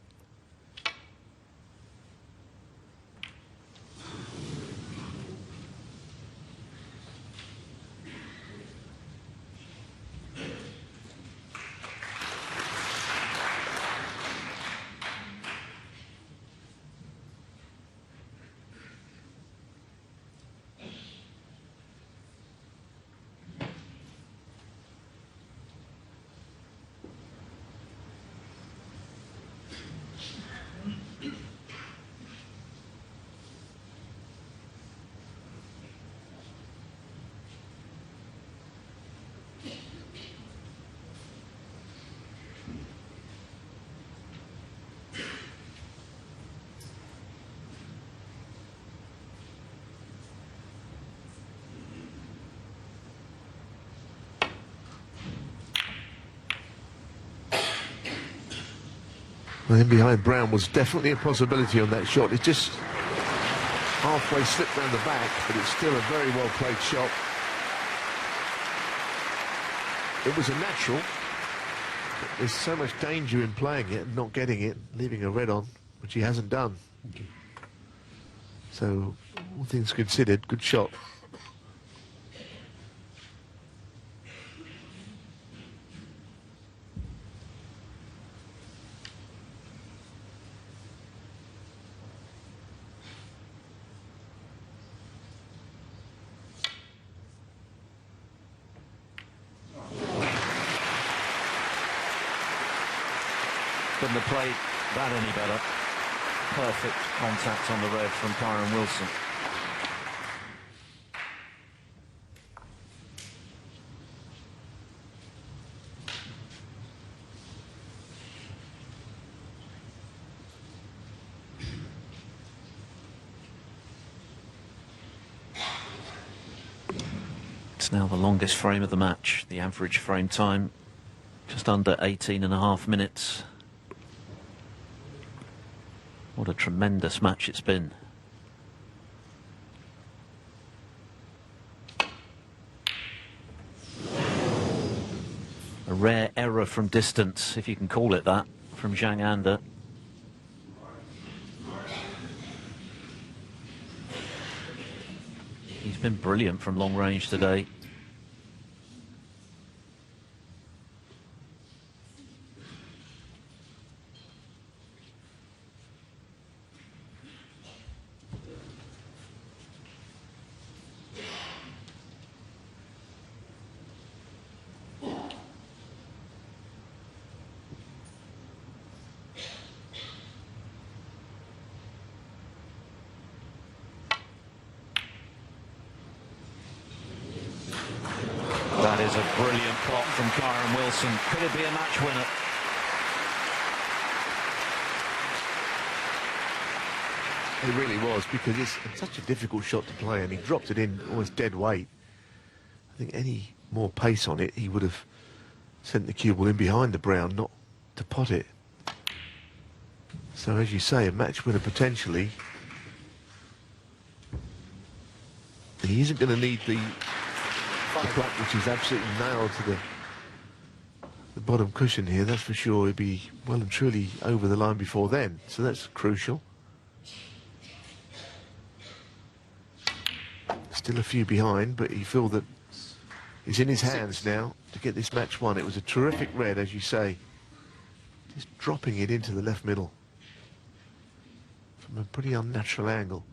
Well, in behind Brown was definitely a possibility on that shot. It just halfway slipped round the back, but it's still a very well played shot. It was a natural, but there's so much danger in playing it and not getting it, leaving a red on, which he hasn't done. So, all things considered, good shot. Couldn't have played that any better. Perfect contact on the red from Kyren Wilson. It's now the longest frame of the match. The average frame time just under 18.5 minutes. What a tremendous match it's been. A rare error from distance, if you can call it that, from Zhang Anda. He's been brilliant from long range today. That is a brilliant pot from Kyren Wilson. Could it be a match winner? It really was, because it's such a difficult shot to play, and he dropped it in almost dead weight. I think any more pace on it, he would have sent the cue ball in behind the brown, not to pot it. So, as you say, a match winner potentially. He isn't going to need the putt, which is absolutely nailed to the bottom cushion here, that's for sure. He'd be well and truly over the line before then, so that's crucial. Still a few behind, but you feel that it's in his hands now to get this match won. It was a terrific red, as you say. Just dropping it into the left middle from a pretty unnatural angle.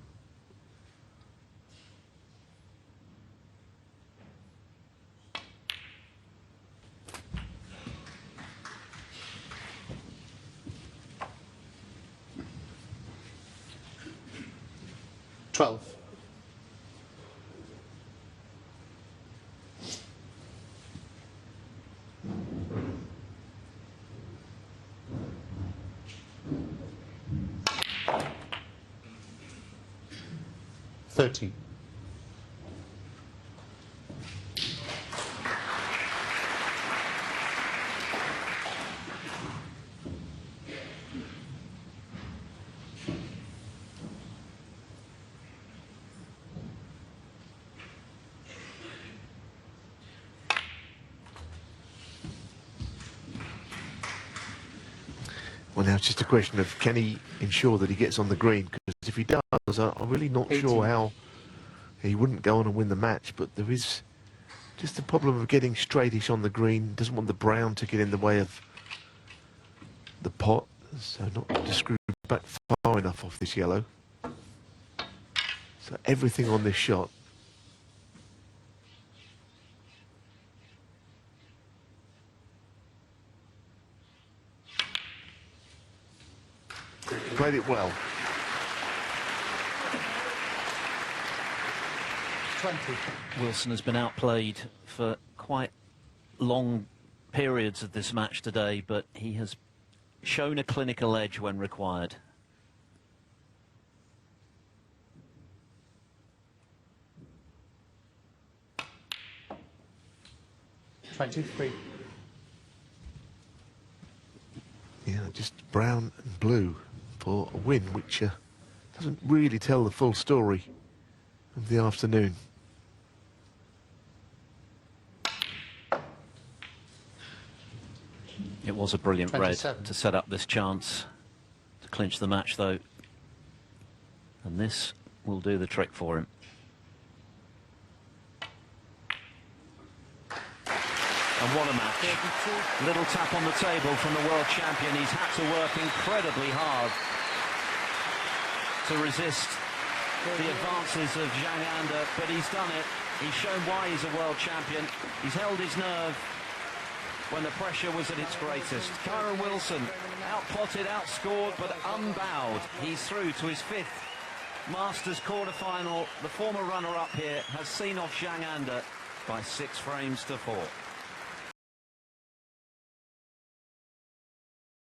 $30. Well, now it's just a question of can he ensure that he gets on the green, because if he does, I'm really not 18. sure how he wouldn't go on and win the match, but there is just the problem of getting straightish on the green. Doesn't want the brown to get in the way of the pot, so not to screw back far enough off this yellow. So everything on this shot. Played it well. 20. Wilson has been outplayed for quite long periods of this match today, but he has shown a clinical edge when required. $23. Yeah, just brown and blue for a win, which doesn't really tell the full story of the afternoon. It was a brilliant 27. red to set up this chance to clinch the match, though. And this will do the trick for him. And what a match. Little tap on the table from the world champion. He's had to work incredibly hard to resist the advances of Zhang Anda, but he's done it. He's shown why he's a world champion. He's held his nerve when the pressure was at its greatest. Kyren Wilson, outpotted, outscored, but unbowed. He's through to his 5th Masters quarter-final. The former runner-up here has seen off Zhang Anda by 6 frames to 4.